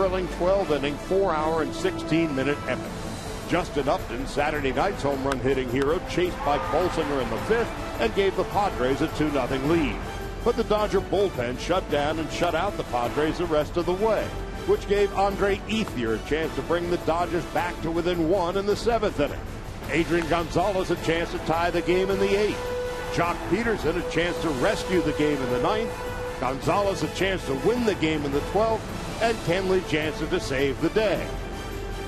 thrilling 12-inning, 4-hour, and 16-minute epic. Justin Upton, Saturday night's home run hitting hero, chased by Bolsinger in the fifth and gave the Padres a 2-0 lead. But the Dodger bullpen shut down and shut out the Padres the rest of the way, which gave Andre Ethier a chance to bring the Dodgers back to within one in the seventh inning. Adrian Gonzalez a chance to tie the game in the eighth. Jock Peterson a chance to rescue the game in the ninth. Gonzalez a chance to win the game in the 12th. And Kenley Jansen to save the day.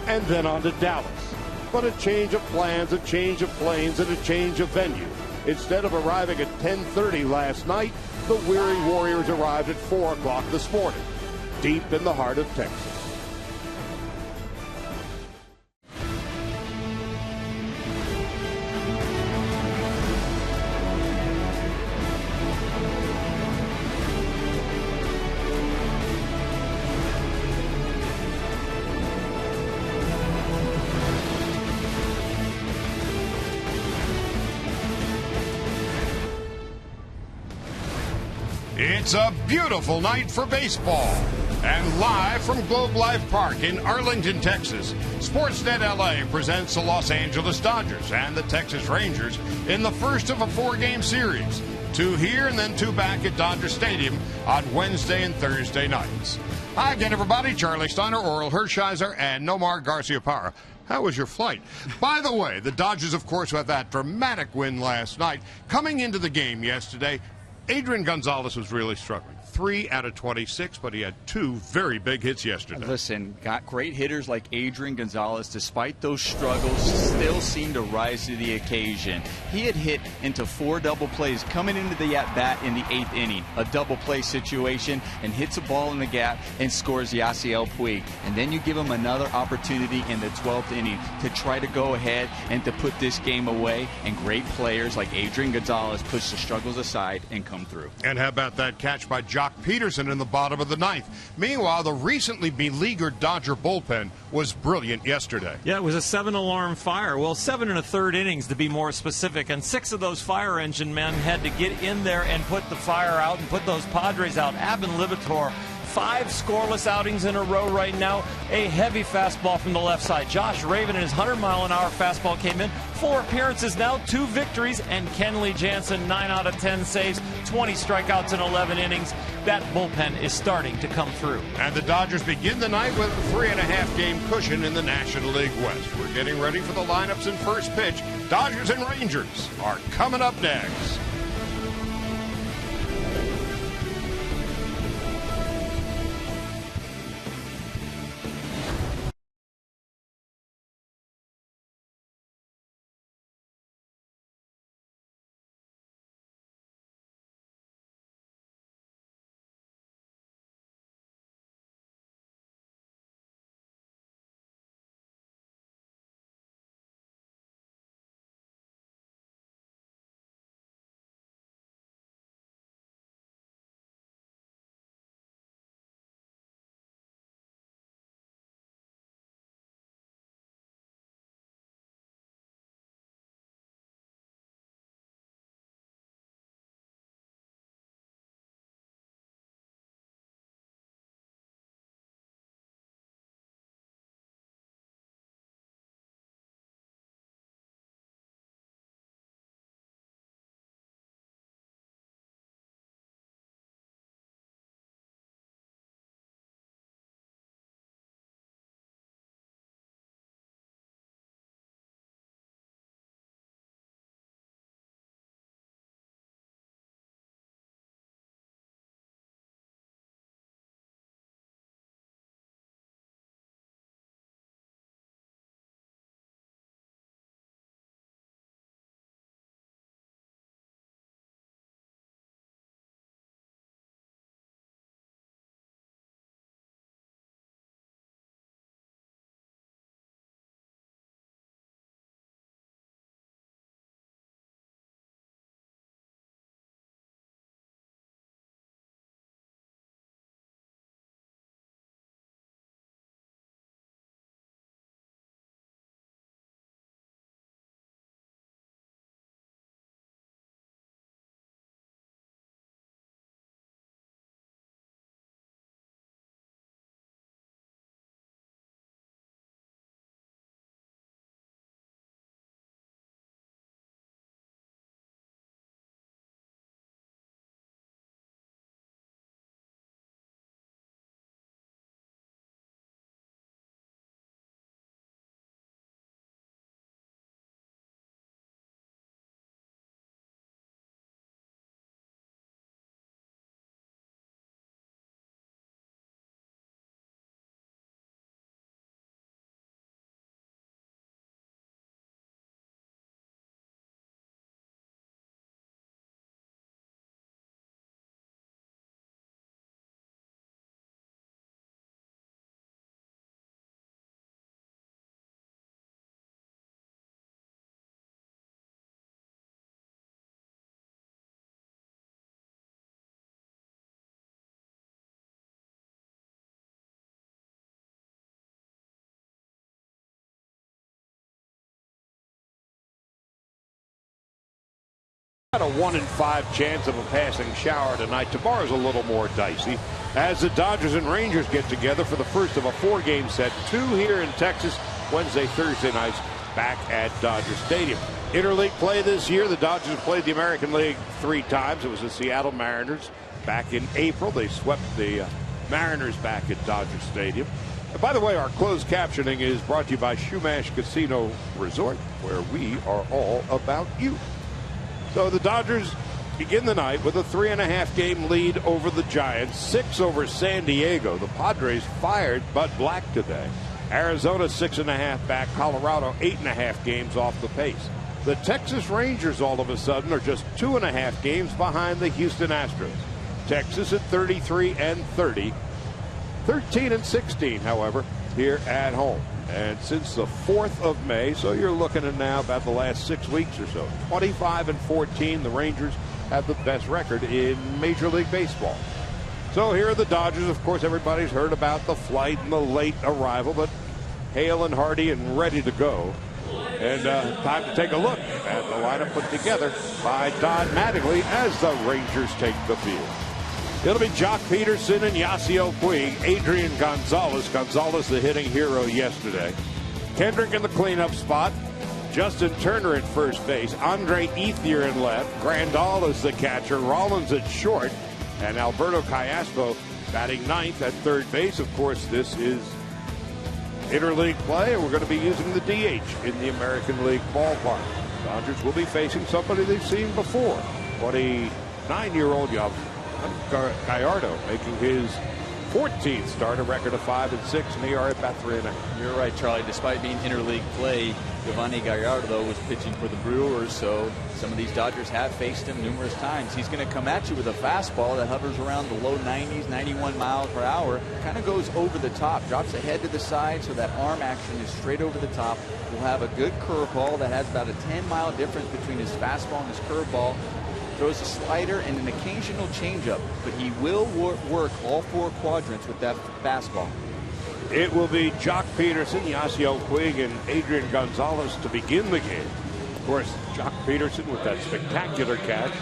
And then on to Dallas. But a change of plans, a change of planes, and a change of venue. Instead of arriving at 10:30 last night, the weary Warriors arrived at 4 o'clock this morning, deep in the heart of Texas. It's a beautiful night for baseball. And live from Globe Life Park in Arlington, Texas, Sportsnet LA presents the Los Angeles Dodgers and the Texas Rangers in the first of a 4-game series. 2 here and then 2 back at Dodger Stadium on Wednesday and Thursday nights. Hi again, everybody. Charlie Steiner, Orel Hershiser, and Nomar Garciaparra. How was your flight? By the way, the Dodgers, of course, had that dramatic win last night. Coming into the game yesterday, Adrian Gonzalez was really struggling. 3 out of 26, but he had 2 very big hits yesterday. Listen, got great hitters like Adrian Gonzalez, despite those struggles, still seemed to rise to the occasion. He had hit into 4 double plays coming into the at-bat in the 8th inning. A double play situation, and hits a ball in the gap and scores Yasiel Puig. And then you give him another opportunity in the 12th inning to try to go ahead and to put this game away. And great players like Adrian Gonzalez push the struggles aside and come through. And how about that catch by Jock Peterson in the bottom of the 9th? Meanwhile, the recently beleaguered Dodger bullpen was brilliant yesterday. Yeah, it was a 7-alarm fire. Well, 7 1/3 innings to be more specific, and 6 of those fire engine men had to get in there and put the fire out and put those Padres out. Abin Libator, 5 scoreless outings in a row right now. A heavy fastball from the left side. Josh Raven and his 100-mile-an-hour fastball came in. 4 appearances now, 2 victories, and Kenley Jansen, 9 out of 10 saves, 20 strikeouts in 11 innings. That bullpen is starting to come through. And the Dodgers begin the night with a 3.5-game cushion in the National League West. We're getting ready for the lineups and first pitch. Dodgers and Rangers are coming up next. Got a 1 in 5 chance of a passing shower tonight. Tomorrow's a little more dicey as the Dodgers and Rangers get together for the first of a 4-game set. 2 here in Texas, Wednesday, Thursday nights back at Dodger Stadium. Interleague play this year. The Dodgers played the American League 3 times. It was the Seattle Mariners back in April. They swept the Mariners back at Dodger Stadium. And by the way, our closed captioning is brought to you by Shumash Casino Resort, where we are all about you. So the Dodgers begin the night with a 3.5 game lead over the Giants, 6 over San Diego. The Padres fired Bud Black today. Arizona 6.5 back. Colorado 8.5 games off the pace. The Texas Rangers all of a sudden are just 2.5 games behind the Houston Astros. Texas at 33 and 30. 13 and 16, however, here at home. And since the 4th of May, so you're looking at now about the last 6 weeks or so, 25 and 14, the Rangers have the best record in Major League Baseball. So here are the Dodgers. Of course, everybody's heard about the flight and the late arrival, but hale and hearty and ready to go. And time to take a look at the lineup put together by Don Mattingly as the Rangers take the field. It'll be Jock Peterson and Yasiel Puig. Adrian Gonzalez. Gonzalez, the hitting hero yesterday. Kendrick in the cleanup spot. Justin Turner at first base. Andre Ethier in left. Grandal is the catcher. Rollins at short. And Alberto Callaspo batting ninth at third base. Of course, this is interleague play, and we're going to be using the DH in the American League ballpark. Dodgers will be facing somebody they've seen before. 29-year-old Gallardo making his 14th start, a record of 5 and 6, and ERA about 3.5. You're right, Charlie. Despite being interleague play, Giovanni Gallardo was pitching for the Brewers, so some of these Dodgers have faced him numerous times. He's going to come at you with a fastball that hovers around the low 90s, 91 miles per hour, kind of goes over the top, drops the head to the side, so that arm action is straight over the top. Will have a good curveball that has about a 10-mile difference between his fastball and his curveball. Throws a slider and an occasional changeup, but he will work all 4 quadrants with that fastball. It will be Jock Peterson, Yasiel Puig, and Adrian Gonzalez to begin the game. Of course, Jock Peterson with that spectacular catch,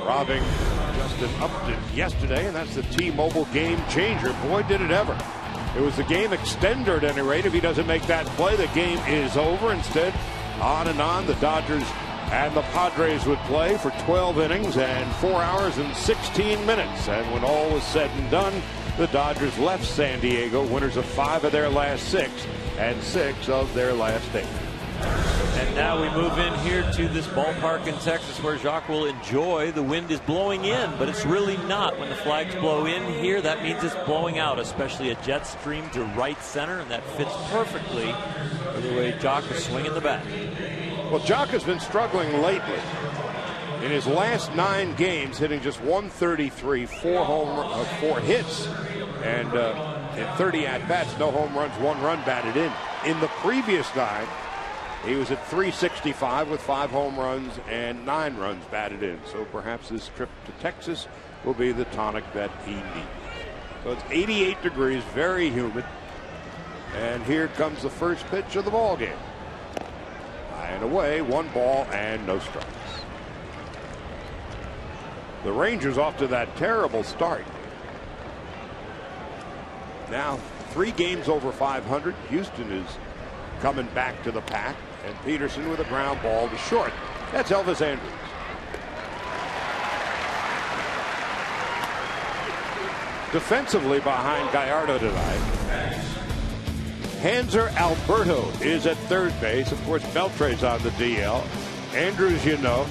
robbing Justin Upton yesterday, and that's the T-Mobile game changer. Boy, did it ever. It was the game extender at any rate. If he doesn't make that play, the game is over. Instead, on and on, the Dodgers and the Padres would play for 12 innings and 4 hours and 16 minutes. And when all was said and done, the Dodgers left San Diego winners of 5 of their last 6 and 6 of their last 8. And now we move in here to this ballpark in Texas where Jacques will enjoy. The wind is blowing in, but it's really not. When the flags blow in here, that means it's blowing out, especially a jet stream to right center, and that fits perfectly with the way Jacques is swinging the bat. Well, Jock has been struggling lately. In his last 9 games, hitting just 133, 4 hits, and in 30 at-bats, no home runs, 1 run batted in. In the previous 9, he was at 365 with 5 home runs and 9 runs batted in. So perhaps this trip to Texas will be the tonic that he needs. So it's 88 degrees, very humid. And here comes the first pitch of the ball game. And away, 1 ball and no strikes. The Rangers off to that terrible start. Now 3 games over 500. Houston is coming back to the pack, and Peterson with a ground ball to short. That's Elvis Andrus. Defensively behind Gallardo tonight, Hanser Alberto is at third base. Of course, Beltre's on the DL. Andrews, you know.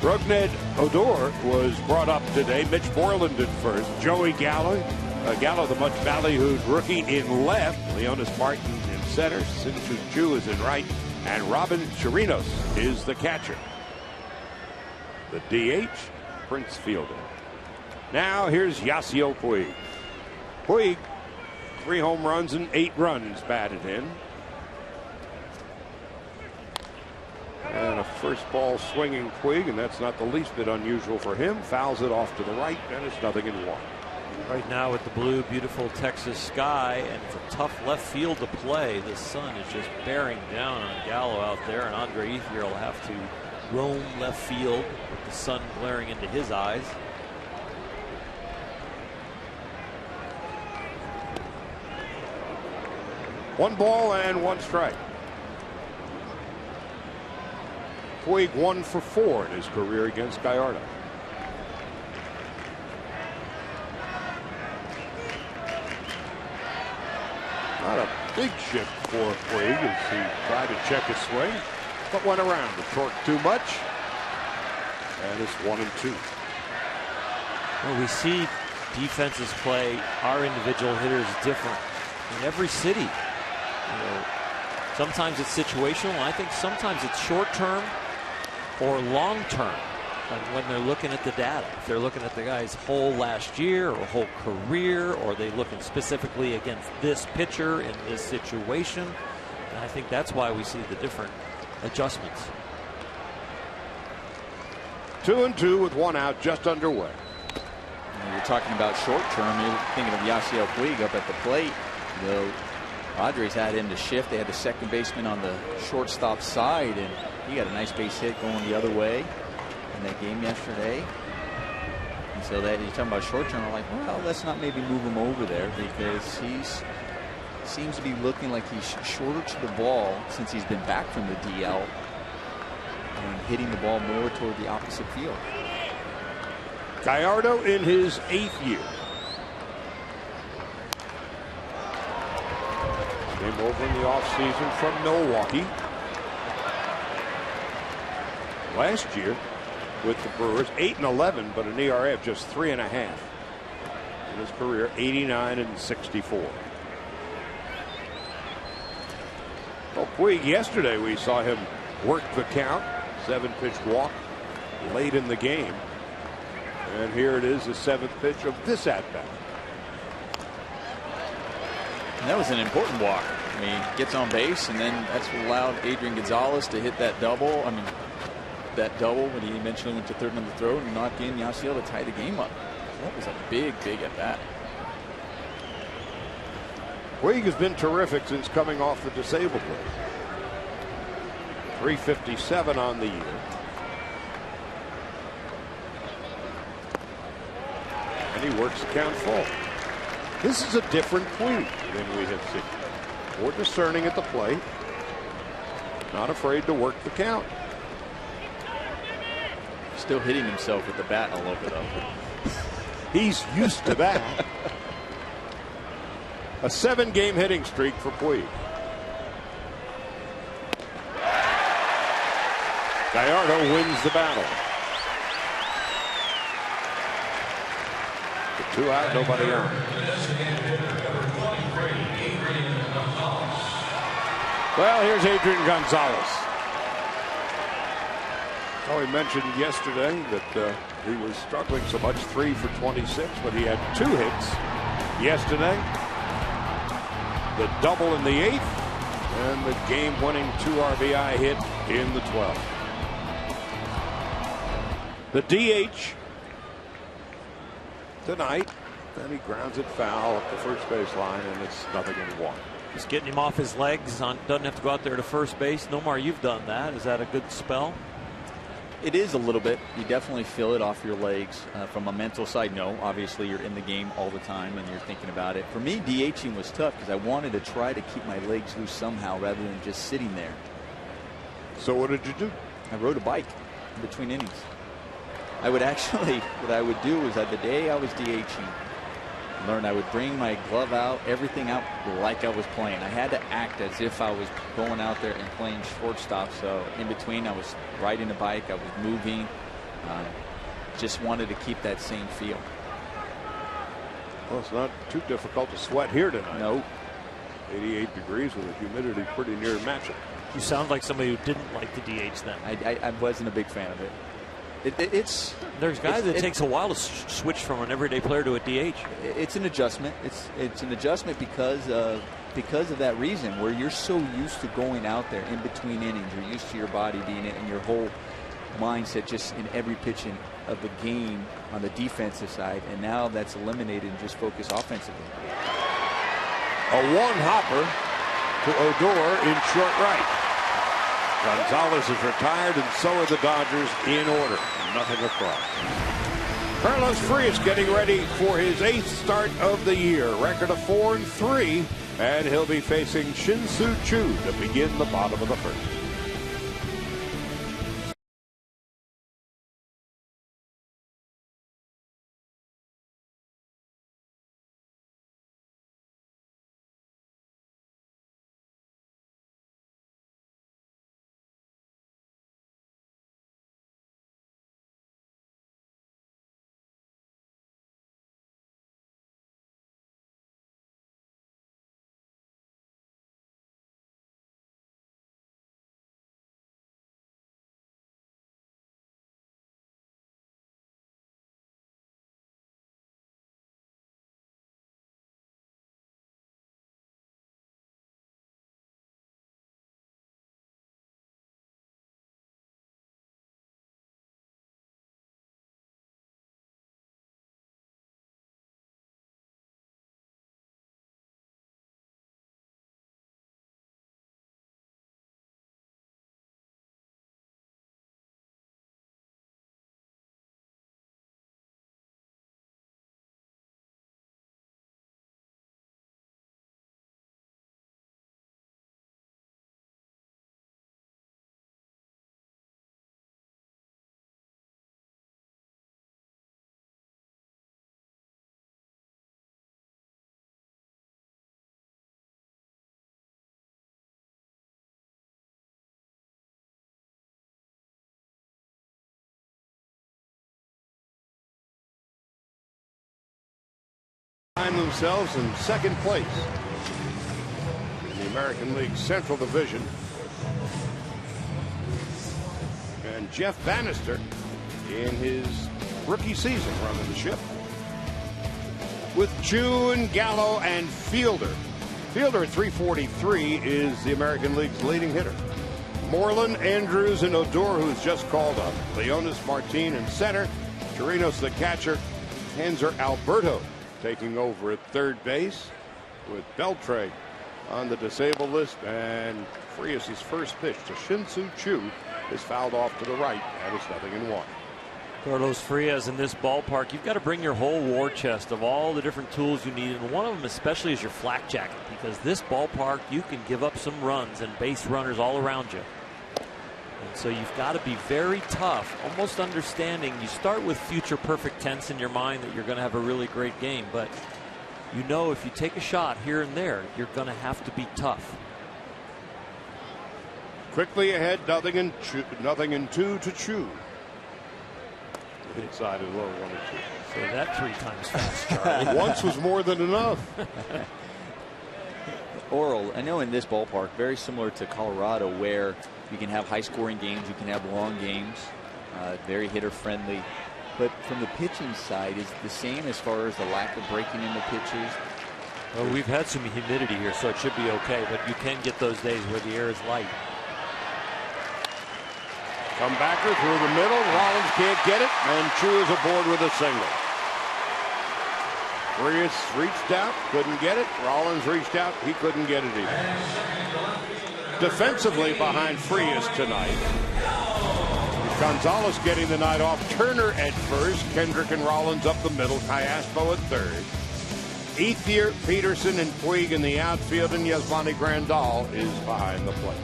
Rougned Odor was brought up today. Mitch Moreland at first. Joey Gallo, the much ballyhooed rookie in left. Leonis Martin in center. Sin-Soo Choo is in right. And Robin Chirinos is the catcher. The DH, Prince Fielder. Now here's Yasiel Puig. Puig, 3 home runs and 8 runs batted in. And a first ball swinging Puig, and that's not the least bit unusual for him. Fouls it off to the right, and it's 0-1. Right now with the blue, beautiful Texas sky, and it's a tough left field to play. The sun is just bearing down on Gallo out there, and Andre Ethier will have to roam left field with the sun glaring into his eyes. One ball and one strike. Puig 1 for 4 in his career against Gallardo. Not a big shift for Puig as he tried to check his swing, but went around the short too much. And it's 1-2. Well, we see defenses play our individual hitters different in every city. You know, sometimes it's situational. I think sometimes it's short term or long term. When they're looking at the data, if they're looking at the guy's whole last year or whole career, or are they looking specifically against this pitcher in this situation, and I think that's why we see the different adjustments. 2-2 with 1 out, just underway. You're talking about short term. You're thinking of Yasiel Puig up at the plate. The Padres had him to shift. They had the second baseman on the shortstop side, and he got a nice base hit going the other way in that game yesterday. And so that you're talking about short term, I'm like, well, let's not maybe move him over there, because he's seems to be looking like he's shorter to the ball since he's been back from the DL and hitting the ball more toward the opposite field. Gallardo in his 8th year. Came over in the offseason from Milwaukee. Last year with the Brewers, 8-11, but an ERA of just 3.5. In his career, 89-64. Well, Puig, yesterday we saw him work the count. 7-pitch walk late in the game. And here it is, the 7th pitch of this at-bat. And that was an important walk. I mean, gets on base, and then that's what allowed Adrian Gonzalez to hit that double. I mean, that double when he eventually went to third on the throw and knocked in Yasiel to tie the game up. That was a big at-bat. Puig has been terrific since coming off the disabled list. 357 on the year. And he works the count full. This is a different Puig than we have seen. More discerning at the plate. Not afraid to work the count. Still hitting himself with the bat all over, though. He's used to that. A 7-game hitting streak for Puig. Gallardo wins the battle. The 2 out, nobody on. Well, here's Adrian Gonzalez. Oh, he mentioned yesterday that he was struggling so much, 3 for 26, but he had 2 hits yesterday. The double in the 8th, and the game-winning 2 RBI hit in the 12th. The DH tonight, then he grounds it foul up the first base line, and it's 0-1. Just getting him off his legs. Doesn't have to go out there to first base. Nomar, you've done that. Is that a good spell? It is a little bit. You definitely feel it off your legs. From a mental side, no. Obviously, you're in the game all the time and you're thinking about it. For me, DHing was tough because I wanted to try to keep my legs loose somehow rather than just sitting there. So what did you do? I rode a bike in between innings. I would actually, what I would do is that the day I was DHing, I would bring my glove out, everything out like I was playing. I had to act as if I was going out there and playing shortstop. So in between, I was riding a bike, I was moving. Just wanted to keep that same feel. Well, it's not too difficult to sweat here tonight. Nope. 88 degrees with a humidity pretty near matching. You sound like somebody who didn't like the DH then. I wasn't a big fan of it. There's guys that takes a while to switch from an everyday player to a DH. It's an adjustment. It's an adjustment because of that reason, where you're so used to going out there in between innings. You're used to your body being it and your whole mindset just in every pitch of the game on the defensive side, and now that's eliminated and just focus offensively. A 1-hopper to Odor in short right. Gonzalez is retired, and so are the Dodgers in order. Nothing across. Carlos Frias getting ready for his 8th start of the year. Record of 4-3, and he'll be facing Shin-Soo Choo to begin the bottom of the first. Find themselves in second place in the American League Central Division. And Jeff Bannister in his rookie season running the ship with June, Gallo, and Fielder. Fielder at 343 is the American League's leading hitter. Moreland, Andrews, and Odor, who's just called up. Leonis, Martin in center. Chirinos the catcher. Hanser Alberto taking over at third base with Beltre on the disabled list, and Frias' first pitch to Shin-Soo Choo is fouled off to the right, and it's 0-1. Carlos Frias, in this ballpark, you've got to bring your whole war chest of all the different tools you need, and one of them especially is your flak jacket, because this ballpark you can give up some runs and base runners all around you. And so you've got to be very tough, almost understanding. You start with future perfect tense in your mind that you're going to have a really great game, but you know if you take a shot here and there, you're going to have to be tough. Quickly ahead, 0-2 to Choo. Inside and low, 1-2. Say that 3 times fast, Charlie. Once was more than enough. Oral, I know in this ballpark, very similar to Colorado, where you can have high-scoring games, you can have long games, very hitter-friendly. But from the pitching side, is it the same as far as the lack of breaking in the pitches? Well, we've had some humidity here, so it should be okay, but you can get those days where the air is light. Comebacker through the middle. Rollins can't get it, and Choo is aboard with a single. Frias reached out, couldn't get it. Rollins reached out, he couldn't get it either. Defensively behind Frias tonight. Gonzalez getting the night off. Turner at first. Kendrick and Rollins up the middle. Cayaspo at third. Ethier, Peterson, and Puig in the outfield, and Yasmani Grandal is behind the plate.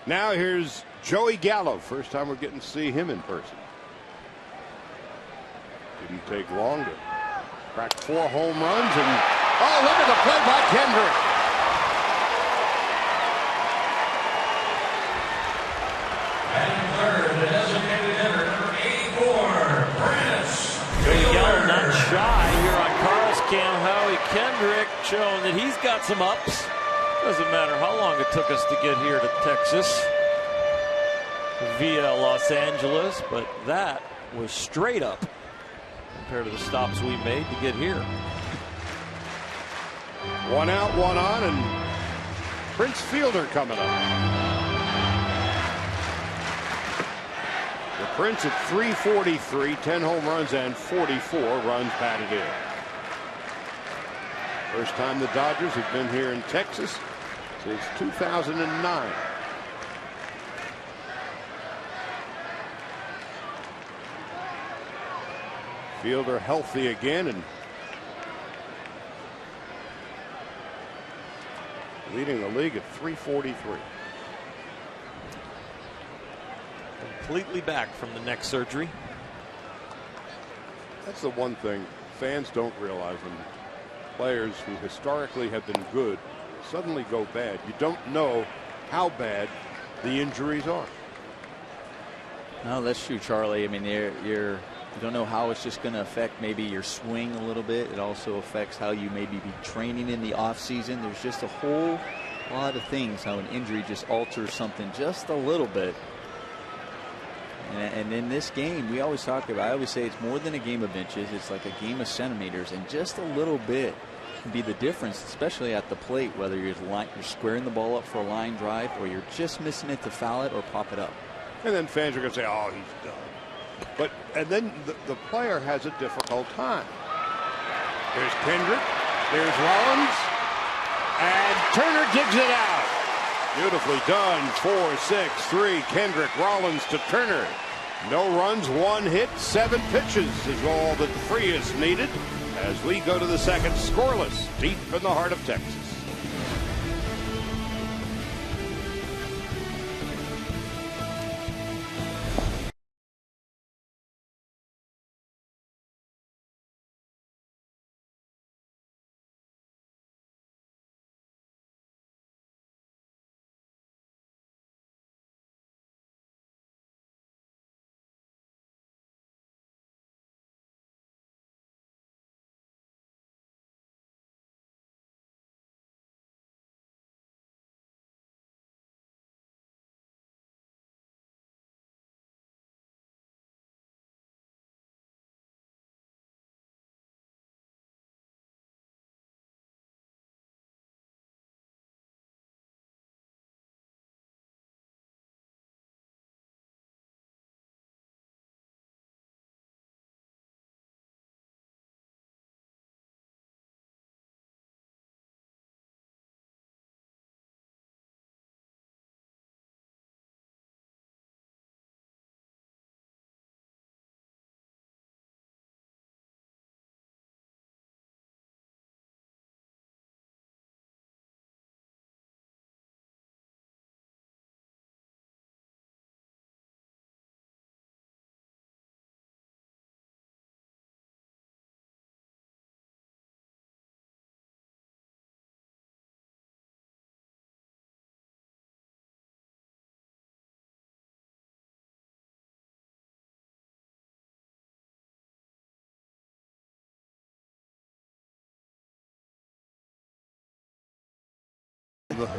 Now here's Joey Gallo. First time we're getting to see him in person. Didn't take long to crack 4 home runs, and oh, look at the play by Kendrick. And third, the designated hitter, number 84, Prince. Joey Gallo not shy here on Carl's cam. Howie Kendrick showing that he's got some ups. Doesn't matter how long it took us to get here to Texas via Los Angeles, but that was straight up compared to the stops we made to get here. 1 out, 1 on, and Prince Fielder coming up. The Prince at 343, 10 home runs and 44 runs batted in. First time the Dodgers have been here in Texas since 2009. Fielder healthy again and leading the league at 343. Completely back from the neck surgery. That's the one thing fans don't realize when players who historically have been good suddenly go bad. You don't know how bad the injuries are. No, that's true, Charlie. I mean, you don't know how it's just going to affect maybe your swing a little bit. It also affects how you maybe be training in the off season. There's just a whole lot of things how an injury just alters something just a little bit. And in this game, we always talk about, I always say it's more than a game of inches. It's like a game of centimeters, and just a little bit can be the difference, especially at the plate, whether you're squaring the ball up for a line drive or you're just missing it to foul it or pop it up. And then fans are going to say, oh, he's done. And then the player has a difficult time. There's Kendrick. There's Rollins. And Turner digs it out. Beautifully done. 4-6-3. Kendrick, Rollins to Turner. No runs, 1 hit, 7 pitches is all that Frias needed as we go to the second, scoreless, deep in the heart of Texas.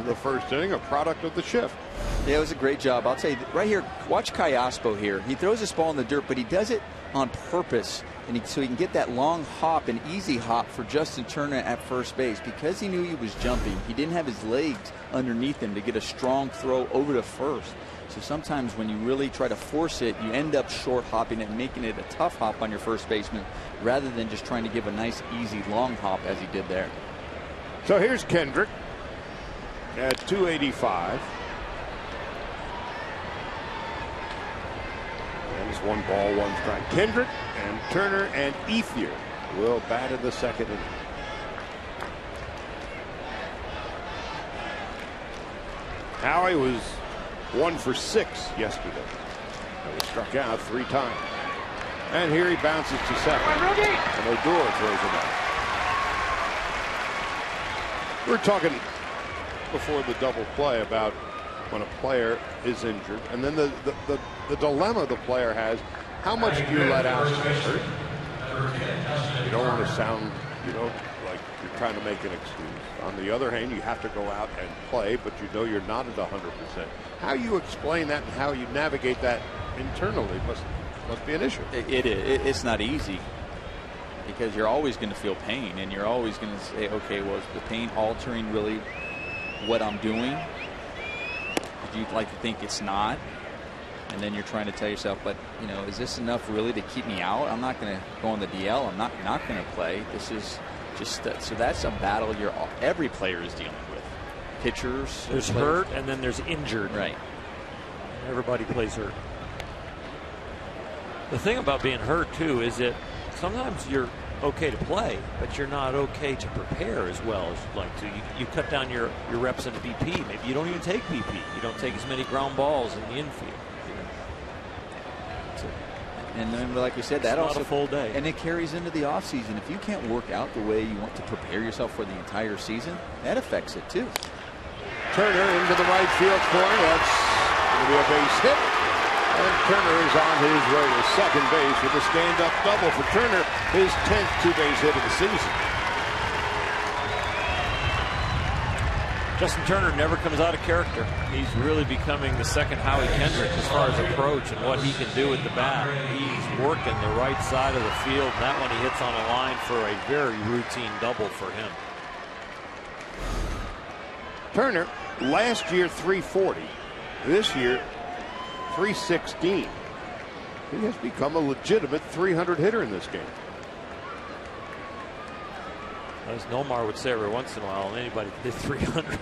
The first inning, a product of the shift. Yeah, it was a great job. I'll tell you, right here, watch Callaspo here. He throws this ball in the dirt, but he does it on purpose, and so he can get that long hop and easy hop for Justin Turner at first base. Because he knew he was jumping, he didn't have his legs underneath him to get a strong throw over to first. So sometimes when you really try to force it, you end up short hopping it and making it a tough hop on your first baseman rather than just trying to give a nice, easy, long hop as he did there. So here's Kendrick at 285. And it's 1 ball, 1 strike. Kendrick and Turner and Ethier will bat in the second inning. Howie was 1 for 6 yesterday. He was struck out 3 times. And here he bounces to second. And Odor throws him out. We're talking before the double play about when a player is injured, and then the dilemma the player has: how much do you let out? You don't want to sound, like you're trying to make an excuse. On the other hand, you have to go out and play, but you know you're not at 100%. How you explain that and how you navigate that internally must be an issue. It is. It's not easy, because you're always going to feel pain, and you're always going to say, okay, well, is the pain altering really what I'm doing? Would you like to think it's not? And then you're trying to tell yourself, but is this enough really to keep me out? I'm not going to go on the DL. I'm not going to play. This is just so that's a battle every player is dealing with. pitchers. There's hurt, and then there's injured. Right. Everybody plays hurt. The thing about being hurt, too, is that sometimes you're okay to play, but you're not okay to prepare as well as you'd like to. You cut down your reps in BP. Maybe you don't even take BP. You don't take as many ground balls in the infield. And then, like we said, that it's also not a full day. And it carries into the offseason. If you can't work out the way you want to prepare yourself for the entire season, that affects it too. Turner into the right field corner. That's going to be a base hit. And Turner is on his way to second base with a stand-up double for Turner, his 10th two-base hit of the season. Justin Turner never comes out of character. He's really becoming the second Howie Kendrick as far as approach and what he can do with the bat. He's working the right side of the field. And that one he hits on a line for a very routine double for him. Turner, last year 340. This year 316. He has become a legitimate 300 hitter in this game. As Nomar would say every once in a while, anybody can hit 300.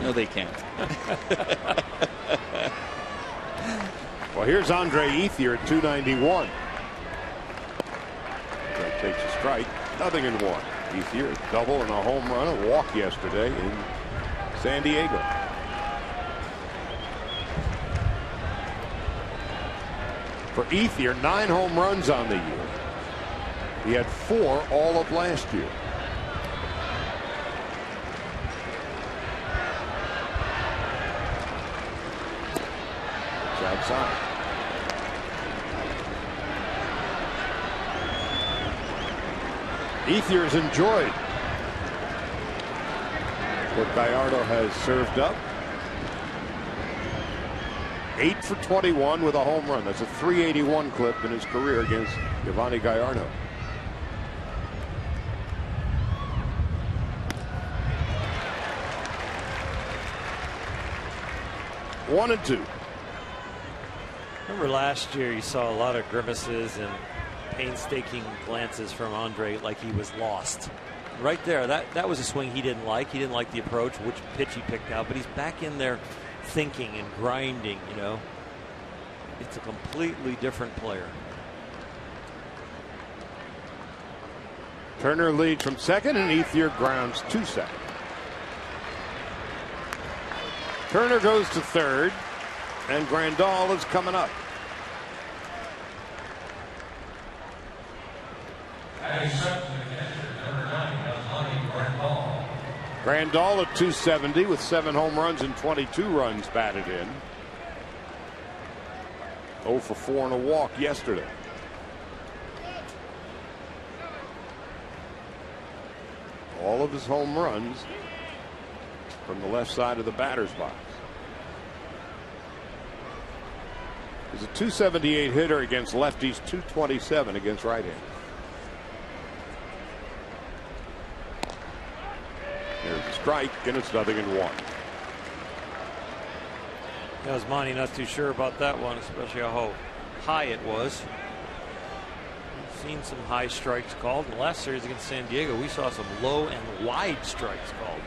No, they can't. Well, here's Andre Ethier at 291. That takes a strike. 0-1. Ethier double and a home run, a walk yesterday in San Diego. For Ethier, 9 home runs on the year. He had 4 all of last year. It's outside. Ethier is enjoyed what Gallardo has served up. 8 for 21 with a home run. That's a 381 clip in his career against Giovanni Gallardo. 1-2. Remember last year you saw a lot of grimaces and painstaking glances from Andre like he was lost. Right there, that was a swing he didn't like. He didn't like the approach, which pitch he picked out, but he's back in there thinking and grinding, you know. It's a completely different player. Turner leads from second, and Ethier grounds to second. Turner goes to third, and Grandal is coming up. Grandal at 270 with 7 home runs and 22 runs batted in. 0 for 4 and a walk yesterday. All of his home runs from the left side of the batter's box. He's a 278 hitter against lefties, 227 against right-handers. There's a strike, and it's 0-1. Yeah, was Monty not too sure about that one, especially how high it was. We've seen some high strikes called. In the last series against San Diego, we saw some low and wide strikes called.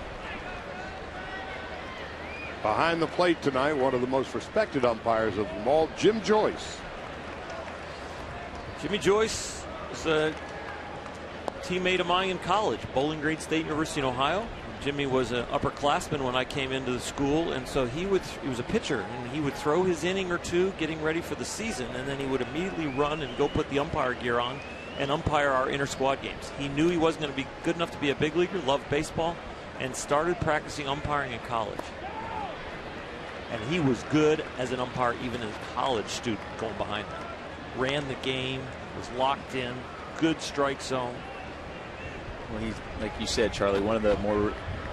Behind the plate tonight, one of the most respected umpires of them all, Jim Joyce. Jimmy Joyce is a teammate of mine in college, Bowling Green State University in Ohio. Jimmy was an upperclassman when I came into the school, and so he was a pitcher, and he would throw his inning or two getting ready for the season, and then he would immediately run and go put the umpire gear on and umpire our inter-squad games. He knew he wasn't going to be good enough to be a big leaguer, loved baseball, and started practicing umpiring in college. And he was good as an umpire even as a college student going behind that. Ran the game, was locked in, good strike zone. Well, he's, like you said, Charlie, one of the more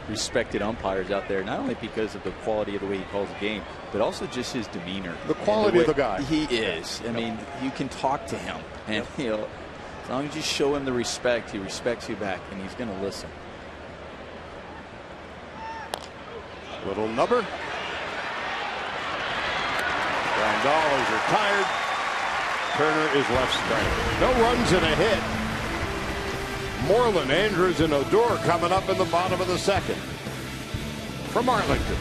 respected umpires out there, not only because of the quality of the way he calls the game, but also just his demeanor. The quality of the guy. He is. I mean, you can talk to him, and you know, as long as you show him the respect, he respects you back, and he's going to listen. Little number. Grandal is retired. Turner is left stranded. No runs and a hit. Moreland, Andrews, and Odor coming up in the bottom of the second. from Arlington.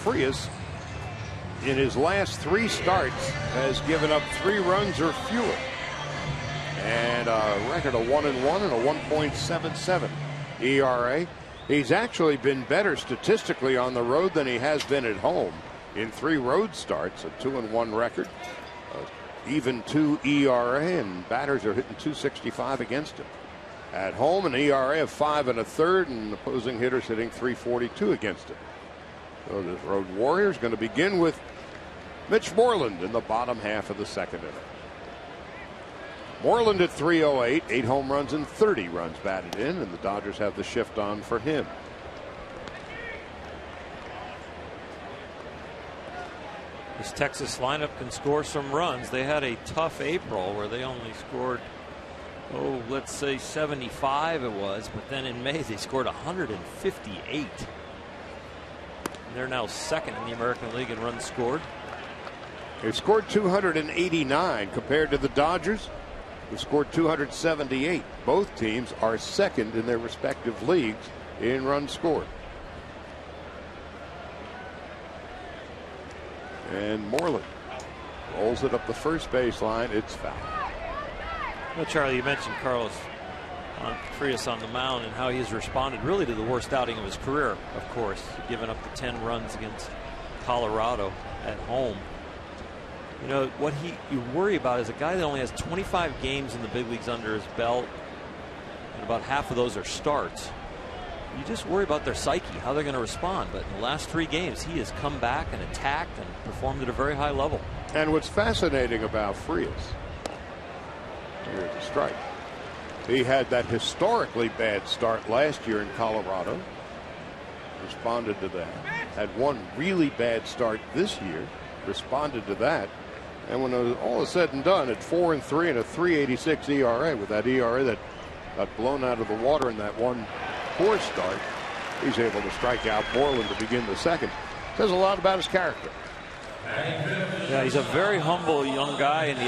Frias in his last 3 starts has given up 3 runs or fewer, and a record of 1-1 and a 1.77 ERA. He's actually been better statistically on the road than he has been at home in 3 road starts. A 2-1 record, even 2 ERA, and batters are hitting .265 against him. At home, an ERA of 5 1/3, and opposing hitters hitting .342 against him. So this road warrior is going to begin with Mitch Moreland in the bottom half of the 2nd inning. Moreland at .308, 8 home runs and 30 runs batted in, and the Dodgers have the shift on for him. This Texas lineup can score some runs. They had a tough April where they only scored, let's say 75 it was, but then in May they scored 158. They're now 2nd in the American League in runs scored. They scored 289 compared to the Dodgers, who scored 278. Both teams are 2nd in their respective leagues in runs scored. And Moreland rolls it up the first baseline. It's foul. Well, Charlie, you mentioned Carlos Frias on the mound and how he's responded really to the worst outing of his career, of course, giving up the 10 runs against Colorado at home. You know, what you worry about is a guy that only has 25 games in the big leagues under his belt, and about half of those are starts. You just worry about their psyche, how they're going to respond. But in the last 3 games, he has come back and attacked and performed at a very high level. And what's fascinating about Frias, here's a strike. He had that historically bad start last year in Colorado. Responded to that. Had one really bad start this year. Responded to that. And when all is said and done, at 4-3 and a .386 ERA, with that ERA that got blown out of the water in that one poor start, he's able to strike out Moreland to begin the 2nd. Says a lot about his character. Yeah, he's a very humble young guy, and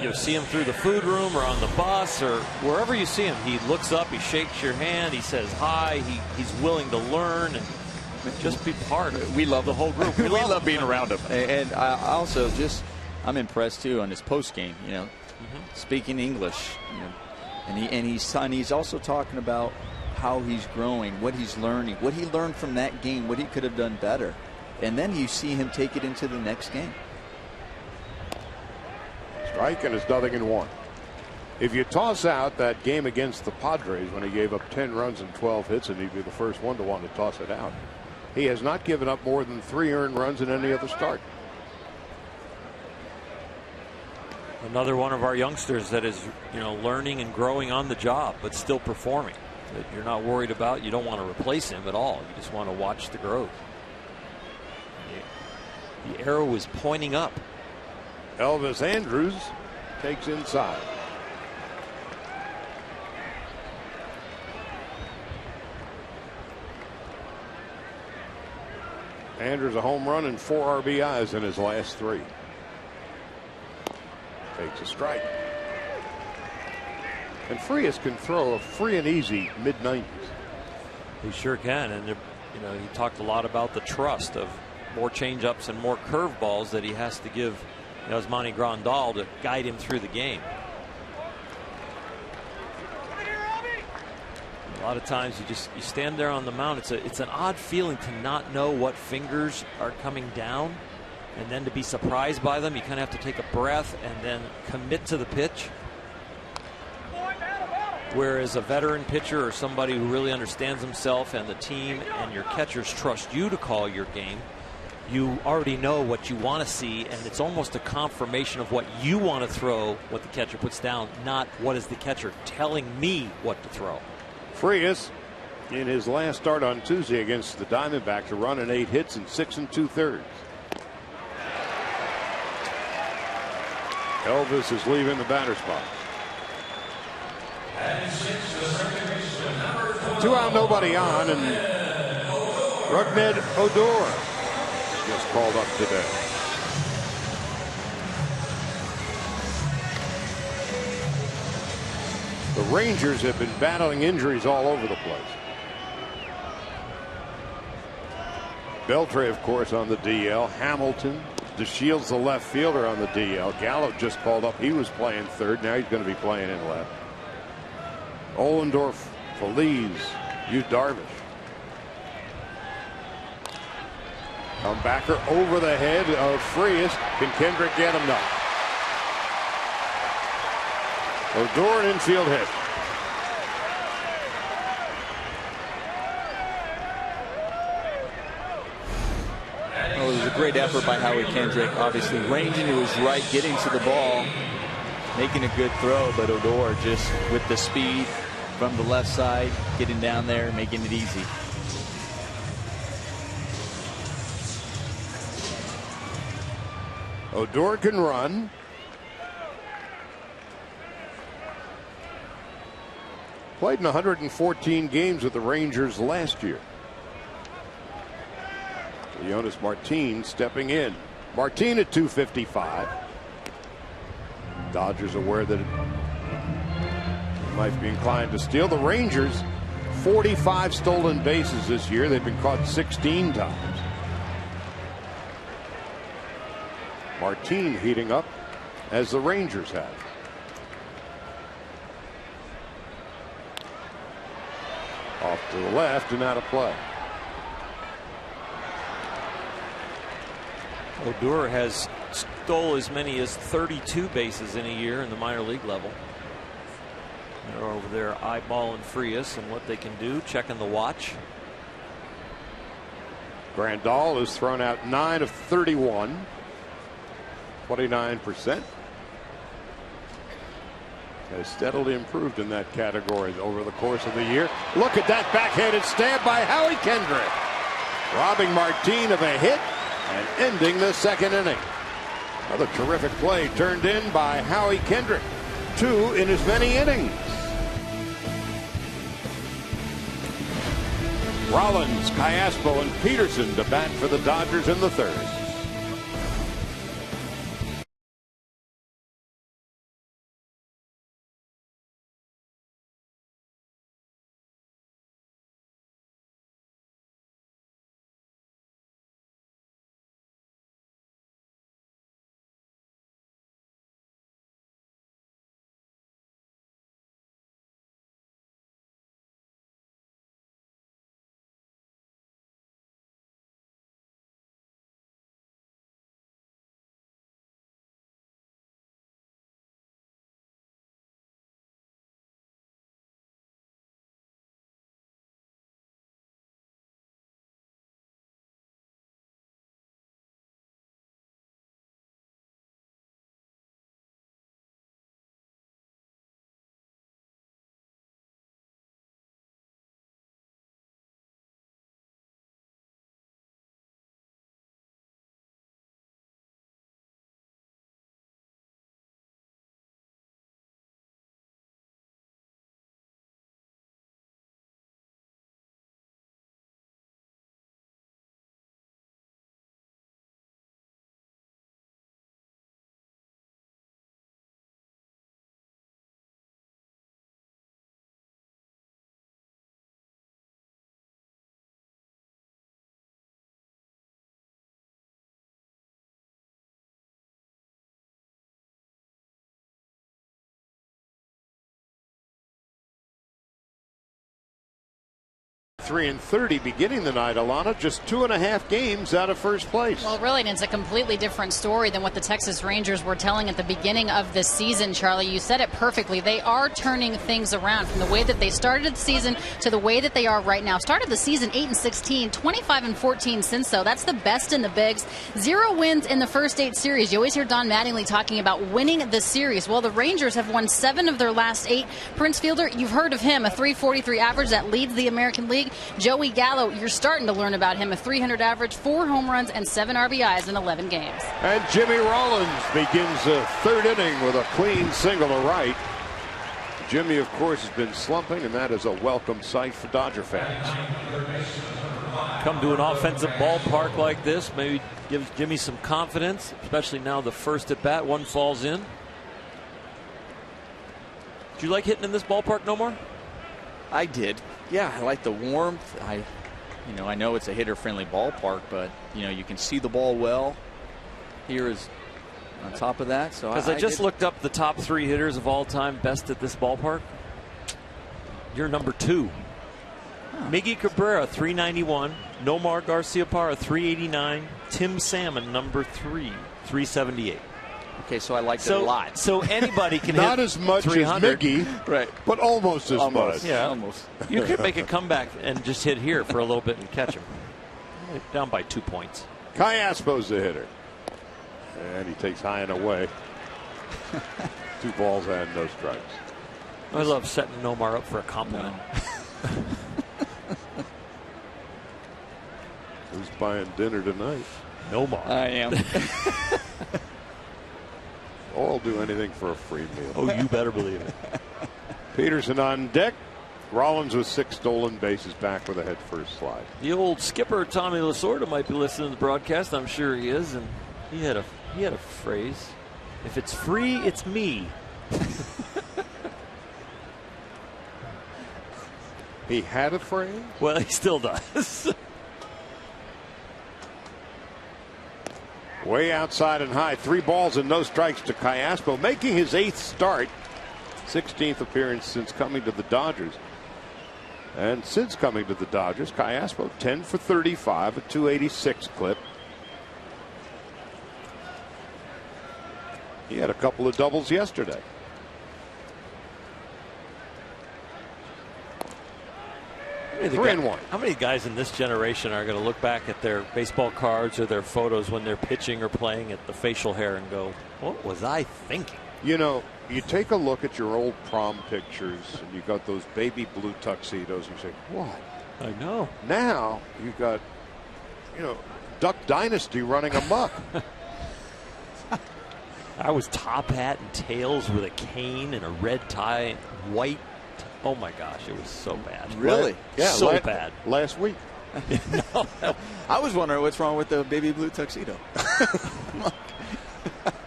you see him through the food room or on the bus or wherever you see him. He looks up, he shakes your hand, he says hi, he's willing to learn and just be part of it. We love the whole group. We love being around him. And I also I'm impressed too on his post game. Speaking English, and he's also talking about how he's growing, what he's learning, what he learned from that game, what he could have done better. And then you see him take it into the next game. Strike, and it's 0-1. If you toss out that game against the Padres when he gave up 10 runs and 12 hits, and he'd be the first one to want to toss it out, he has not given up more than 3 earned runs in any other start. Another one of our youngsters that is, learning and growing on the job, but still performing. That you're not worried about. You don't want to replace him at all. You just want to watch the growth. The arrow is pointing up. Elvis Andrus takes inside. Andrus a home run and 4 RBIs in his last 3. Takes a strike. And Frias can throw a free and easy mid-90s. He sure can. And, he talked a lot about the trust of more changeups and more curveballs that he has to give Yasmani Grandal to guide him through the game. A lot of times you stand there on the mound. It's an odd feeling to not know what fingers are coming down, and then to be surprised by them. You kind of have to take a breath and then commit to the pitch. Whereas a veteran pitcher or somebody who really understands himself and the team and your catchers trust you to call your game, you already know what you want to see, and it's almost a confirmation of what you want to throw, what the catcher puts down, not what is the catcher telling me what to throw. Frias, in his last start on Tuesday against the Diamondbacks, a run and 8 hits in 6 2/3. Elvis is leaving the batter's box. 2 out, nobody on, and Rougned Odor just called up today. The Rangers have been battling injuries all over the place. Beltre, of course, on the DL. Hamilton, DeShields, the left fielder, on the DL. Gallup just called up. He was playing third. Now he's going to be playing in left. Ollendorf, Feliz, Yu Darvish. Comebacker over the head of Frias. Can Kendrick get him? No. Odor, an infield hit. Oh, it was a great effort by Howie Kendrick. Obviously ranging to his right, getting to the ball, making a good throw, but Odor just with the speed from the left side, getting down there, making it easy. Odor can run. Played in 114 games with the Rangers last year. Leonis Martin stepping in. Martin at 255. Dodgers aware that it might be inclined to steal. The Rangers, 45 stolen bases this year. They've been caught 16 times. Martin heating up as the Rangers have. Off to the left and out of play. Odor has stole as many as 32 bases in a year in the minor league level. They're over there eyeballing Frias and what they can do, checking the watch. Grandal has thrown out 9 of 31, 29%. Has steadily improved in that category over the course of the year. Look at that backhanded stab by Howie Kendrick, robbing Martin of a hit and ending the second inning. Another terrific play turned in by Howie Kendrick. 2 in as many innings. Rollins, Callaspo, and Peterson to bat for the Dodgers in the third. 3-30 beginning the night, Alana, just 2.5 games out of first place. Well, really, and it's a completely different story than what the Texas Rangers were telling at the beginning of this season, Charlie. You said it perfectly. They are turning things around from the way that they started the season to the way that they are right now. Started the season 8-16, 25-14 since so. That's the best in the bigs. 0 wins in the first 8 series. You always hear Don Mattingly talking about winning the series. Well, the Rangers have won 7 of their last 8. Prince Fielder, you've heard of him, a .343 average that leads the American League. Joey Gallo, you're starting to learn about him, a .300 average, 4 home runs, and 7 RBIs in 11 games. And Jimmy Rollins begins the 3rd inning with a clean single to right. Jimmy, of course, has been slumping, and that is a welcome sight for Dodger fans. Come to an offensive ballpark like this, maybe gives Jimmy some confidence, especially now the first at bat, one falls in. Do you like hitting in this ballpark no more? I did. Yeah, I like the warmth. I know it's a hitter-friendly ballpark, but you can see the ball well. Here is on top of that. So because I just looked up the top 3 hitters of all time best at this ballpark. You're number 2. Miggy Cabrera, 391. Nomar Garciaparra, 389. Tim Salmon, number 3, 378. Okay, so I like it a lot. So anybody can not hit as much 300. as Miggy, right? But almost as much. Yeah, almost. You could make a comeback and just hit here for a little bit and catch him. Down by 2 points. Callaspo's the hitter, and he takes high and away. 2 balls and no strikes. I love setting Nomar up for a compliment. Who's buying dinner tonight? Nomar. I am. I'll do anything for a free meal. Oh, you better believe it. Peterson on deck. Rollins with 6 stolen bases, back with a head first slide. The old skipper Tommy Lasorda might be listening to the broadcast. I'm sure he is, and he had a phrase: "If it's free, it's me." He had a phrase? Well, he still does. Way outside and high. 3 balls and no strikes to Callaspo, making his 8th start. 16th appearance since coming to the Dodgers. And since coming to the Dodgers, Callaspo 10 for 35, a .286 clip. He had a couple of doubles yesterday. How many guys in this generation are going to look back at their baseball cards or their photos when they're pitching or playing at the facial hair and go, "What was I thinking?" You take a look at your old prom pictures and you got those baby blue tuxedos and you say, what? I know. Now you've got, Duck Dynasty running amok. I was top hat and tails with a cane and a red tie, white. Oh my gosh, it was so bad. Really? Yeah, so bad. Last week. No. I was wondering what's wrong with the baby blue tuxedo.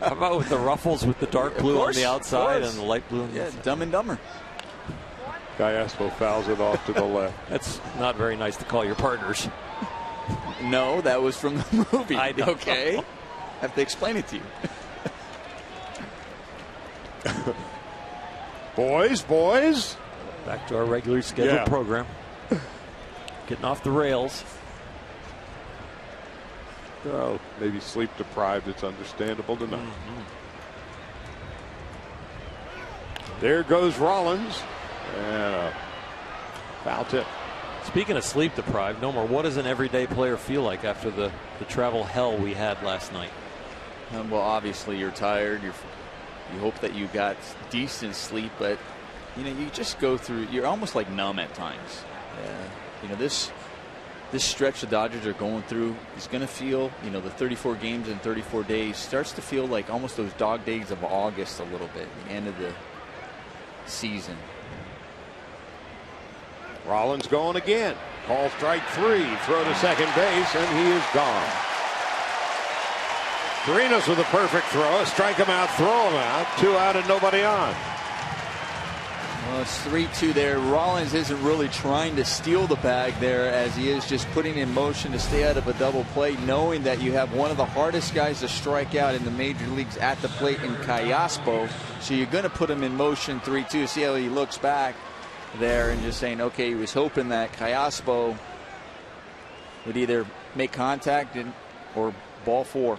How about with the ruffles with the dark blue on the outside and the light blue on the inside? Dumb and Dumber. Callaspo fouls it off to the left. That's not very nice to call your partners. No, that was from the movie. I know. Okay. I have to explain it to you. Boys. Back to our regularly scheduled program. Getting off the rails. Oh, maybe sleep deprived. It's understandable to know. There goes Rollins. And a foul tip. Speaking of sleep deprived, Nomar, what does an everyday player feel like after the travel hell we had last night? Well, obviously you're tired. You hope that you got decent sleep, but you just go through. You're almost like numb at times. This stretch the Dodgers are going through is going to feel, the 34 games in 34 days starts to feel like almost those dog days of August a little bit, the end of the season. Rollins going again. Call strike 3. Throw to second base, and he is gone. Torinos with a perfect throw. Strike him out, throw him out. 2 out and nobody on. Well, it's 3-2 there. Rollins isn't really trying to steal the bag there, as he is just putting in motion to stay out of a double play, knowing that you have one of the hardest guys to strike out in the major leagues at the plate in Callaspo. So you're going to put him in motion 3-2. See how he looks back. there and just saying, okay, he was hoping that Callaspo would either make contact or ball 4.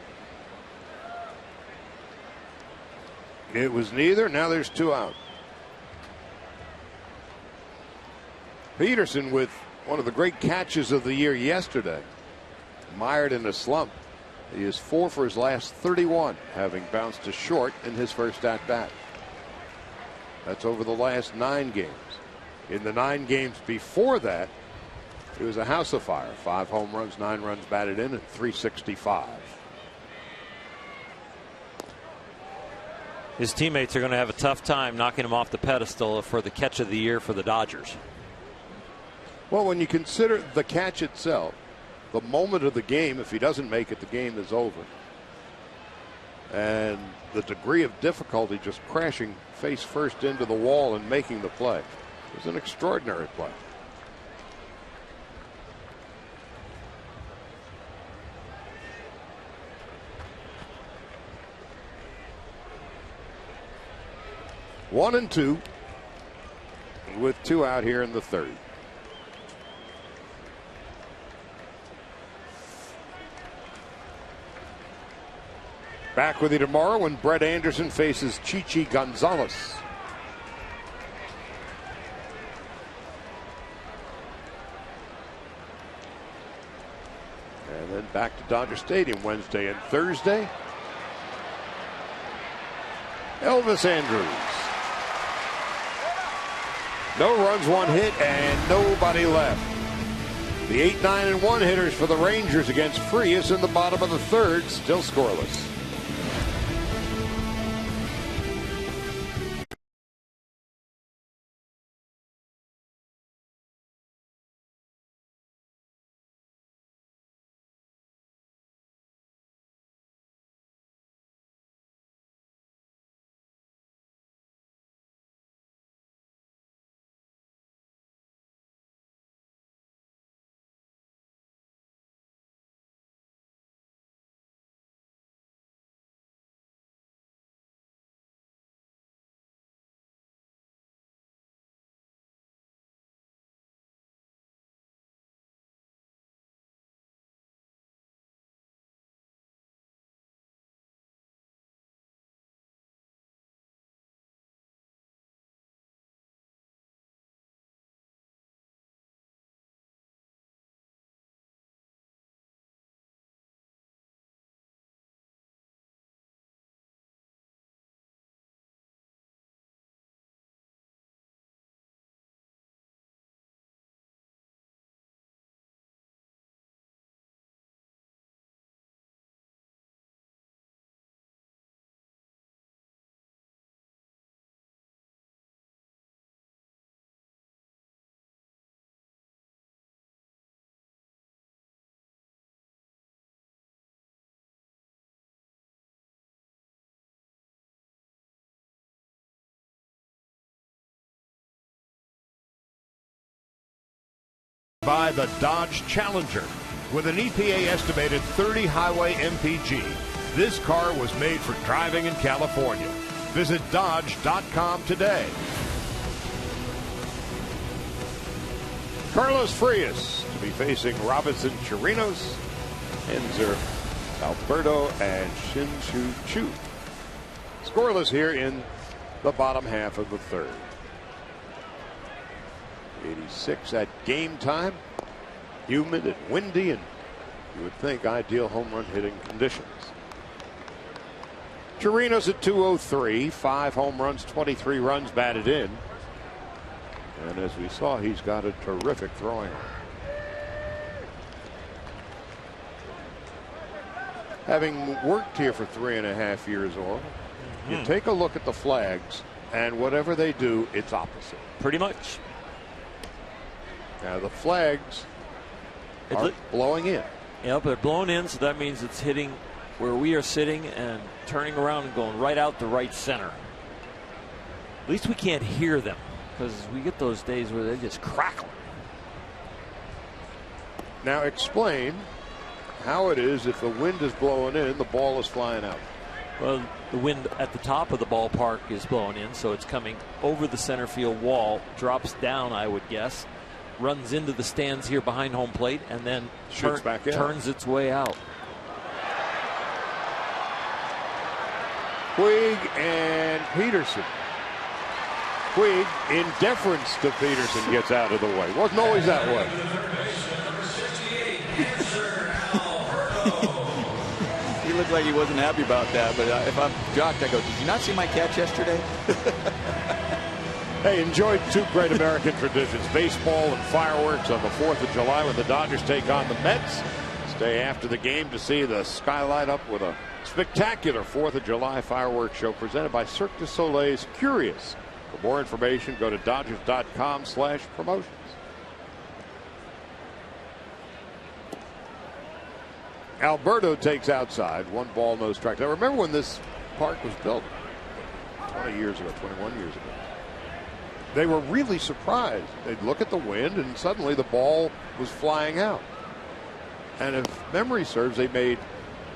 It was neither. Now there's 2 out. Peterson with one of the great catches of the year yesterday. Mired in a slump. He is 4 for his last 31, having bounced to short in his first at bat. That's over the last 9 games. In the 9 games before that, it was a house of fire. 5 home runs, 9 runs batted in, and 365. His teammates are going to have a tough time knocking him off the pedestal for the catch of the year for the Dodgers. Well, when you consider the catch itself, the moment of the game, if he doesn't make it, the game is over. And the degree of difficulty just crashing face first into the wall and making the play. It was an extraordinary play. One and 2 with 2 out here in the 3rd. Back with you tomorrow when Brett Anderson faces Chichi Gonzalez. And then back to Dodger Stadium Wednesday and Thursday. Elvis Andrus. No runs, 1 hit, and nobody left. The 8, 9, and 1 hitters for the Rangers against Frias in the bottom of the 3rd, still scoreless. By the Dodge Challenger. With an EPA estimated 30 highway MPG, this car was made for driving in California. Visit Dodge.com today. Carlos Frias to be facing Robinson Chirinos, Enzer Alberto, and Shin-Soo Choo. Scoreless here in the bottom half of the 3rd. 86 at game time. Humid and windy, and you would think ideal home run hitting conditions. Chirinos at 203, 5 home runs, 23 runs batted in. And as we saw, he's got a terrific throwing arm. Having worked here for 3.5 years or you take a look at the flags, and whatever they do, it's opposite. Pretty much. Now the flags are blowing in. Yeah, but they're blown in, so that means it's hitting where we are sitting and turning around and going right out the right center. At least we can't hear them, because we get those days where they just crackle. Now explain how it is if the wind is blowing in, the ball is flying out. Well, the wind at the top of the ballpark is blowing in, so it's coming over the center field wall, drops down, I would guess, runs into the stands here behind home plate, and then turns its way out. Puig and Peterson. Puig, in deference to Peterson, gets out of the way. Wasn't always that way. He looked like he wasn't happy about that, but if I'm Jock, I go, did you not see my catch yesterday? Hey, enjoyed two great American traditions, baseball and fireworks on the 4th of July when the Dodgers take on the Mets. Stay after the game to see the sky light up with a spectacular 4th of July fireworks show presented by Cirque du Soleil's Curious. For more information, go to Dodgers.com/promotions. Alberto takes outside, 1 ball, no strikes. I remember when this park was built 20 years ago, 21 years ago. They were really surprised. They'd look at the wind and suddenly the ball was flying out. And if memory serves, they made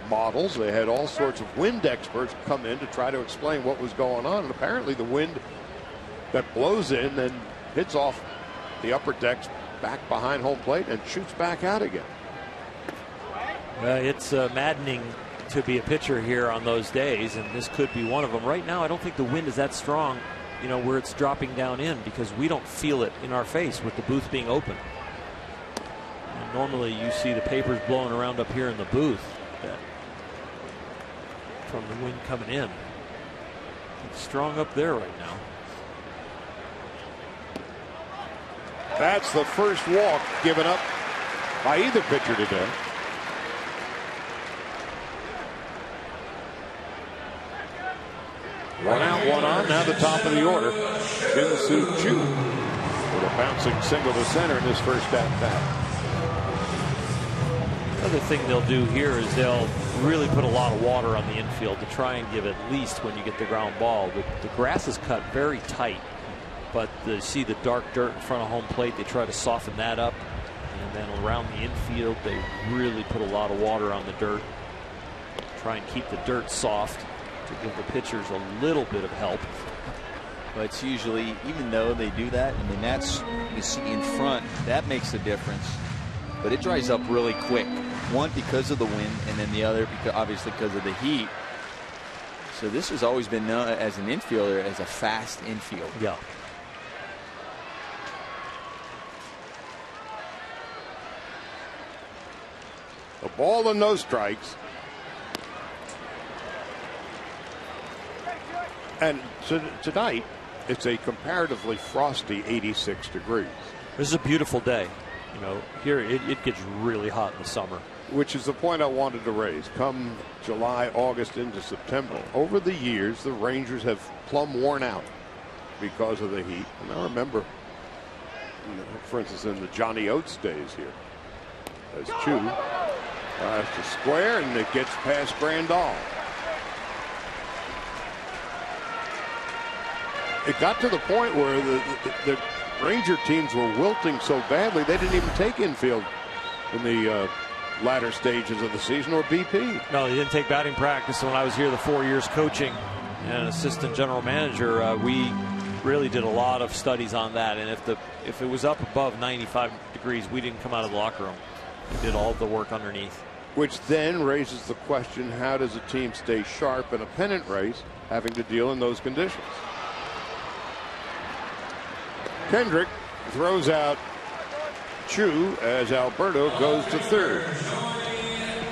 models. They had all sorts of wind experts come in to try to explain what was going on. And apparently the wind that blows in then hits off the upper decks back behind home plate and shoots back out again. It's maddening to be a pitcher here on those days, and this could be one of them. Right now, I don't think the wind is that strong, you know, where it's dropping down in, because we don't feel it in our face with the booth being open. And normally you see the papers blowing around up here in the booth from the wind coming in. It's strong up there right now. That's the first walk given up by either pitcher today. One out, one on. Now the top of the order. Shin-Soo Choo with a bouncing single to center in his first at bat. Another thing they'll do here is they'll really put a lot of water on the infield to try and give at least when you get the ground ball. The grass is cut very tight, but you see the dark dirt in front of home plate. They try to soften that up, and then around the infield they really put a lot of water on the dirt. Try and keep the dirt soft to give the pitchers a little bit of help. But it's usually, even though they do that, I mean, that's, you see in front, that makes a difference. But it dries up really quick. One, because of the wind, and then the other, because obviously because of the heat. So this has always been known as an infielder as a fast infield. Yeah. A ball and no strikes. And tonight, it's a comparatively frosty 86 degrees. This is a beautiful day. You know, here it gets really hot in the summer. Which is the point I wanted to raise. Come July, August into September, over the years, the Rangers have plumb worn out because of the heat. And I remember, you know, for instance, in the Johnny Oates days here, as Choo tries to square, and it gets past Grandal. It got to the point where the Ranger teams were wilting so badly they didn't even take infield in the latter stages of the season, or BP. No, they didn't take batting practice. When I was here the 4 years coaching and assistant general manager, we really did a lot of studies on that. And if it was up above 95 degrees, we didn't come out of the locker room. We did all the work underneath. Which then raises the question, how does a team stay sharp in a pennant race having to deal in those conditions? Kendrick throws out Choo as Alberto goes to third.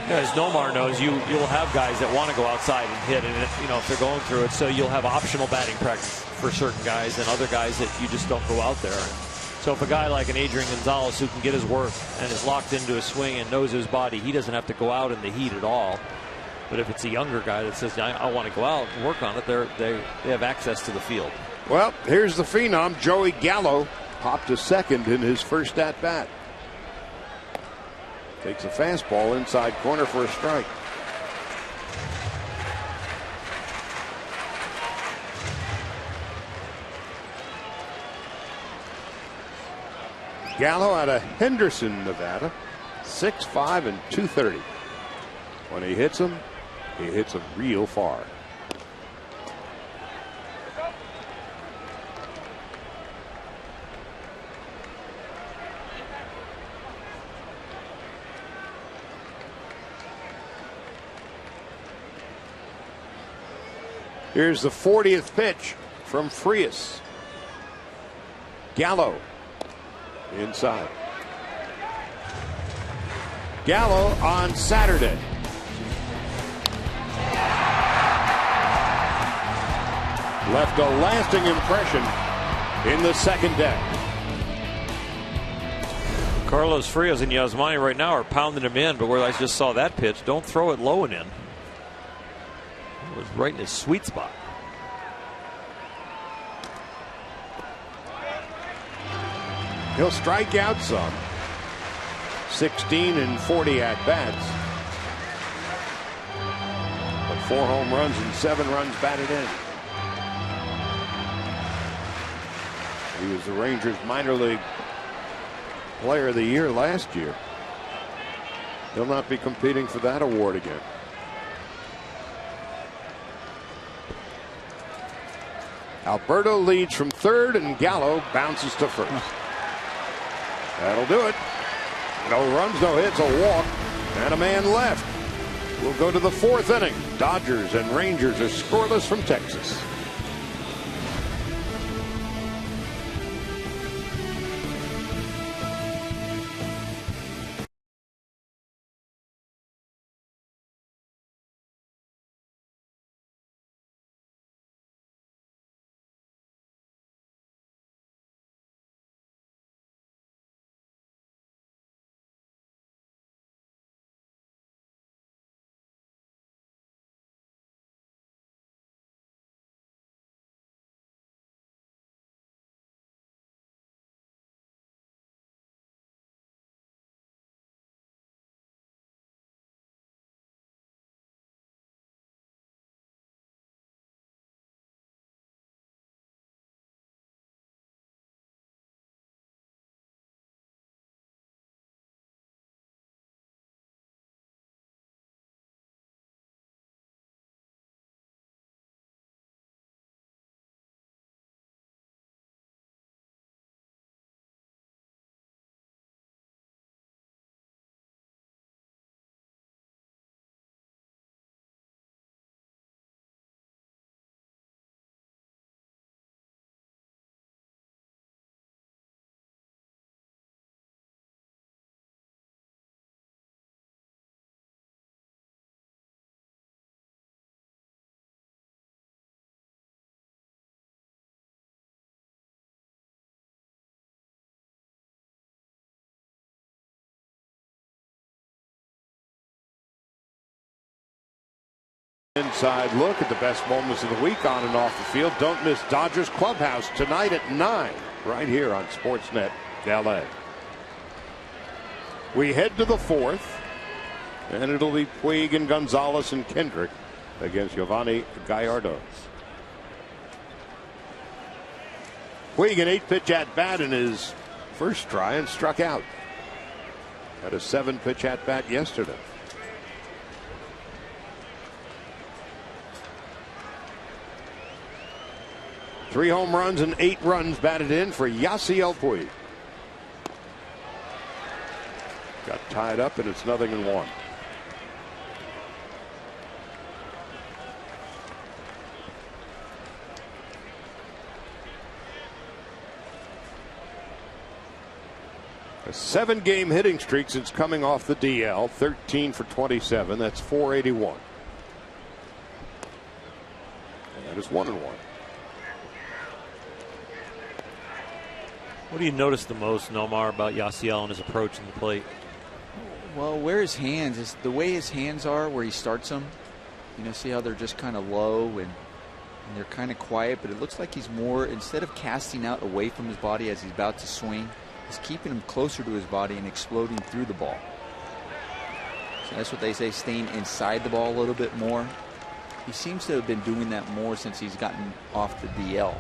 Yeah, as Nomar knows, you'll have guys that want to go outside and hit, and if they're going through it, so you'll have optional batting practice for certain guys and other guys that you just don't go out there. So if a guy like an Adrian Gonzalez who can get his work and is locked into a swing and knows his body, he doesn't have to go out in the heat at all. But if it's a younger guy that says, I want to go out and work on it, they have access to the field. Well, here's the phenom, Joey Gallo, popped to second in his first at bat. Takes a fastball inside corner for a strike. Gallo out of Henderson, Nevada, 6'5" and 230. When he hits him real far. Here's the 40th pitch from Frias. Gallo inside. Gallo on Saturday. Left a lasting impression in the second deck. Carlos Frias and Yasmani right now are pounding him in, but where I just saw that pitch, don't throw it low and in. It was right in his sweet spot. He'll strike out some. 16 and 40 at bats. But 4 home runs and 7 runs batted in. He was the Rangers minor league player of the year last year. He'll not be competing for that award again. Alberto leads from third and Gallo bounces to first. That'll do it. No runs, no hits, a walk, and a man left. We'll go to the 4th inning. Dodgers and Rangers are scoreless from Texas. Inside look at the best moments of the week on and off the field. Don't miss Dodgers Clubhouse tonight at 9 right here on Sportsnet LA. We head to the 4th, and it'll be Puig and Gonzalez and Kendrick against Giovanni Gallardo. Puig an 8-pitch at bat in his first try and struck out. Had a 7-pitch at bat yesterday. Three home runs and 8 runs batted in for Yasiel Puig. Got tied up and it's 0-1. A 7-game hitting streak since coming off the DL. 13 for 27. That's .481. And that is 1-1. What do you notice the most, Nomar, about Yasiel and his approach in the plate? Well, where his hands is the way his hands are, where he starts them. You know, see how they're just kind of low and they're kind of quiet, but it looks like he's more, instead of casting out away from his body as he's about to swing, he's keeping him closer to his body and exploding through the ball. So that's what they say, staying inside the ball a little bit more. He seems to have been doing that more since he's gotten off the DL.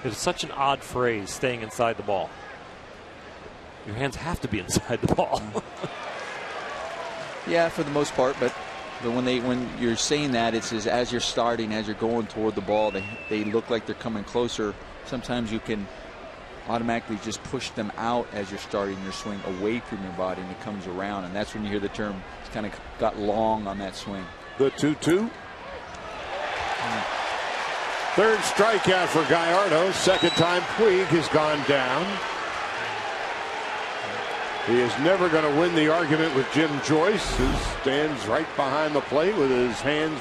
It's such an odd phrase, staying inside the ball. Your hands have to be inside the ball. Yeah, for the most part, but when you're saying that, it's as you're starting, as you're going toward the ball, they look like they're coming closer. Sometimes you can automatically just push them out as you're starting your swing away from your body, and it comes around, and that's when you hear the term, it's kind of got long on that swing. The 2-2. Third strikeout for Gallardo. Second time Puig has gone down. He is never going to win the argument with Jim Joyce, who stands right behind the plate with his hands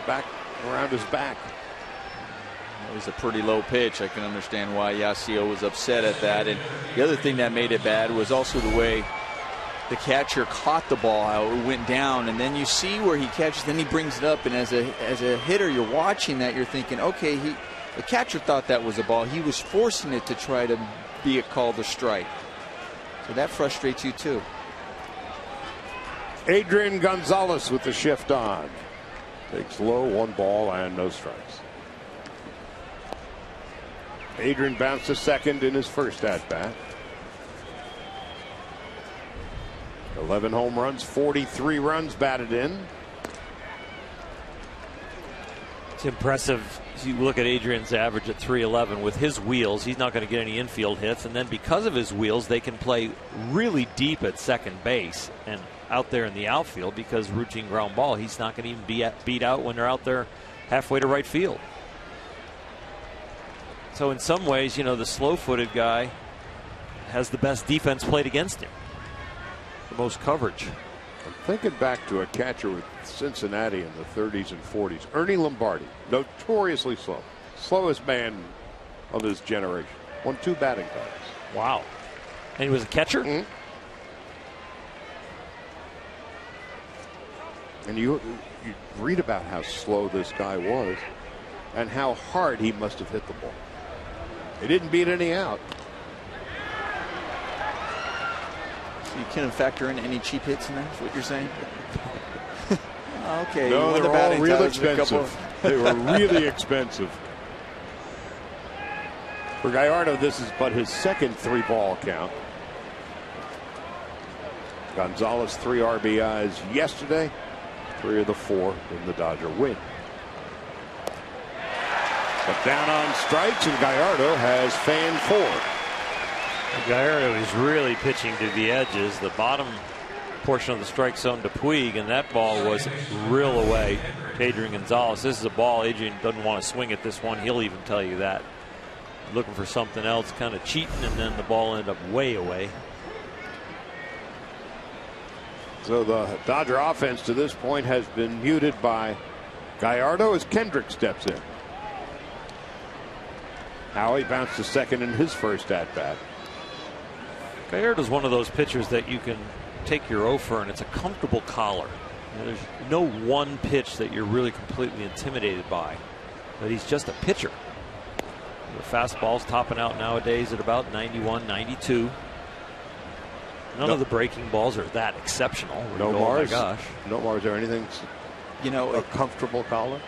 back around his back. It was a pretty low pitch. I can understand why Yasiel was upset at that. And the other thing that made it bad was also the way the catcher caught the ball, how it went down, and then you see where he catches, then he brings it up, and as a hitter, you're watching that, you're thinking, okay, the catcher thought that was a ball. He was forcing it to try to be called a strike. So that frustrates you too. Adrian Gonzalez with the shift on. Takes low, 1 ball and no strikes. Adrian bounced to second in his first at-bat. 11 home runs, 43 runs batted in. It's impressive. You look at Adrian's average at 311 with his wheels. He's not going to get any infield hits, and then because of his wheels, they can play really deep at second base and out there in the outfield because routine ground ball. He's not going to even be beat out when they're out there halfway to right field. So in some ways, you know, the slow-footed guy has the best defense played against him, the most coverage. I'm thinking back to a catcher with Cincinnati in the 30s and 40s, Ernie Lombardi, notoriously slow, slowest man of his generation. Won 2 batting titles. Wow. And he was a catcher? Mm-hmm. And you read about how slow this guy was and how hard he must have hit the ball. He didn't beat any out. So you can't factor in any cheap hits in there, is what you're saying? Okay. No, they're all real expensive. They were really expensive. For Gallardo, this is but his second 3-ball count. Gonzalez 3 RBIs yesterday, 3 of the 4 in the Dodger win. But down on strikes, and Gallardo has fanned 4. Gallardo is really pitching to the edges, the bottom portion of the strike zone to Puig, and that ball was real away to Adrian Gonzalez. This is a ball Adrian doesn't want to swing at this one. He'll even tell you that. Looking for something else, kind of cheating, and then the ball ended up way away. So the Dodger offense to this point has been muted by Gallardo as Kendrick steps in. Howie bounced to second in his first at-bat. Gallardo's one of those pitchers that you can take your O for, and it's a comfortable collar. You know, there's no one pitch that you're really completely intimidated by, but he's just a pitcher. The fastball's topping out nowadays at about 91, 92. None of the breaking balls are that exceptional. No Mars. Oh my gosh. No Mars or anything. You know, a comfortable collar.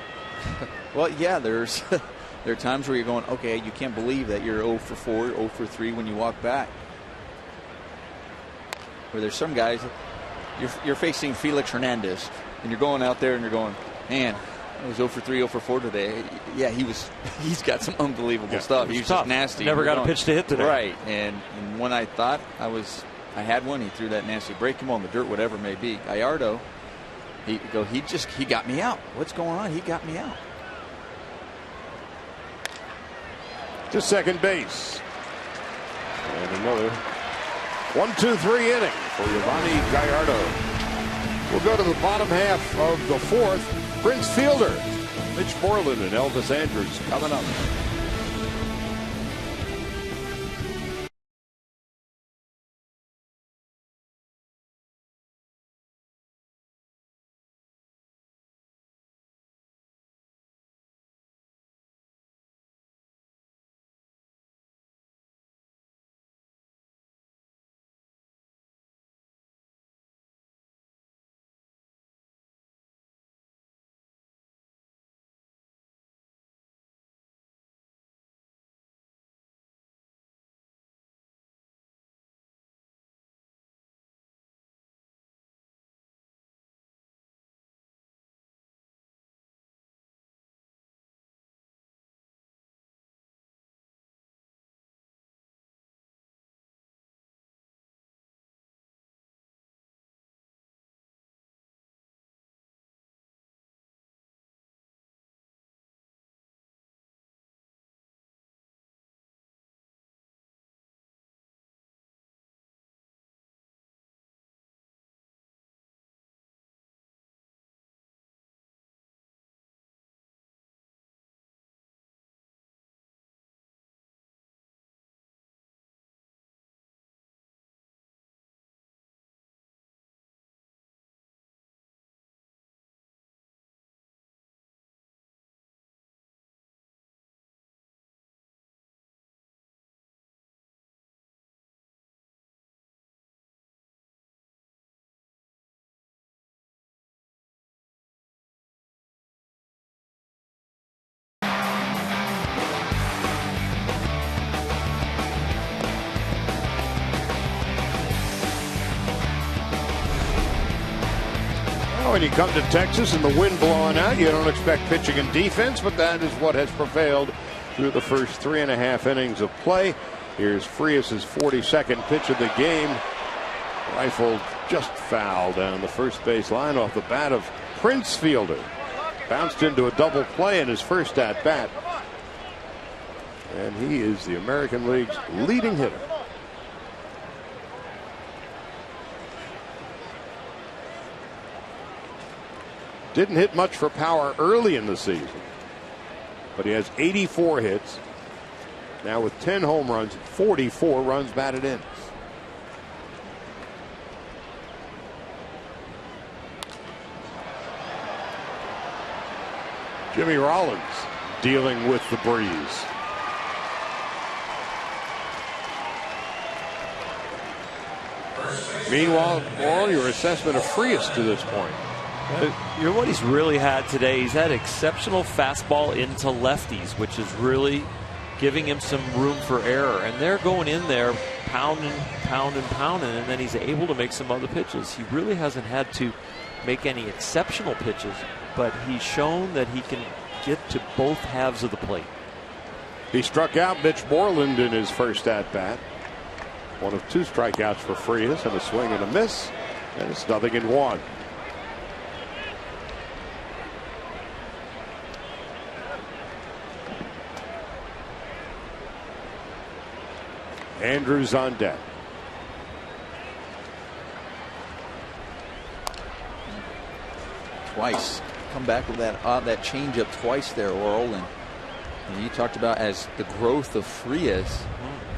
Well, yeah, there are times where you're going, okay, you can't believe that you're 0 for 4, 0 for 3 when you walk back. Where there's some guys, you're facing Felix Hernandez, and you're going out there and you're going, man, I was 0 for 3, 0 for 4 today. Yeah, he's got some unbelievable stuff. He was just nasty. Never got a pitch to hit today. Right, and when I thought I had one, he threw that nasty breaking ball in the dirt, whatever it may be. Gallardo, he got me out. What's going on? He got me out. To second base. And another 1-2-3 inning for Yovani Gallardo. We'll go to the bottom half of the 4th. Prince Fielder, Mitch Moreland, and Elvis Andrus coming up. When you come to Texas and the wind blowing out, you don't expect pitching and defense, but that is what has prevailed through the first 3.5 innings of play. Here's Frias's 42nd pitch of the game. Rifled just foul down the first base line off the bat of Prince Fielder. Bounced into a double play in his first at bat. And he is the American League's leading hitter. Didn't hit much for power early in the season, but he has 84 hits. Now with 10 home runs, 44 runs batted in. Jimmy Rollins dealing with the breeze. Meanwhile, Laurel, your assessment of Frias to this point. You know what he's really had today? He's had exceptional fastball into lefties, which is really giving him some room for error. And they're going in there pounding, and then he's able to make some other pitches. He really hasn't had to make any exceptional pitches, but he's shown that he can get to both halves of the plate. He struck out Mitch Moreland in his first at bat. One of 2 strikeouts for Frias and a swing and a miss, and it's 0-1. Andrews on deck. Twice. Come back with that changeup twice there, Orel. And you talked about as the growth of Frias.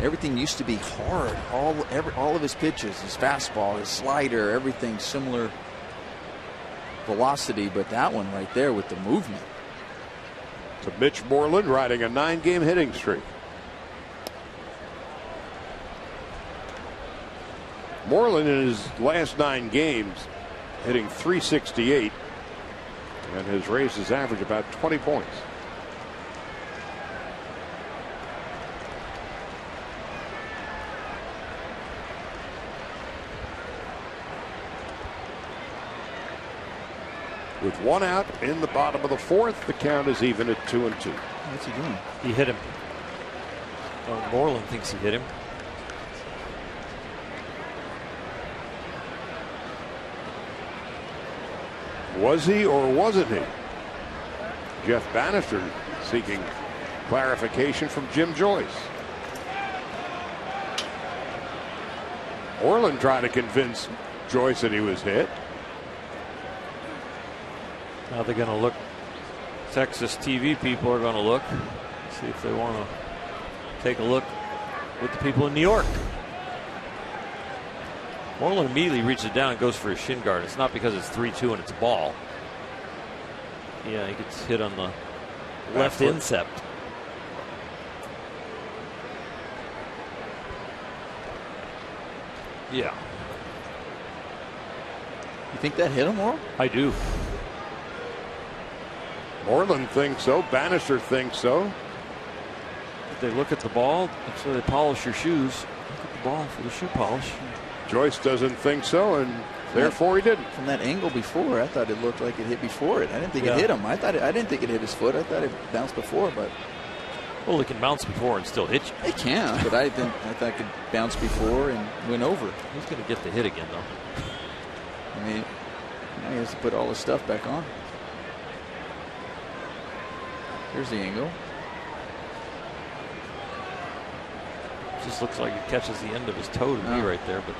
Everything used to be hard. All of his pitches, his fastball, his slider, everything similar velocity, but that one right there with the movement. To Mitch Moreland riding a 9-game hitting streak. Moreland in his last 9 games hitting .368 and has raised his average about 20 points. With 1 out in the bottom of the 4th, the count is even at 2-2. What's he doing? He hit him. Well, Moreland thinks he hit him. Was he or wasn't he? Jeff Bannister seeking clarification from Jim Joyce. Orland tried to convince Joyce that he was hit. Now they're going to look. Texas TV people are going to look, see if they want to take a look with the people in New York. Moreland immediately reaches down and goes for his shin guard. It's not because it's 3-2 and it's a ball. Yeah, he gets hit on the left incept. Yeah. You think that hit him, Orel? I do. Moreland thinks so. Bannister thinks so. If they look at the ball, that's why they polish your shoes. Look at the ball for the shoe polish. Joyce doesn't think so, and therefore he didn't. From that angle before, I thought it looked like it hit before it. I didn't think it hit him. I didn't think it hit his foot. I thought it bounced before, but. Well, it can bounce before and still hit you. It can, but I thought it could bounce before and went over. He's going to get the hit again, though. I mean, now he has to put all his stuff back on. Here's the angle. Just looks like it catches the end of his toe to me right there, but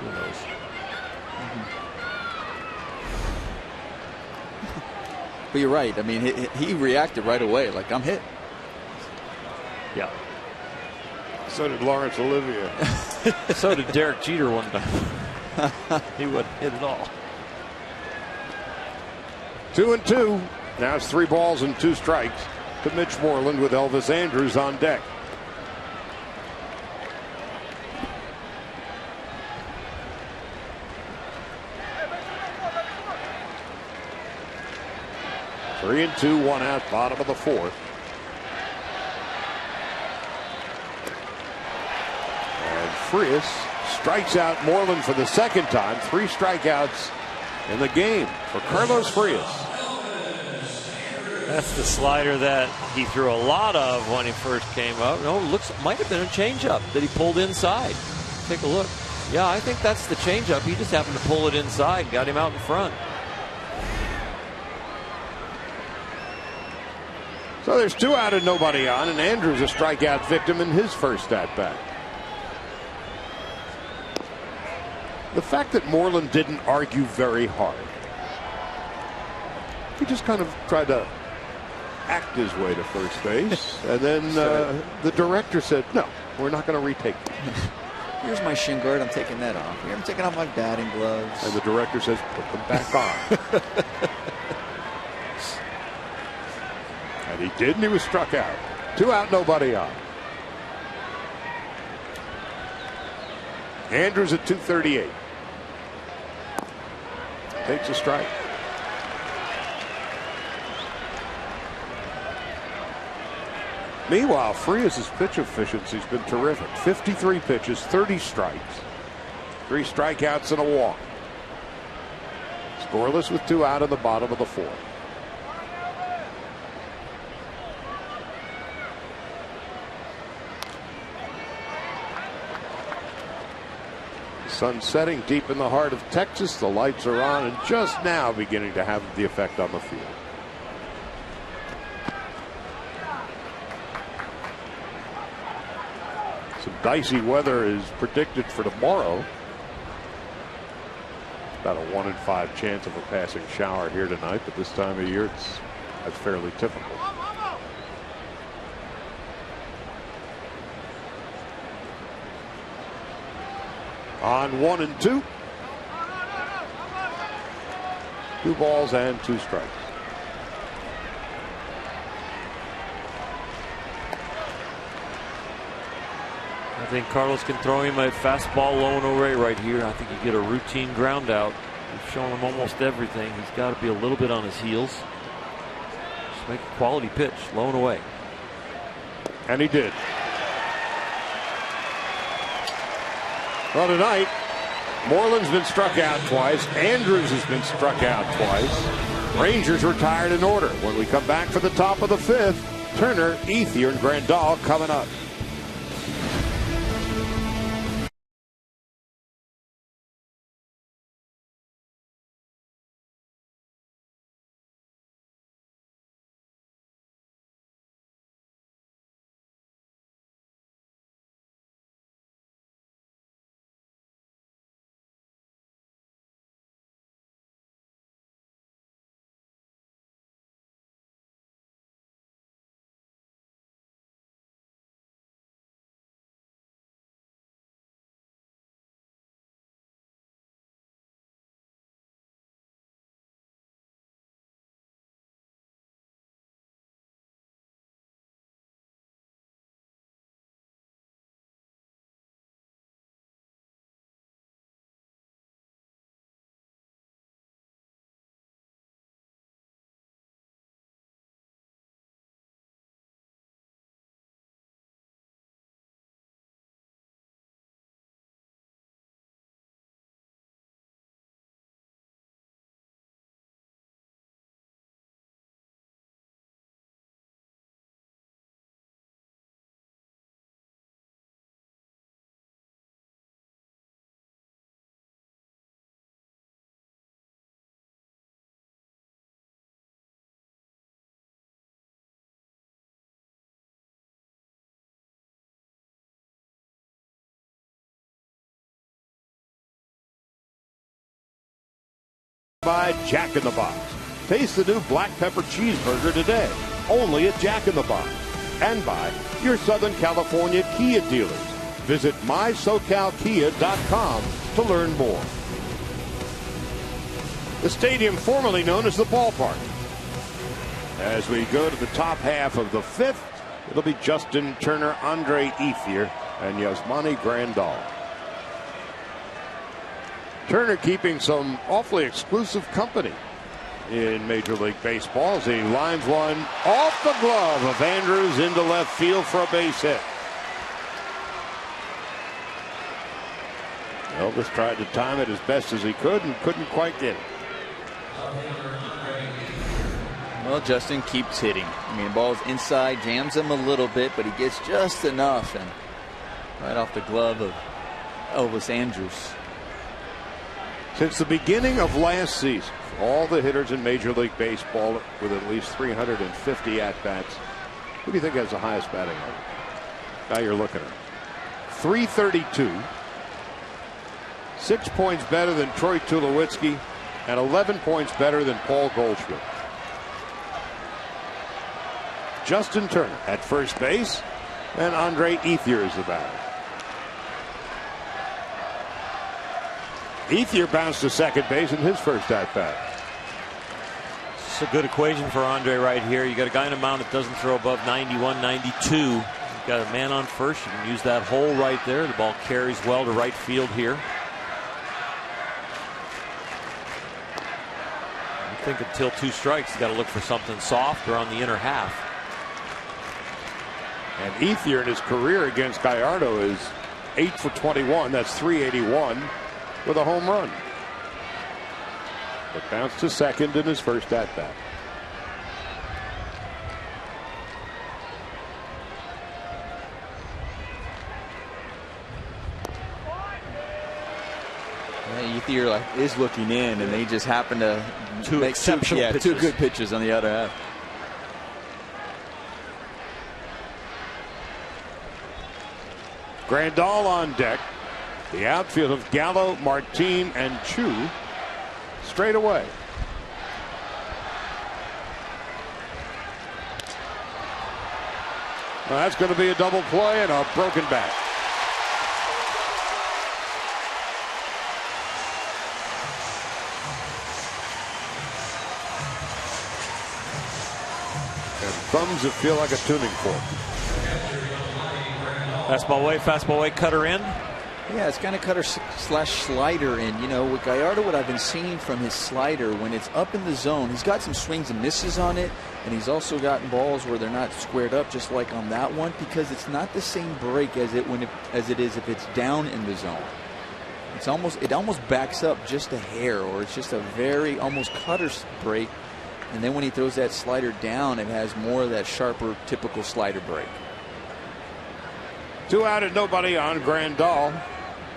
who knows? But you're right. I mean, he reacted right away, like I'm hit. Yeah. So did Lawrence Olivier. So did Derek Jeter one time. He wouldn't hit at all. 2-2. Now it's 3 balls and 2 strikes to Mitch Moreland with Elvis Andrews on deck. Three and 2, 1 out, bottom of the 4th. And Frias strikes out Moreland for the 2nd time. 3 strikeouts in the game for Carlos Frias. That's the slider that he threw a lot of when he first came up. No, might have been a changeup that he pulled inside. Take a look. Yeah, I think that's the changeup. He just happened to pull it inside and got him out in front. So there's 2 out and nobody on, and Andrews a strikeout victim in his first at-bat. The fact that Moreland didn't argue very hard. He just kind of tried to act his way to first base. And then the director said, no, we're not going to retake it. Here's my shin guard. I'm taking that off. Here, I'm taking off my batting gloves. And the director says, put them back on. And he did, and he was struck out. 2 out, nobody on. Andrews at 238. Takes a strike. Meanwhile, Frias' pitch efficiency has been terrific. 53 pitches, 30 strikes, 3 strikeouts and a walk. Scoreless with 2 out in the bottom of the 4th. The sun setting deep in the heart of Texas. The lights are on and just now beginning to have the effect on the field. Some dicey weather is predicted for tomorrow. About a 1 in 5 chance of a passing shower here tonight, but this time of year that's fairly typical. On 1 and 2. 2 balls and 2 strikes. I think Carlos can throw him a fastball low and away right here. I think you get a routine ground out. We've shown him almost everything. He's got to be a little bit on his heels. Just make a quality pitch, low and away. And he did. Well, tonight, Moreland's been struck out twice. Andrews has been struck out twice. Rangers retired in order. When we come back for the top of the 5th, Turner, Ethier, and Grandal coming up. By Jack in the Box. Taste the new black pepper cheeseburger today, only at Jack in the Box. And by your Southern California Kia dealers. Visit mysocalkia.com to learn more. The stadium formerly known as the ballpark. As we go to the top half of the 5th, it'll be Justin Turner, Andre Ethier, and Yasmani Grandal. Turner keeping some awfully exclusive company in Major League Baseball as he lines one off the glove of Andrews into left field for a base hit. Elvis tried to time it as best as he could and couldn't quite get it. Well, Justin keeps hitting. I mean, the ball's inside, jams him a little bit, but he gets just enough, and right off the glove of Elvis Andrus. Since the beginning of last season, all the hitters in Major League Baseball with at least 350 at-bats, who do you think has the highest batting average? Now you're looking at 332, 6 points better than Troy Tulowitzki, and 11 points better than Paul Goldschmidt. Justin Turner at first base, and Andre Ethier is the batter. Ethier bounced to second base in his first at-bat. It's a good equation for Andre right here. You got a guy in a mound that doesn't throw above 91, 92. You've got a man on first. You can use that hole right there. The ball carries well to right field here. I think until 2 strikes, you got to look for something soft or on the inner half. And Ethier in his career against Gallardo is 8 for 21. That's 381 with a home run. But bounced to second in his first at-bat. Ethier is looking in, and they just happen to two make exceptional pitches. 2 good pitches on the other half. Grandal on deck. The outfield of Gallo, Martin, and Chu straight away. Well, that's going to be a double play and a broken bat. And thumbs that feel like a tuning fork. Fastball away, cutter in. Yeah, it's kind of cutter slash slider. And, you know, with Gallardo, what I've been seeing from his slider, when it's up in the zone, he's got some swings and misses on it. And he's also gotten balls where they're not squared up, just like on that one, because it's not the same break as it is if it's down in the zone. It almost backs up just a hair, or it's just a very almost cutter break. And then when he throws that slider down, it has more of that sharper, typical slider break. 2 out and nobody on Grandal.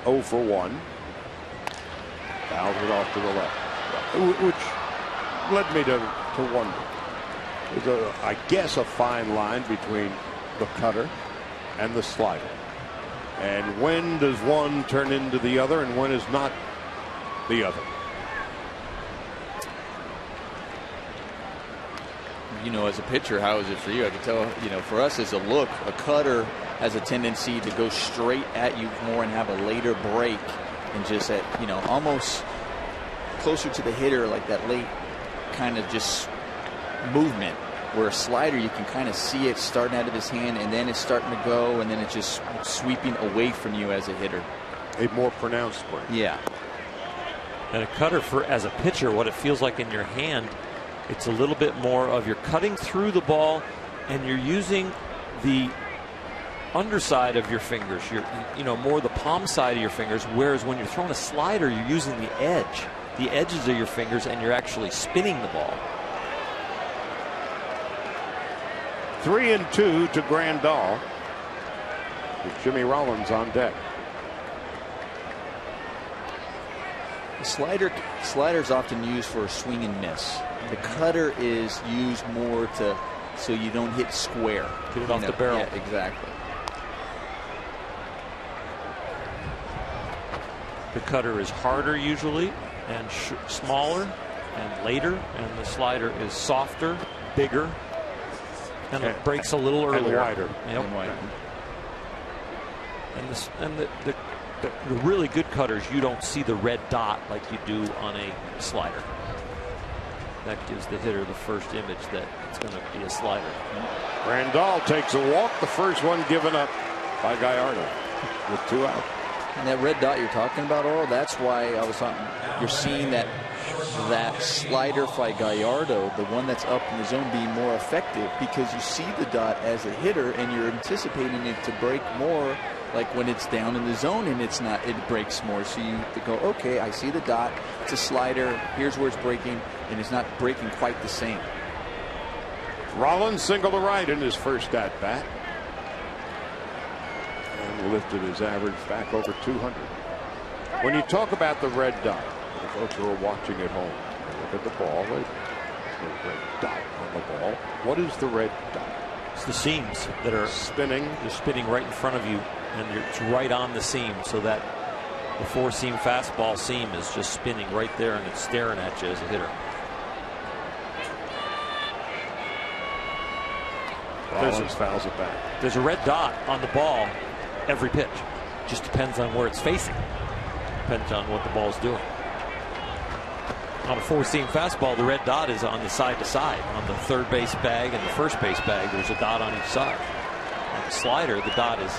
0 for 1. Fouls it off to the left, which led me to wonder. There's I guess a fine line between the cutter and the slider. And when does one turn into the other, and when is not the other? You know, as a pitcher, how is it for you? I can tell, you know, for us as a look, a cutter has a tendency to go straight at you more and have a later break, and just at, you know, almost closer to the hitter, like that late kind of just movement, where a slider you can kind of see it starting out of his hand, and then it's starting to go, and then it's just sweeping away from you as a hitter. A more pronounced break. Yeah. And a cutter, as a pitcher, what it feels like in your hand, it's a little bit more of you're cutting through the ball and you're using the underside of your fingers, more the palm side of your fingers, whereas when you're throwing a slider, you're using the edges of your fingers, and you're actually spinning the ball. 3-2 to Grandal, with Jimmy Rollins on deck. The slider's often used for a swing and miss. The cutter is used more so you don't hit square. Get it off the barrel. Yeah, exactly. The cutter is harder usually, and smaller and later, and the slider is softer, bigger, and it breaks a little earlier. And wider. Yep. And wider. And the really good cutters, you don't see the red dot like you do on a slider. That gives the hitter the first image that it's going to be a slider. Grandal takes a walk, the first one given up by Gallardo with 2 out. And that red dot you're talking about, Oral, that's why I was talking. You're seeing that slider by Gallardo, the one that's up in the zone, being more effective, because you see the dot as a hitter and you're anticipating it to break more like when it's down in the zone and it's not, it breaks more. So you go, okay, I see the dot. It's a slider. Here's where it's breaking, and it's not breaking quite the same. Rollins single to right in his first at bat. And lifted his average back over 200. When you talk about the red dot, the folks who are watching at home, look at the ball. There's no red dot on the ball. What is the red dot? It's the seams that are spinning. They're spinning right in front of you, and it's right on the seam, so that the four-seam fastball seam is just spinning right there, and it's staring at you as a hitter. Rollins fouls it back. There's a red dot on the ball every pitch. Just depends on where it's facing. Depends on what the ball's doing. On a four-seam fastball, the red dot is on the side to side. On the third base bag and the first base bag, there's a dot on each side. On the slider, the dot is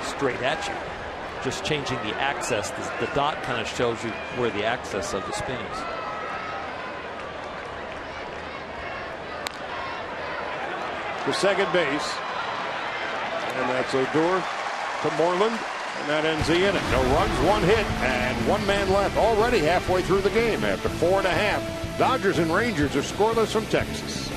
straight at you. Just changing the axis. The dot kind of shows you where the axis of the spin is. To second base. And that's Odor to Moreland. And that ends the inning. No runs, one hit, and one man left. Already halfway through the game after 4.5. Dodgers and Rangers are scoreless from Texas.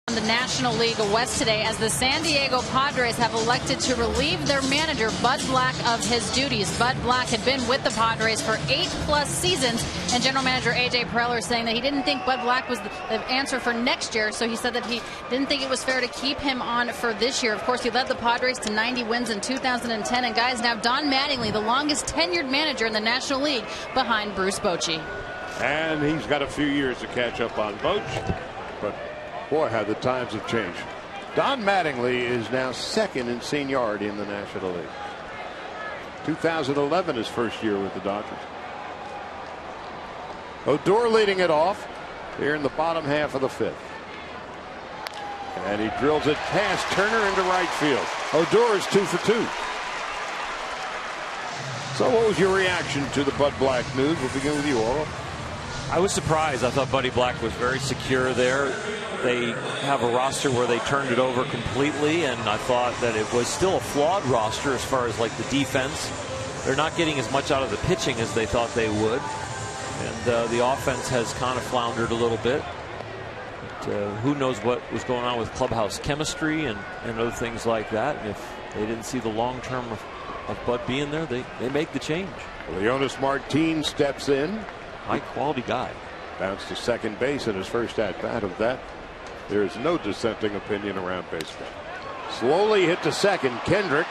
The National League West today, as the San Diego Padres have elected to relieve their manager Bud Black of his duties. Bud Black had been with the Padres for 8+ seasons, and general manager A.J. Preller is saying that he didn't think Bud Black was the answer for next year, so he said that he didn't think it was fair to keep him on for this year. Of course, he led the Padres to 90 wins in 2010, and guys, now Don Mattingly, the longest tenured manager in the National League, behind Bruce Bochy. And he's got a few years to catch up on Boch, but boy, how the times have changed. Don Mattingly is now second in seniority in the National League. 2011, his first year with the Dodgers. Odor leading it off here in the bottom half of the fifth. And he drills it past Turner into right field. Odor is 2 for 2. So what was your reaction to the Bud Black news? We'll begin with you, Oral. I was surprised. I thought Buddy Black was very secure there. They have a roster where they turned it over completely, and I thought that it was still a flawed roster as far as like the defense. They're not getting as much out of the pitching as they thought they would, and the offense has kind of floundered a little bit. But, who knows what was going on with clubhouse chemistry and other things like that. And if they didn't see the long term of Bud being there, they make the change. Leonis Martin steps in. High quality guy. Bounced to second base in his first at bat of that. There is no dissenting opinion around baseball. Slowly hit to second. Kendrick,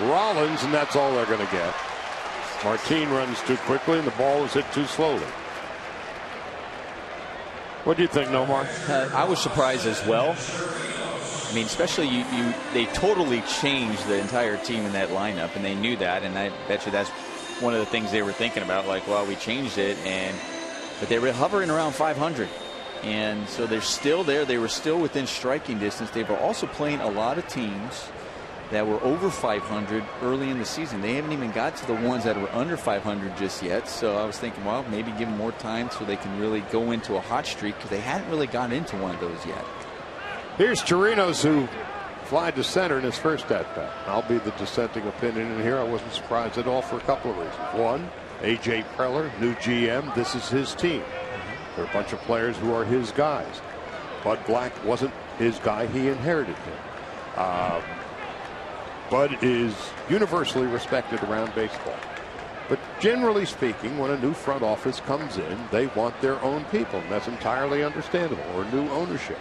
Rollins, and that's all they're going to get. Martin runs too quickly, and the ball is hit too slowly. What do you think, Nomar? I was surprised as well. I mean, especially they totally changed the entire team in that lineup, and they knew that, and I bet you that's one of the things they were thinking about, like, well, we changed it, but they were hovering around 500. And so they're still there. They were still within striking distance. They were also playing a lot of teams that were over 500 early in the season. They haven't even got to the ones that were under 500 just yet. So I was thinking, well, maybe give them more time so they can really go into a hot streak, because they hadn't really gotten into one of those yet. Here's Chirinos, who fly to center in his first at-bat. I'll be the dissenting opinion in here. I wasn't surprised at all for a couple of reasons. One, A.J. Preller, new GM. This is his team. There are a bunch of players who are his guys. Bud Black wasn't his guy. He inherited him. Bud is universally respected around baseball. But generally speaking, when a new front office comes in, they want their own people. And that's entirely understandable, or new ownership.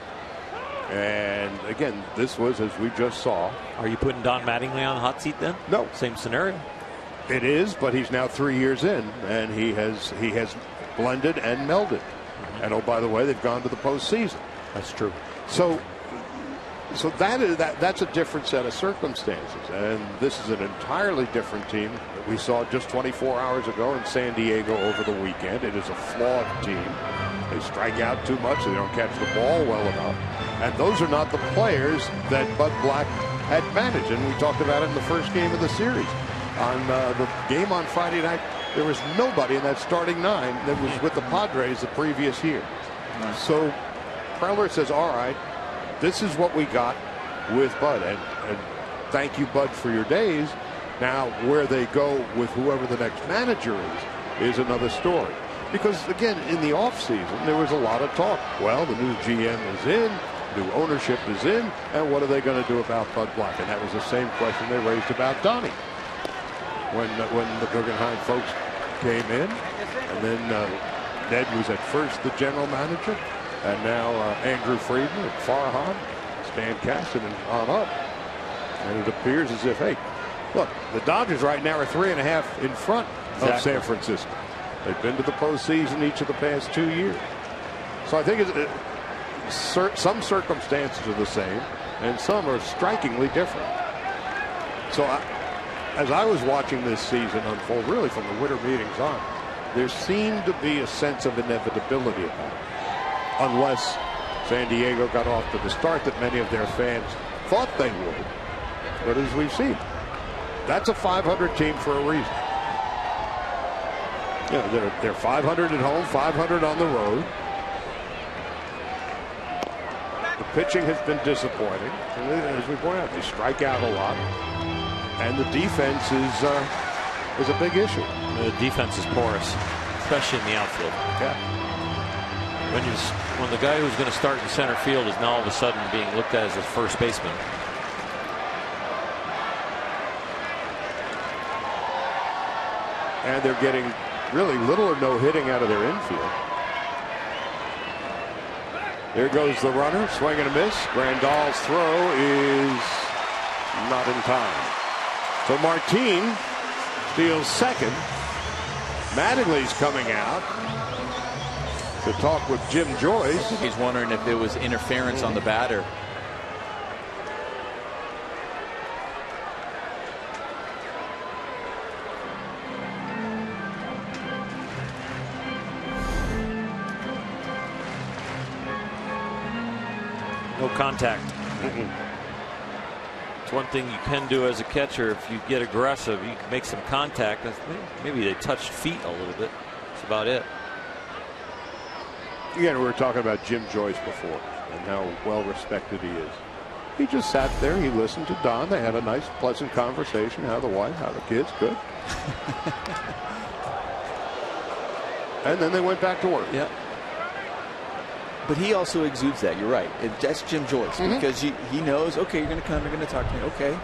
And again, this was, as we just saw. Are you putting Don Mattingly on the hot seat then? No. Same scenario. It is, but he's now 3 years in, and he has blended and melded. And oh, by the way, they've gone to the postseason. That's true. So that's a different set of circumstances, and this is an entirely different team that we saw just 24 hours ago in San Diego over the weekend. It is a flawed team. They strike out too much. They don't catch the ball well enough, and those are not the players that Bud Black had managed. And we talked about it in the first game of the series. On the game on Friday night, there was nobody in that starting nine that was with the Padres the previous year. So Preller says, all right, this is what we got with Bud, and thank you, Bud, for your days. Now, where they go with whoever the next manager is another story. Because, again, in the offseason, there was a lot of talk. Well, the new GM is in, new ownership is in, and what are they going to do about Bud Black? And that was the same question they raised about Donnie when the Guggenheim folks came in. And then Ned was at first the general manager, and now Andrew Friedman and Farhan, Stan Cassidy on up. And it appears as if, hey, look, the Dodgers right now are 3.5 in front of San Francisco. They've been to the postseason each of the past 2 years. So I think some circumstances are the same, and some are strikingly different. So as I was watching this season unfold, really from the winter meetings on, there seemed to be a sense of inevitability about it. Unless San Diego got off to the start that many of their fans thought they would. But as we've seen, that's a 500 team for a reason. You know, they're 500 at home, 500 on the road. The pitching has been disappointing. And as we point out, they strike out a lot. And the defense is a big issue. The defense is porous, especially in the outfield. Yeah. When the guy who's going to start in center field is now all of a sudden being looked at as a first baseman. And they're getting really little or no hitting out of their infield. There goes the runner, swing and a miss. Grandal's throw is not in time. So Martin steals second. Mattingly's coming out to talk with Jim Joyce. He's wondering if it was interference on the batter. No contact. It's one thing you can do as a catcher. If you get aggressive, you can make some contact. Maybe they touched feet a little bit. That's about it. Again, we were talking about Jim Joyce before and how well respected he is. He just sat there. He listened to Don. They had a nice, pleasant conversation. How the wife, how the kids, good. And then they went back to work. Yeah. But he also exudes that. You're right. That's Jim Joyce, because he knows, okay, you're going to come, you're going to talk to me. Okay.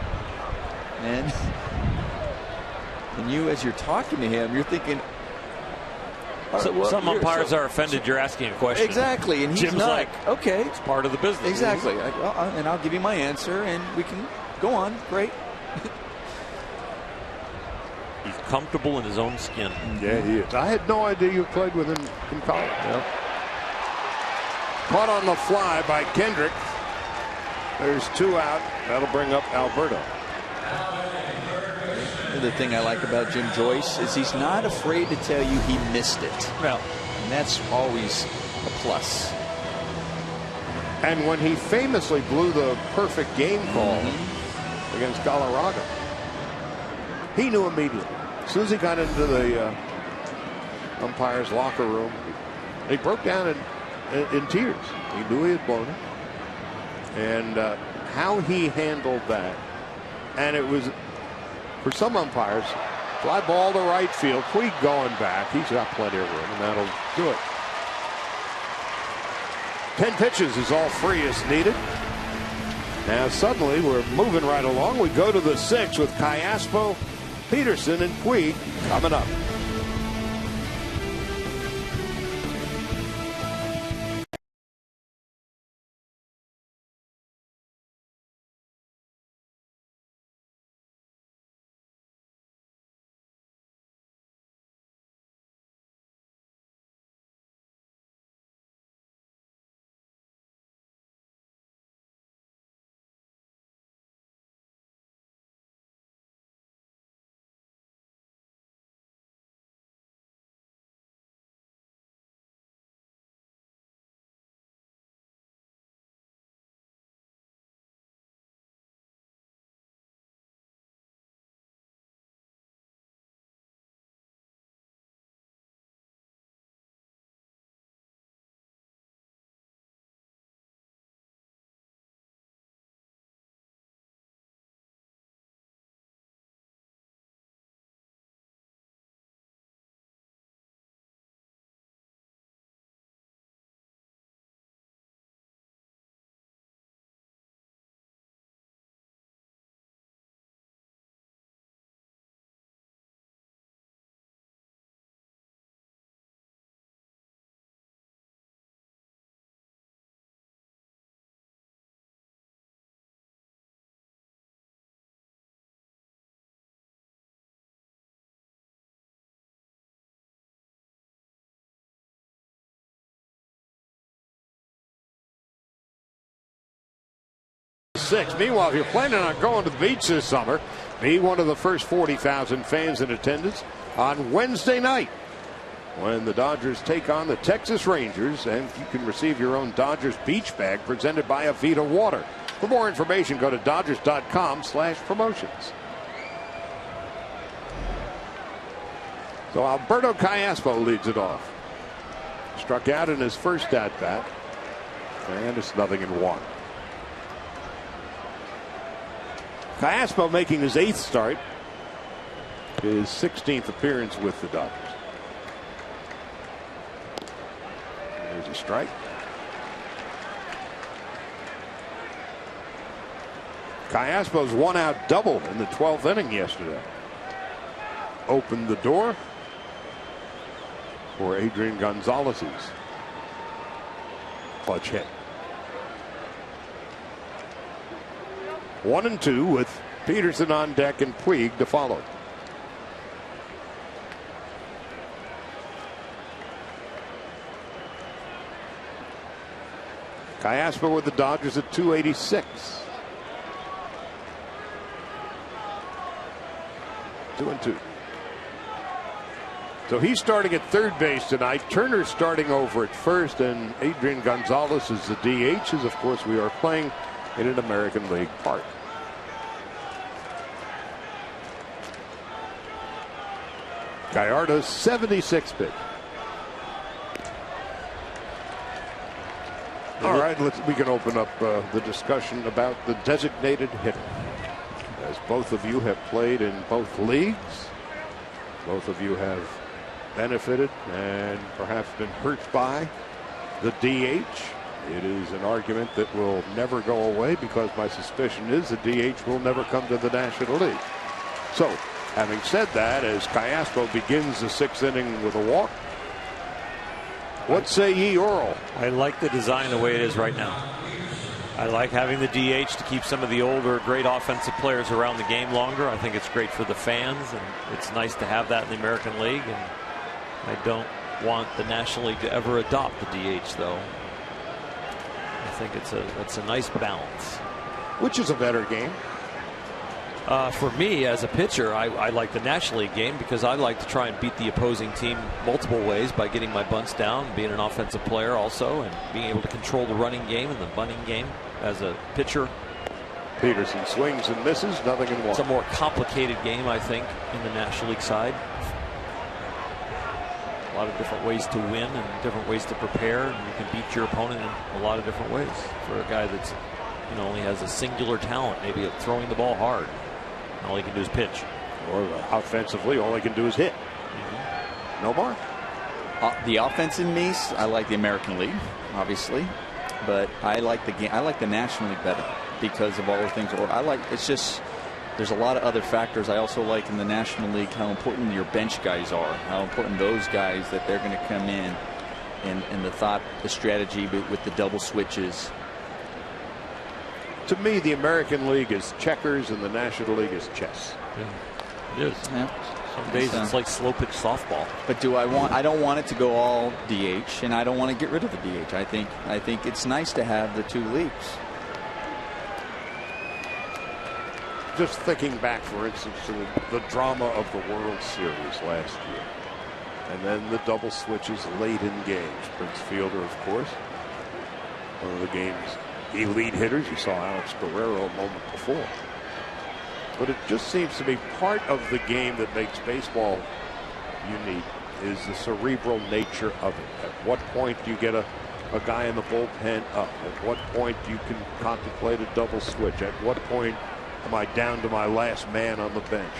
And you, as you're talking to him, you're thinking, So, well, some umpires are offended you're asking a question. Exactly. And he's Jim's not. like, okay. It's part of the business. Exactly. And I'll give you my answer, and we can go on. Great. He's comfortable in his own skin. Yeah, he is. I had no idea you played with him in college. Yep. Caught on the fly by Kendrick. There's 2 out. That'll bring up Alberto. other thing I like about Jim Joyce is he's not afraid to tell you he missed it. Well, and that's always a plus. And when he famously blew the perfect game call against Colorado, he knew immediately. As soon as he got into the umpire's locker room, he broke down in tears. He knew he had blown it. And how he handled that. And it was, for some umpires, fly ball to right field. Puig going back. He's got plenty of room, and that'll do it. 10 pitches is all Frias needed. Now suddenly we're moving right along. We go to the 6th with Callaspo, Peterson, and Puig coming up. Meanwhile, if you're planning on going to the beach this summer, be one of the first 40,000 fans in attendance on Wednesday night when the Dodgers take on the Texas Rangers, and you can receive your own Dodgers beach bag presented by Avita Water. For more information, go to Dodgers.com/promotions. So Alberto Callaspo leads it off. Struck out in his first at-bat, and it's 0-1. Callaspo making his 8th start, his 16th appearance with the Dodgers. There's a strike. Callaspo's one-out double in the 12th inning yesterday opened the door for Adrian Gonzalez's clutch hit. 1-2 with Peterson on deck and Puig to follow. Callaspo with the Dodgers at 286. 2-2. So he's starting at third base tonight. Turner's starting over at first, and Adrian Gonzalez is the DH, as of course we are playing in an American League park. Gallardo's 76th pitch. All right, we can open up the discussion about the designated hitter. As both of you have played in both leagues, both of you have benefited and perhaps been hurt by the DH. It is an argument that will never go away, because my suspicion is the DH will never come to the National League. So, having said that, as Callaspo begins the 6th inning with a walk, what say ye, Orel? I like the design the way it is right now. I like having the DH to keep some of the older, great offensive players around the game longer. I think it's great for the fans, and it's nice to have that in the American League. And I don't want the National League to ever adopt the DH, though. I think it's a nice balance. Which is a better game? For me, as a pitcher, I like the National League game because I like to try and beat the opposing team multiple ways by getting my bunts down, being an offensive player also, and being able to control the running game and the bunting game as a pitcher. Peterson swings and misses, nothing in one. It's a more complicated game, I think, in the National League side. A lot of different ways to win and different ways to prepare, and you can beat your opponent in a lot of different ways. For a guy that's, only has a singular talent, maybe at throwing the ball hard. All he can do is pitch. Or offensively, all he can do is hit. No more. The offense in me, I like the American League, obviously, but I like the game. I like the National League better because of all the things. It's just there's a lot of other factors. I also like in the National League how important your bench guys are, how important those guys that they're going to come in, and the strategy with the double switches. To me, the American League is checkers and the National League is chess. Yeah, it is. Yeah. Some days it's like slow pitch softball. But I don't want it to go all DH, and I don't want to get rid of the DH. I think it's nice to have the two leagues. Just thinking back, for instance, to the drama of the World Series last year. And then the double switches late in games. Prince Fielder, of course, one of the game's elite hitters. You saw Alex Guerrero a moment before. But it just seems to be part of the game that makes baseball unique is the cerebral nature of it. At what point do you get a guy in the bullpen up? At what point you can contemplate a double switch? At what point am I down to my last man on the bench?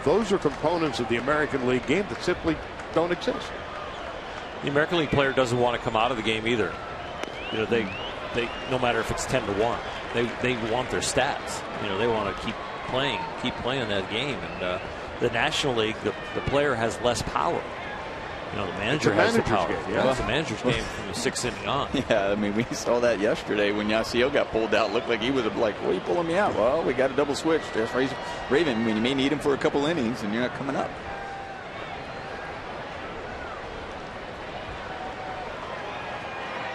Those are components of the American League game that simply don't exist. The American League player doesn't want to come out of the game either. They no matter if it's 10-1, they want their stats. They want to keep playing that game. And the National League, the player has less power. The manager has the power. It's a manager's game from the 6th inning on. Yeah, I mean, we saw that yesterday when Yasiel got pulled out. Looked like he was like, "What are you pulling me out?" Well, we got a double switch. There's Raven. I mean, you may need him for a couple innings, and you're not coming up.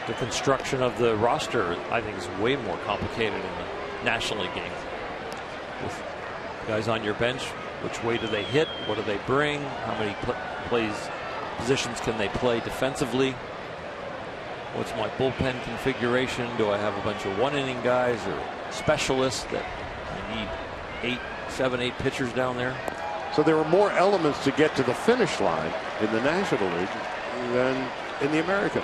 The construction of the roster, I think, is way more complicated in the National League game. With guys on your bench, which way do they hit? What do they bring? How many positions can they play defensively? What's my bullpen configuration? Do I have a bunch of one-inning guys or specialists that I need 7, 8 pitchers down there? So there are more elements to get to the finish line in the National League than in the American.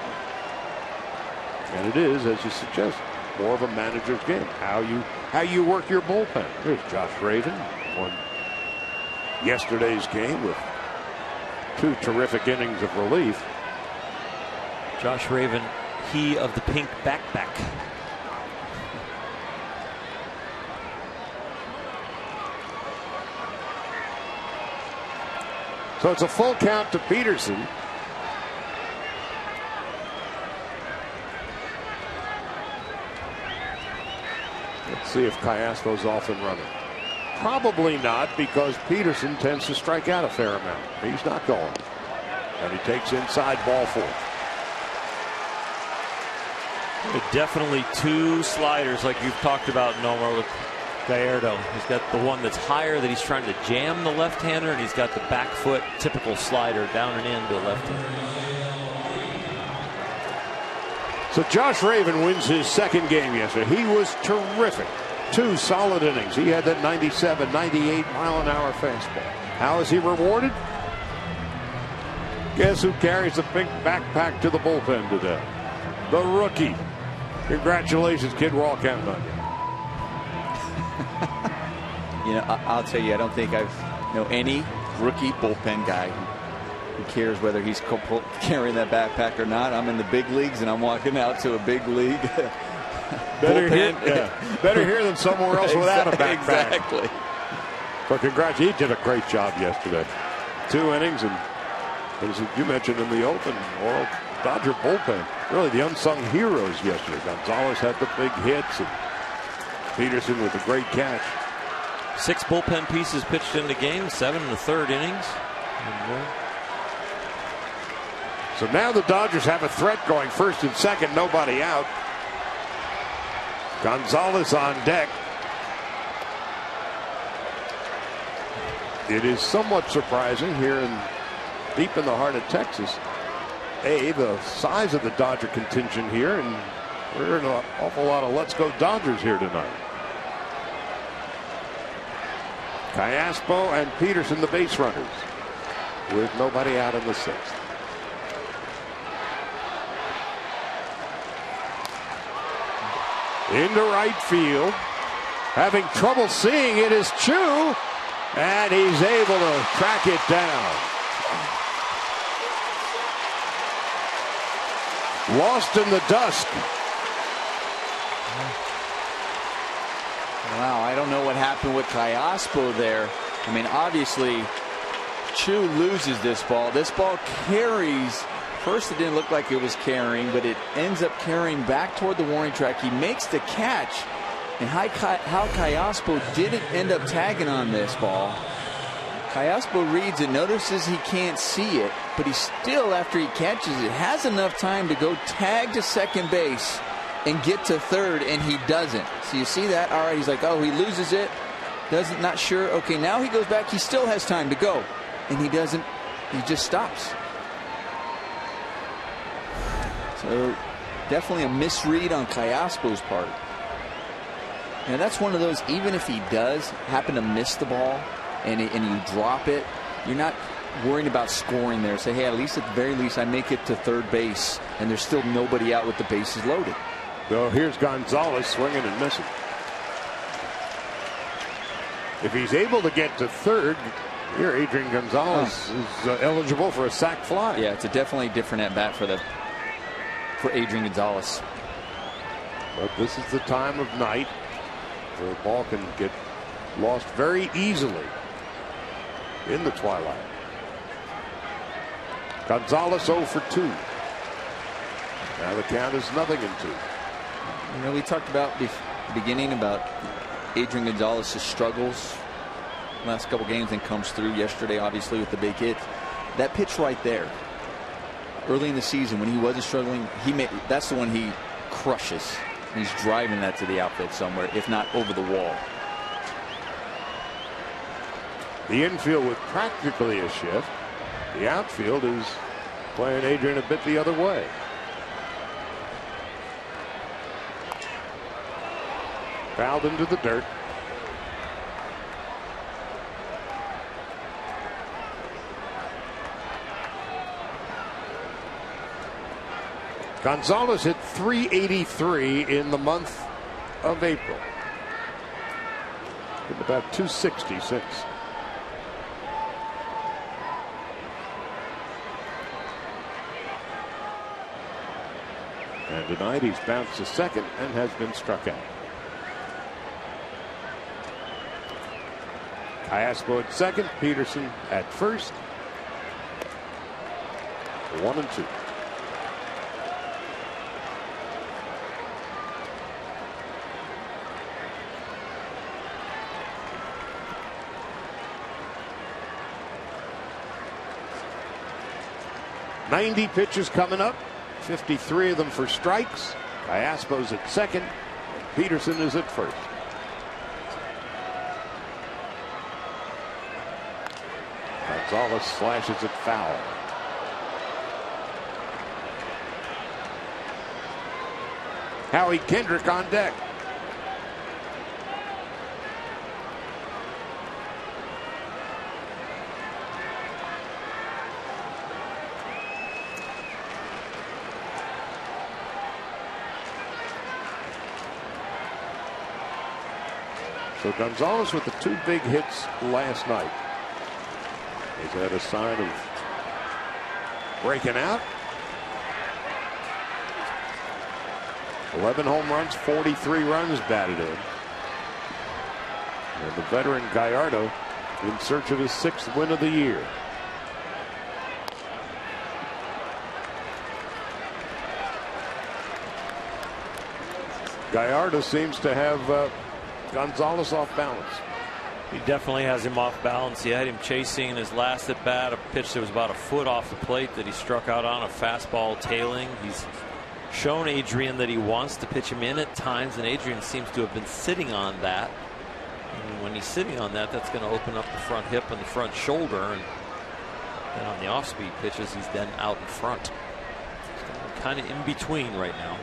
And it is, as you suggest, more of a manager's game. How you work your bullpen. There's Josh Raven won yesterday's game with 2 terrific innings of relief. Josh Raven, he of the pink backpack. So it's a full count to Peterson. Let's see if Castle's off and running. Probably not, because Peterson tends to strike out a fair amount. He's not going. And he takes inside ball 4. Definitely 2 sliders like you've talked about, Nomer, with Gallardo. He's got the one that's higher that he's trying to jam the left-hander, and he's got the back foot typical slider down and in to the left-hander. So Josh Raven wins his 2nd game yesterday. He was terrific. 2 solid innings. He had that 97, 98 mile-an-hour fastball. How is he rewarded? Guess who carries the big backpack to the bullpen today? The rookie. Congratulations, kid. We're all counting on you. I'll tell you, I don't think I've known any rookie bullpen guy who cares whether he's carrying that backpack or not. I'm in the big leagues, and I'm walking out to a big league. Better here than somewhere else without a backpack. Exactly. But congrats, he did a great job yesterday. 2 innings, and as you mentioned in the open, Oral Dodger bullpen, really the unsung heroes yesterday. Gonzalez had the big hits, and Peterson with a great catch. 6 bullpen pieces pitched in the game, 7 in the 3rd innings. So now the Dodgers have a threat going 1st and 2nd, nobody out. Gonzalez on deck. It is somewhat surprising here deep in the heart of Texas. The size of the Dodger contingent here, and we're in an awful lot of let's go Dodgers here tonight. Callaspo and Peterson, the base runners, with nobody out in the 6th. Into right field. Having trouble seeing it is Chu, and he's able to track it down. Lost in the dusk. Wow, I don't know what happened with Callaspo there. I mean, obviously, Chu loses this ball. This ball carries. First, it didn't look like it was carrying, but it ends up carrying back toward the warning track. He makes the catch, and how Callaspo didn't end up tagging on this ball. Callaspo reads it, notices he can't see it, but he still, after he catches it, has enough time to go tag to second base and get to third, and he doesn't. So you see that? All right, he's like, oh, he loses it. Not sure. Okay, now he goes back. He still has time to go, and he doesn't. He just stops. So definitely a misread on Callaspo's part. Now that's one of those, even if he does happen to miss the ball and you drop it, you're not worrying about scoring there. Say, hey, at least at the very least I make it to third base and there's still nobody out with the bases loaded. So here's Gonzalez swinging and missing. If he's able to get to third, here Adrian Gonzalez is eligible for a sac fly. Yeah, it's a definitely different at bat for Adrian Gonzalez. But this is the time of night where the ball can get lost very easily in the twilight. Gonzalez 0 for 2. Now the count is 0-2. You know, we talked about the beginning about Adrian Gonzalez's struggles last couple games, and comes through yesterday obviously with the big hit. That pitch right there early in the season when he wasn't struggling, that's the one he crushes. He's driving that to the outfield somewhere, if not over the wall. The infield with practically a shift. The outfield is playing Adrian a bit the other way. Fouled into the dirt. Gonzalez hit .383 in the month of April. Hit about .266. And tonight he's bounced to second and has been struck out. Callaspo at second, Peterson at first. 1-2. .90 pitches coming up. 53 of them for strikes. Callaspo's at second. Peterson is at first. Gonzalez slashes it foul. Howie Kendrick on deck. So Gonzalez with the 2 big hits last night. Is that a sign of breaking out? 11 home runs, 43 runs batted in. And the veteran Gallardo in search of his 6th win of the year. Gallardo seems to have Gonzalez off balance. He definitely has him off balance. He had him chasing in his last at bat a pitch that was about a foot off the plate that he struck out on, a fastball tailing. He's shown Adrian that he wants to pitch him in at times, and Adrian seems to have been sitting on that. And when he's sitting on that, that's going to open up the front hip and the front shoulder. And then on the off-speed pitches, he's then out in front. He's kind of in between right now.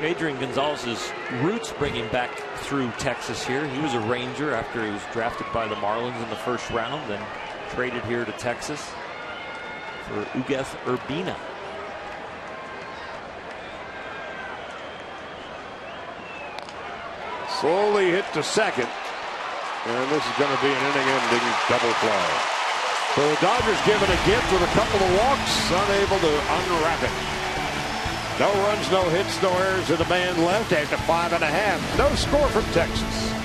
Adrian Gonzalez's roots bring him back through Texas here. He was a Ranger after he was drafted by the Marlins in the first round, then traded here to Texas for Ugeth Urbina. Slowly hit to second. And this is going to be an inning-ending double play. So the Dodgers give it a gift with a couple of walks, unable to unwrap it. No runs, no hits, no errors in the man left after 5.5. No score from Texas.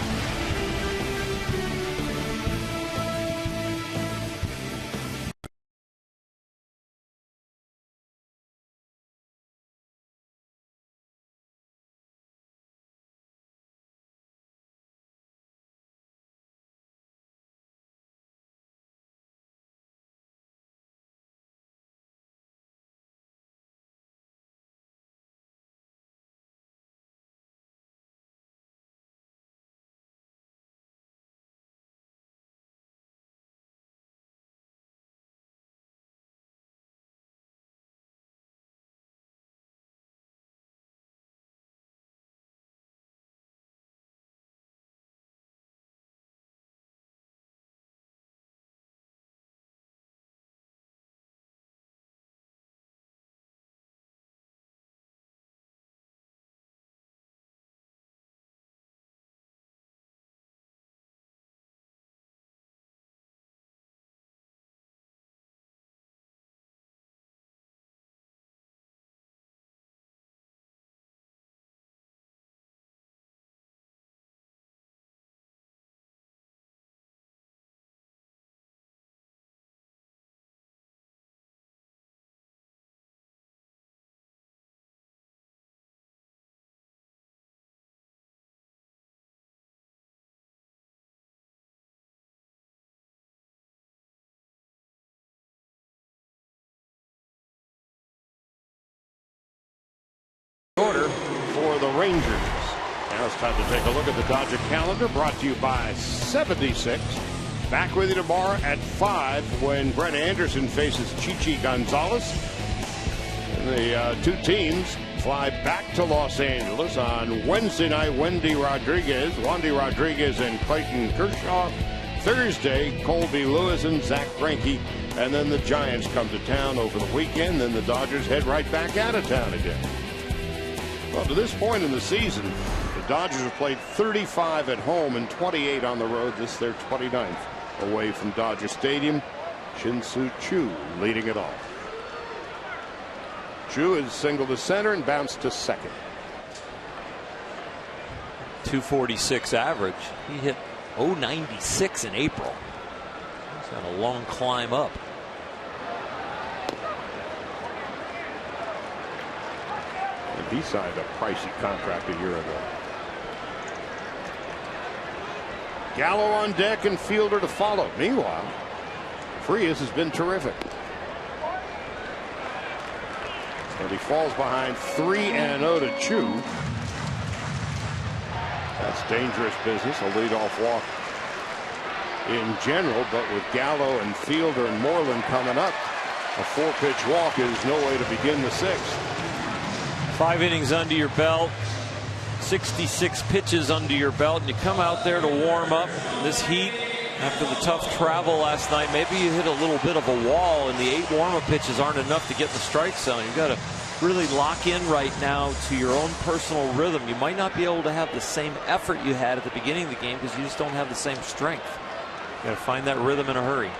Order for the Rangers. Now it's time to take a look at the Dodger calendar, brought to you by 76. Back with you tomorrow at 5 when Brett Anderson faces Chichi Gonzalez. And the two teams fly back to Los Angeles on Wednesday night. Wandy Rodriguez and Clayton Kershaw. Thursday, Colby Lewis and Zach Greinke. And then the Giants come to town over the weekend. Then the Dodgers head right back out of town again. Well, to this point in the season, the Dodgers have played 35 at home and 28 on the road. This is their 29th away from Dodger Stadium. Shin-Soo Choo leading it off. Choo is single to center and bounced to second. 246 average. He hit 096 in April. He's got a long climb up. And he signed a pricey contract a year ago. Gallo on deck and Fielder to follow. Meanwhile, Frias has been terrific. And he falls behind 3-0 to Choo. That's dangerous business, a leadoff walk in general, but with Gallo and Fielder and Moreland coming up, a 4-pitch walk is no way to begin the 6th. 5 innings under your belt, 66 pitches under your belt, and you come out there to warm up in this heat after the tough travel last night. Maybe you hit a little bit of a wall, and the 8 warm-up pitches aren't enough to get in the strike zone. You've got to really lock in right now to your own personal rhythm. You might not be able to have the same effort you had at the beginning of the game because you just don't have the same strength. You got to find that rhythm in a hurry.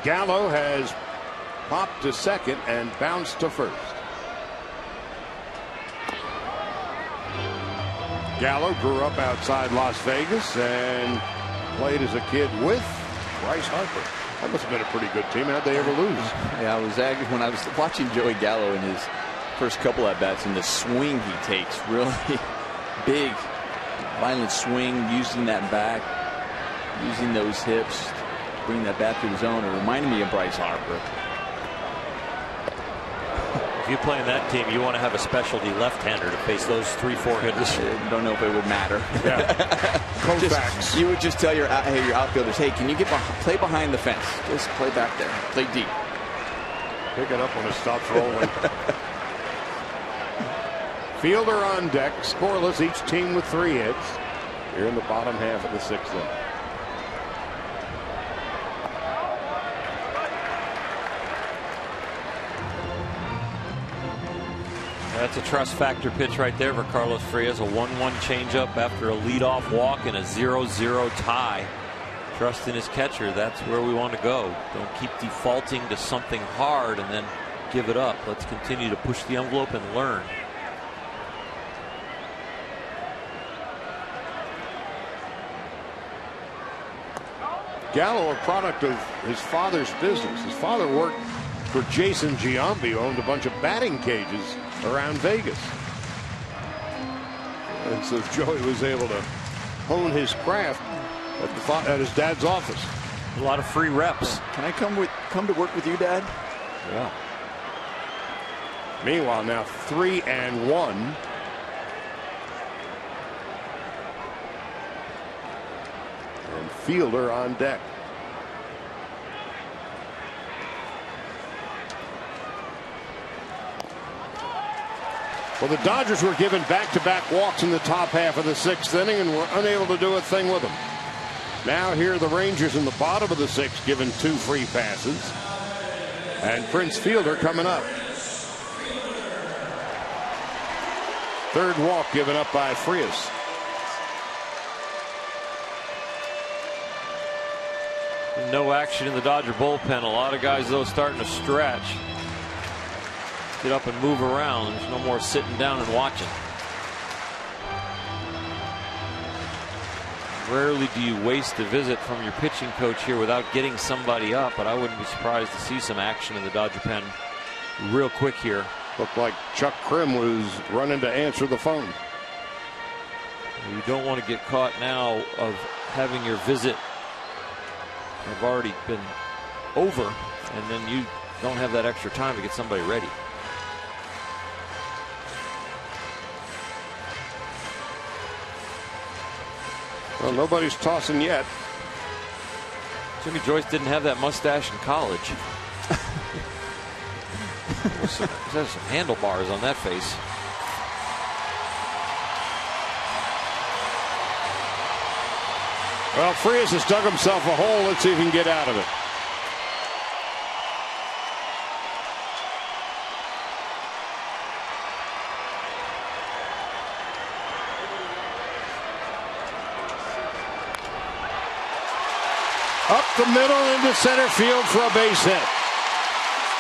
Gallo has popped to second and bounced to first. Gallo grew up outside Las Vegas and played as a kid with Bryce Harper. That must have been a pretty good team. How'd they ever lose? Yeah, when I was watching Joey Gallo in his first couple at bats and the swing he takes, really big, violent swing, using that back, using those hips, bring that bat to the zone. It reminded me of Bryce Harper. If you play in that team, you want to have a specialty left-hander to face those 3-4 hitters. I don't know if it would matter. Yeah. You would just tell your outfielders, hey, can you play behind the fence? Just play back there. Play deep. Pick it up when it stops rolling. Fielder on deck, scoreless, each team with 3 hits. Here in the bottom half of the 6th inning. That's a trust factor pitch right there for Carlos Frias. A 1-1 changeup after a leadoff walk and a 0-0 tie. Trust in his catcher. That's where we want to go. Don't keep defaulting to something hard and then give it up. Let's continue to push the envelope and learn. Gallo, a product of his father's business. His father worked for Jason Giambi, who owned a bunch of batting cages around Vegas. And so Joey was able to hone his craft at his dad's office. A lot of free reps. Can I come to work with you, Dad? Yeah. Meanwhile, now 3-1. And Fielder on deck. Well, the Dodgers were given back-to-back walks in the top half of the 6th inning and were unable to do a thing with them. Now here are the Rangers in the bottom of the 6th, given 2 free passes. And Prince Fielder coming up. 3rd walk given up by Frias. No action in the Dodger bullpen. A lot of guys, though, starting to stretch. Get up and move around. There's no more sitting down and watching. Rarely do you waste a visit from your pitching coach here without getting somebody up, but I wouldn't be surprised to see some action in the Dodger pen real quick here. Looked like Chuck Krim was running to answer the phone. You don't want to get caught now of having your visit have already been over, and then you don't have that extra time to get somebody ready. Well, nobody's tossing yet. Jimmy Joyce didn't have that mustache in college. There's some handlebars on that face. Well, Frias has dug himself a hole. Let's see if he can get out of it. Up the middle into center field for a base hit.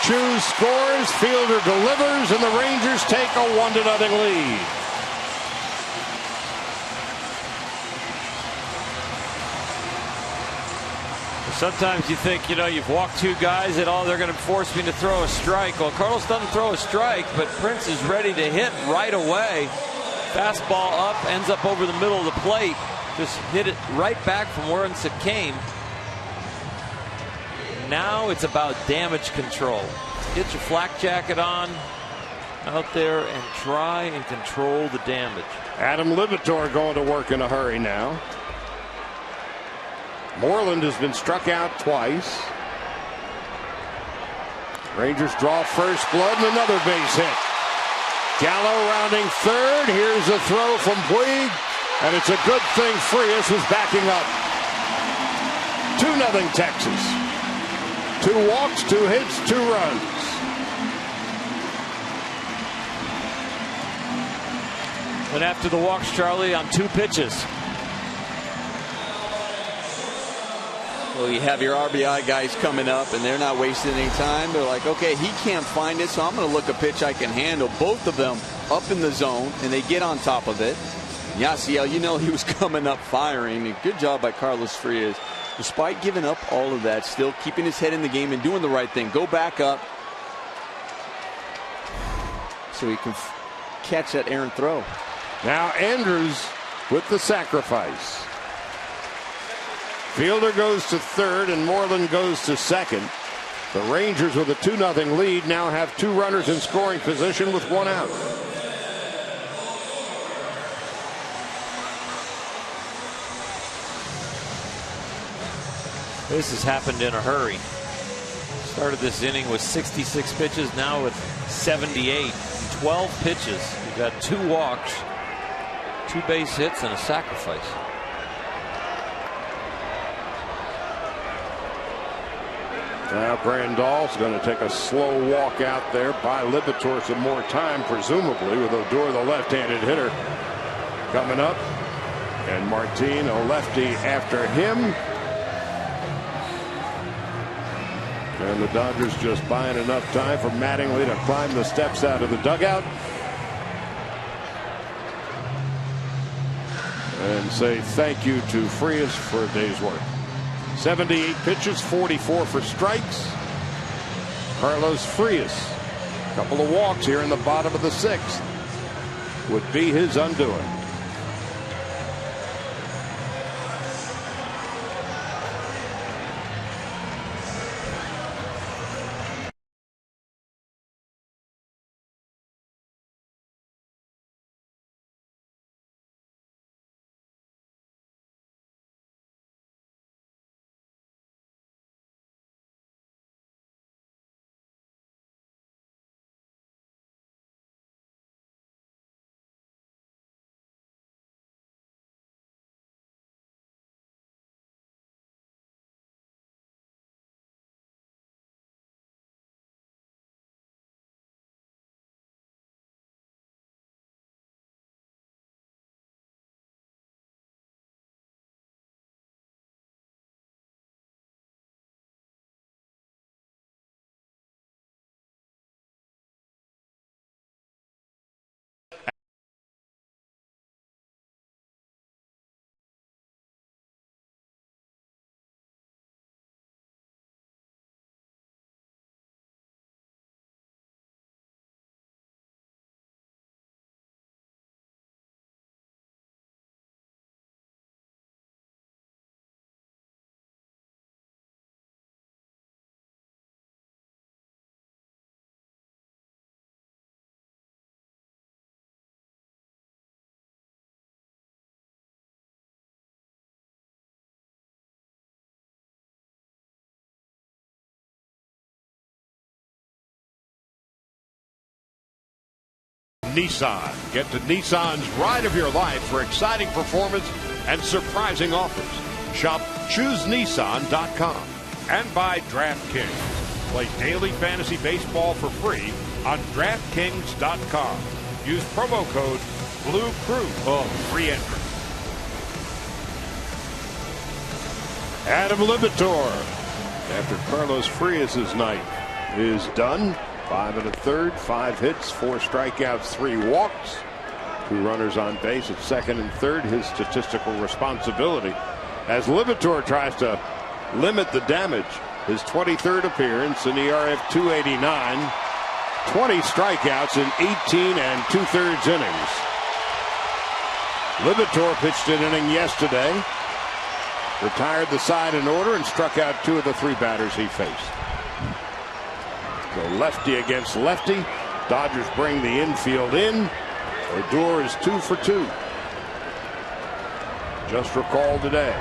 Chu scores, Fielder delivers, and the Rangers take a 1-0 lead. Sometimes you think, you've walked 2 guys and they're going to force me to throw a strike. Well, Carlos doesn't throw a strike, but Prince is ready to hit right away. Fastball up, ends up over the middle of the plate. Just hit it right back from where it came. Now it's about damage control. Get your flak jacket on out there and try and control the damage. Adam Libator going to work in a hurry now. Moreland has been struck out twice. Rangers draw first blood and another base hit. Gallo rounding 3rd. Here's a throw from Puig, and it's a good thing Frias was backing up. 2-0 Texas. 2 walks, 2 hits, 2 runs. And after the walks, Charlie, on 2 pitches. Well, you have your RBI guys coming up, and they're not wasting any time. They're like, okay, he can't find it, so I'm going to look a pitch I can handle. Both of them up in the zone, and they get on top of it. Yasiel, he was coming up firing. Good job by Carlos Frias. Despite giving up all of that, still keeping his head in the game and doing the right thing. Go back up so he can catch that errant throw. Now Andrews with the sacrifice. Fielder goes to 3rd and Moreland goes to 2nd. The Rangers, with a 2-0 lead, now have 2 runners in scoring position with 1 out. This has happened in a hurry. Started this inning with 66 pitches, now with 78. 12 pitches. You've got 2 walks, 2 base hits, and a sacrifice. Now Grandal's going to take a slow walk out there, buy Libator some more time, presumably, with Odor, the left-handed hitter, coming up. And Martin, a lefty, after him. And the Dodgers just buying enough time for Mattingly to climb the steps out of the dugout and say thank you to Frias for a day's work. 78 pitches, 44 for strikes. Carlos Frias, a couple of walks here in the bottom of the 6th, would be his undoing. Nissan. Get to Nissan's ride of your life for exciting performance and surprising offers. Shop ChooseNissan.com. And by DraftKings. Play daily fantasy baseball for free on DraftKings.com. Use promo code BLUECREW for free entry. Adam Libator, after Carlos Frias' night, is done. 5 1/3, 5 hits, 4 strikeouts, 3 walks, 2 runners on base at second and third. His statistical responsibility as Libator tries to limit the damage. His 23rd appearance, an ERA of .289, 20 strikeouts in 18 2/3 innings. Libator pitched an inning yesterday, retired the side in order, and struck out 2 of the 3 batters he faced. So lefty against lefty. Dodgers bring the infield in. Odor is 2 for 2. Just recalled today.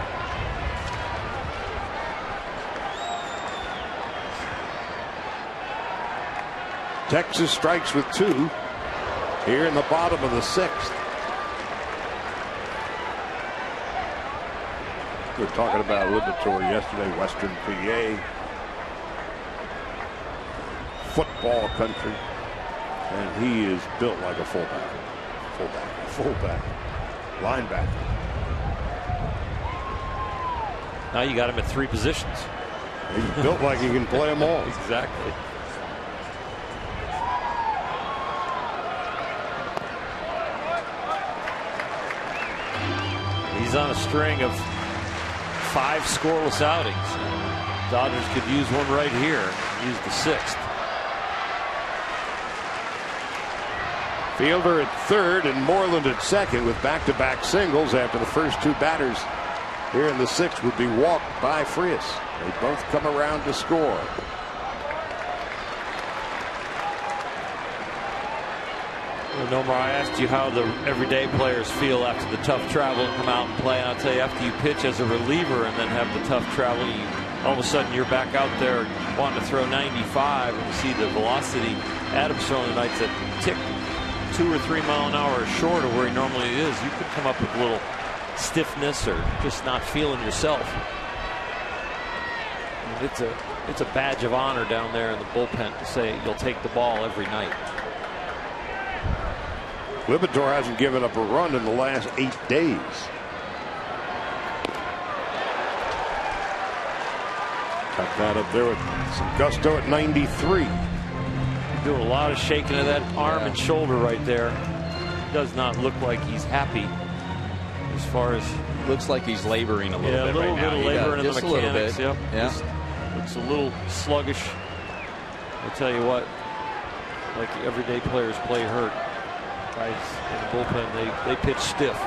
Texas strikes with 2 here in the bottom of the 6th. We were talking about Libator yesterday, Western PA. Football country, and he is built like a fullback, linebacker. Now you got him at 3 positions. He's built like he can play them all. Exactly. He's on a string of 5 scoreless outings. Dodgers could use one right here. Use the 6th. Fielder at third and Moreland at second with back-to-back singles after the first 2 batters here in the 6th would be walked by Frias. They both come around to score. Well, Nomar, I asked you how the everyday players feel after the tough travel and come out and play. And I'll tell you, after you pitch as a reliever and then have the tough travel, all of a sudden you're back out there wanting to throw 95, and you see the velocity Adams throwing tonight's a tick 2 or 3 mile an hour short of where he normally is. You could come up with a little stiffness or just not feeling yourself. And it's a badge of honor down there in the bullpen to say you'll take the ball every night. Lipitor hasn't given up a run in the last 8 days. Got that up there with some gusto at 93. Doing a lot of shaking of that arm and shoulder right there. Does not look like he's happy as far as. Looks like he's laboring a little bit right now. A little bit of laboring in the Just mechanics. Yep. Yeah. Looks a little sluggish. I tell you what, like everyday players play hurt. Guys in the bullpen, they pitch stiff.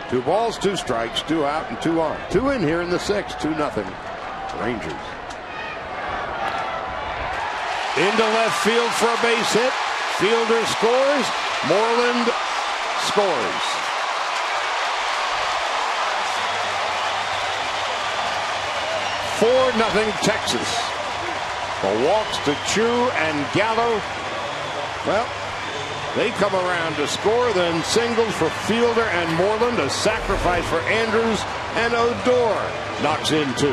2 balls, 2 strikes, 2 out and 2 on. 2 in here in the 6th, 2-0 Rangers. Into left field for a base hit. Fielder scores. Moreland scores. Nothing Texas. The walks to Chu and Gallo. Well, they come around to score, then singles for Fielder and Moreland, a sacrifice for Andrews, and Odor knocks in 2.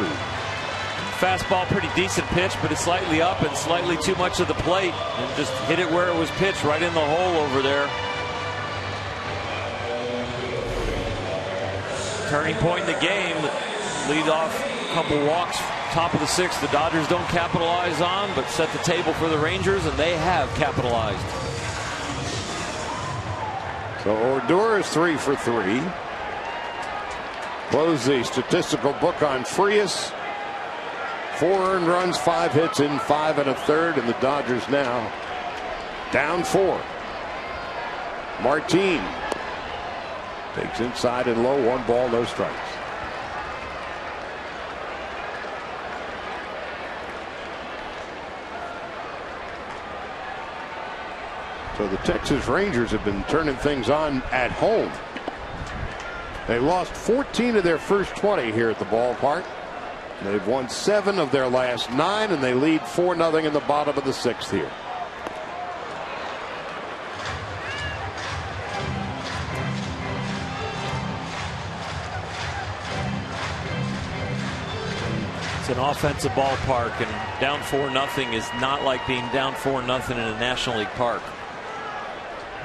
Fastball, pretty decent pitch, but it's slightly up and slightly too much of the plate, and just hit it where it was pitched, right in the hole over there. Turning point in the game, lead off, couple walks, top of the 6th. The Dodgers don't capitalize on, but set the table for the Rangers, and they have capitalized. So Odor is 3 for 3. Close the statistical book on Frias. 4 earned runs, 5 hits in 5 1/3, and the Dodgers now down 4. Martin takes inside and low, 1 ball, no strikes. So the Texas Rangers have been turning things on at home. They lost 14 of their first 20 here at the ballpark. They've won 7 of their last 9, and they lead 4-0 in the bottom of the 6th here. It's an offensive ballpark, and down 4-0 is not like being down 4-0 in a National League park.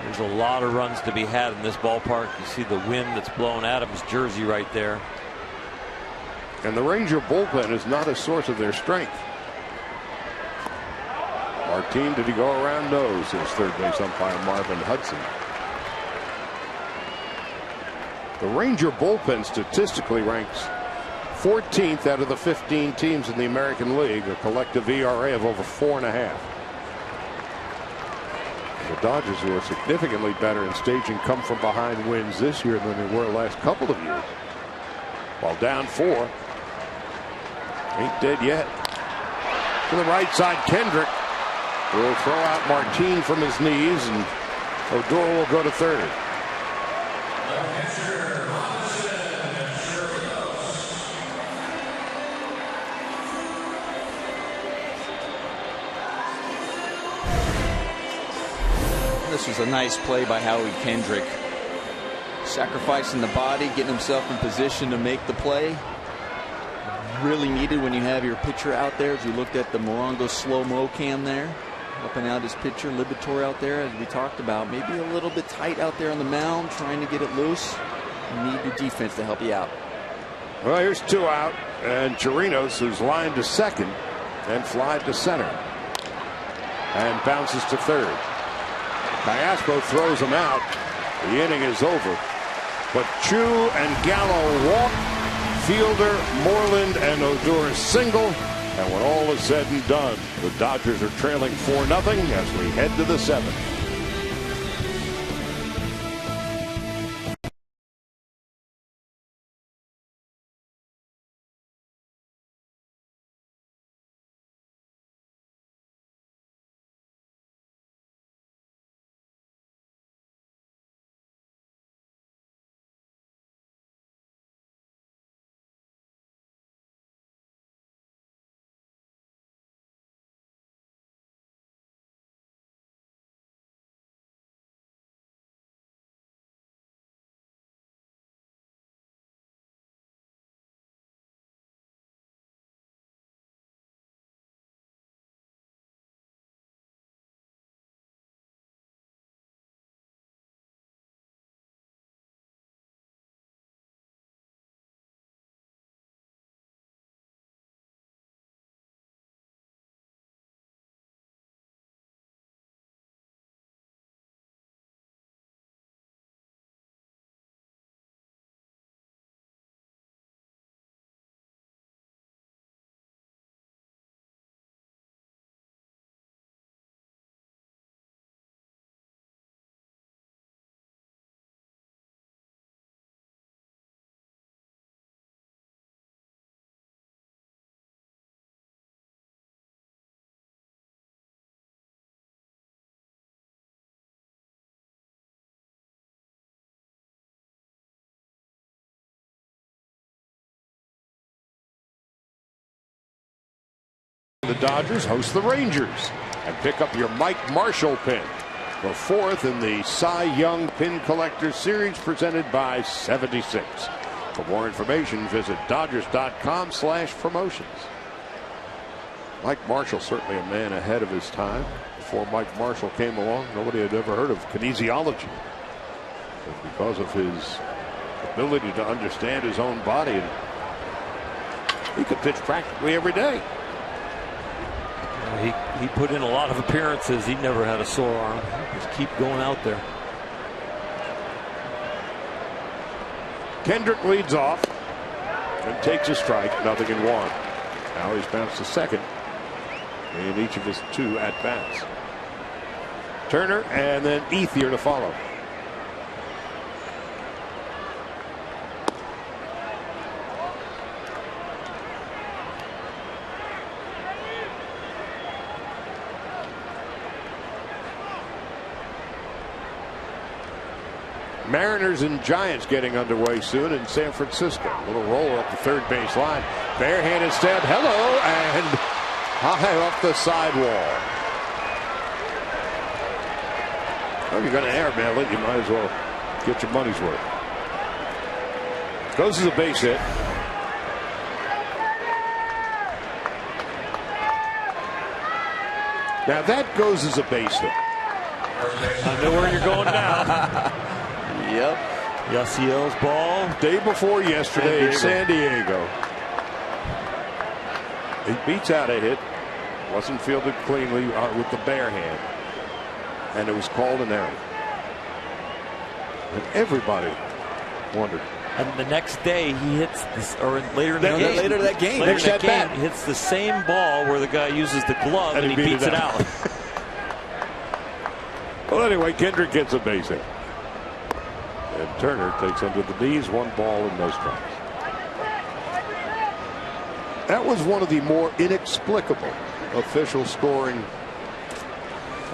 There's a lot of runs to be had in this ballpark. You see the wind that's blowing Adams' jersey right there. And the Ranger bullpen is not a source of their strength. Martin, did he go around? No, says third base umpire Marvin Hudson. The Ranger bullpen statistically ranks 14th out of the 15 teams in the American League, a collective ERA of over 4.5. The Dodgers, who are significantly better in staging come from behind wins this year than they were last couple of years. While down 4, ain't dead yet. To the right side, Kendrick will throw out Martin from his knees, and Odor will go to third. This was a nice play by Howie Kendrick. Sacrificing the body, getting himself in position to make the play. Really needed when you have your pitcher out there. As we looked at the Morongo slow-mo cam there, helping out his pitcher, Lipitor out there, as we talked about. Maybe a little bit tight out there on the mound, trying to get it loose. You need your defense to help you out. Well, here's 2 out, and Chirinos, who's lined to second and flied to center, and bounces to third. Castro throws him out. The inning is over. But Chu and Gallo walk. Fielder, Moreland, and Odor single. And when all is said and done, the Dodgers are trailing 4-0 as we head to the 7th. the Dodgers host the Rangers. And pick up your Mike Marshall pin, the 4th in the Cy Young Pin Collector Series presented by 76. For more information, visit Dodgers.com/promotions. Mike Marshall, certainly a man ahead of his time. Before Mike Marshall came along, nobody had ever heard of kinesiology. But because of his ability to understand his own body, and he could pitch practically every day. He put in a lot of appearances. He never had a sore arm. Just keep going out there. Kendrick leads off and takes a strike, 0-1. Now he's bounced to second in each of his 2 at-bats. Turner and then Ethier to follow. Mariners and Giants getting underway soon in San Francisco. Little roll up the third base line. Barehanded stab. Hello, and high up the sidewall. Well, if you're going to airmail it, you might as well get your money's worth. Goes as a base hit. Now that goes as a base hit. I know where you're going now. Yep. Yasiel's ball. Day before yesterday in San Diego. He beats out a hit. Wasn't fielded cleanly with the bare hand. And it was called an error. And everybody wondered. And the next day he hits this, or later in the game. Later that game. Later that game, he hits the same ball where the guy uses the glove and he beats it out. Well, anyway, Kendrick gets a base hit. And Turner takes under the knees, 1 ball and no strikes. That was one of the more inexplicable official scoring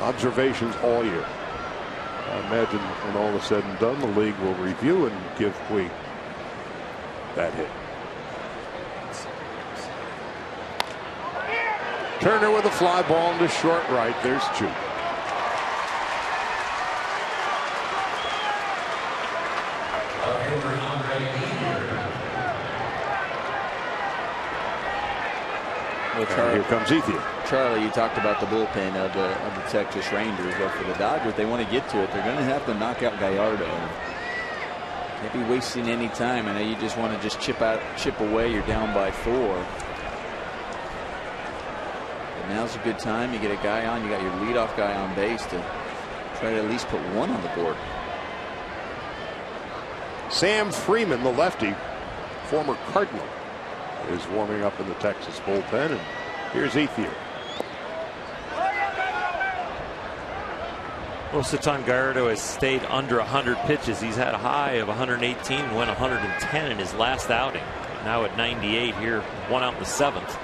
observations all year. I imagine when all is said and done, the league will review and give Puig that hit. Turner with a fly ball into short right. There's Chu. Charlie, here comes Ethier. Charlie, you talked about the bullpen of the Texas Rangers. Well, for the Dodgers, they want to get to it. They're going to have to knock out Gallardo. Can't be wasting any time. I know you just want to just chip away. You're down by 4. But now's a good time. You get a guy on. You got your leadoff guy on base to try to at least put 1 on the board. Sam Freeman, the lefty, former Cardinal, is warming up in the Texas bullpen, and here's Ethier. Most of the time Gallardo has stayed under 100 pitches. He's had a high of 118, went 110 in his last outing. Now at 98 here, 1 out in the 7th.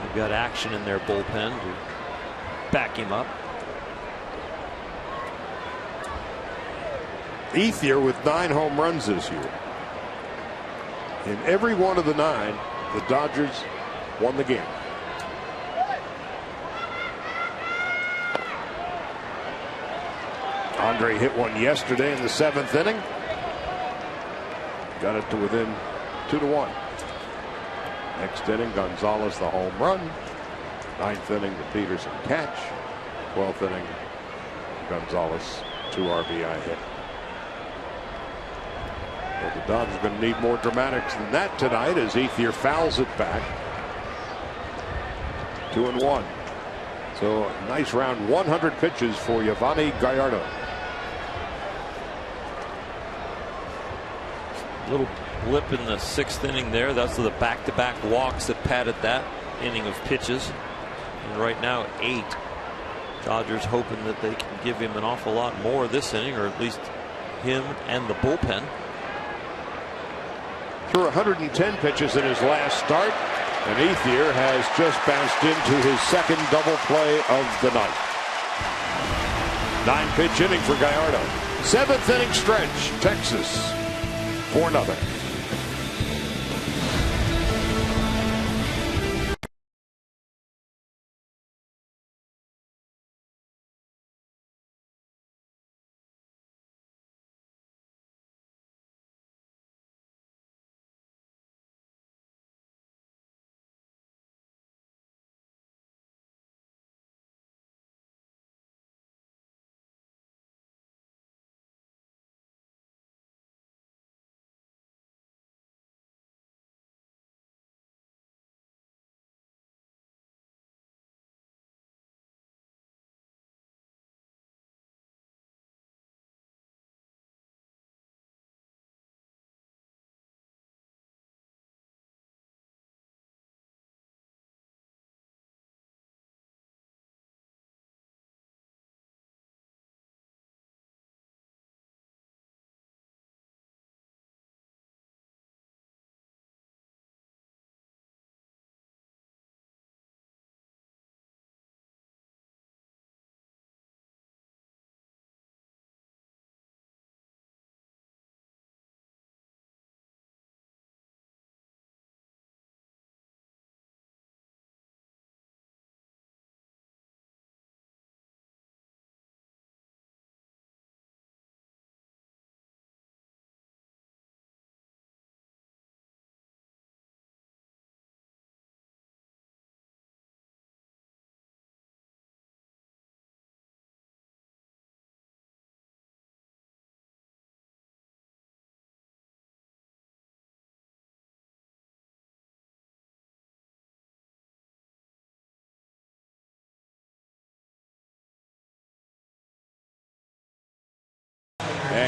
They've got action in their bullpen to back him up. Ethier with 9 home runs this year. In every one of the 9, the Dodgers won the game. Andre hit one yesterday in the 7th inning. Got it to within 2-1. Next inning, Gonzalez the home run. 9th inning, the Peterson catch. 12th inning, Gonzalez 2 RBI hit. Well, the Dodgers are going to need more dramatics than that tonight as Ethier fouls it back. 2-1. So a nice round, 100 pitches for Yovani Gallardo. Little blip in the 6th inning there. That's the back-to-back walks that padded that inning of pitches. And right now 8. Dodgers hoping that they can give him an awful lot more this inning, or at least him and the bullpen. Threw 110 pitches in his last start, and Ethier has just bounced into his 2nd double play of the night. 9-pitch inning for Gallardo. 7th inning stretch. Texas 4-0.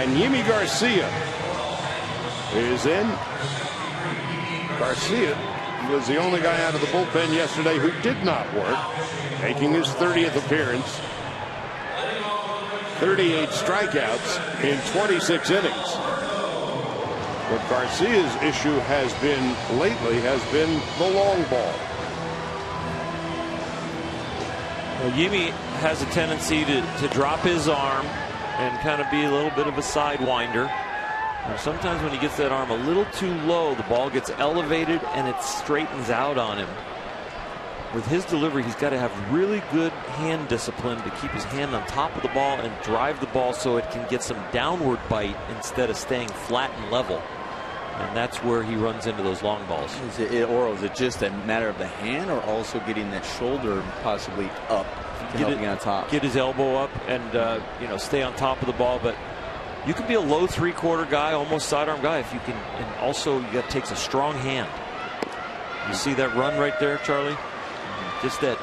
And Yimi Garcia is in. Garcia was the only guy out of the bullpen yesterday who did not work, making his 30th appearance. 38 strikeouts in 26 innings. What Garcia's issue has been lately has been the long ball. Well, Yimi has a tendency to drop his arm and kind of be a little bit of a sidewinder. And sometimes when he gets that arm a little too low, the ball gets elevated and it straightens out on him. With his delivery, he's got to have really good hand discipline to keep his hand on top of the ball and drive the ball so it can get some downward bite instead of staying flat and level. And that's where he runs into those long balls. Is it just a matter of the hand, or also getting that shoulder possibly up, helping on top? Get his elbow up and stay on top of the ball. But you can be a low three-quarter guy, almost sidearm guy, if you can. And also, it takes a strong hand. You see that run right there, Charlie? Just that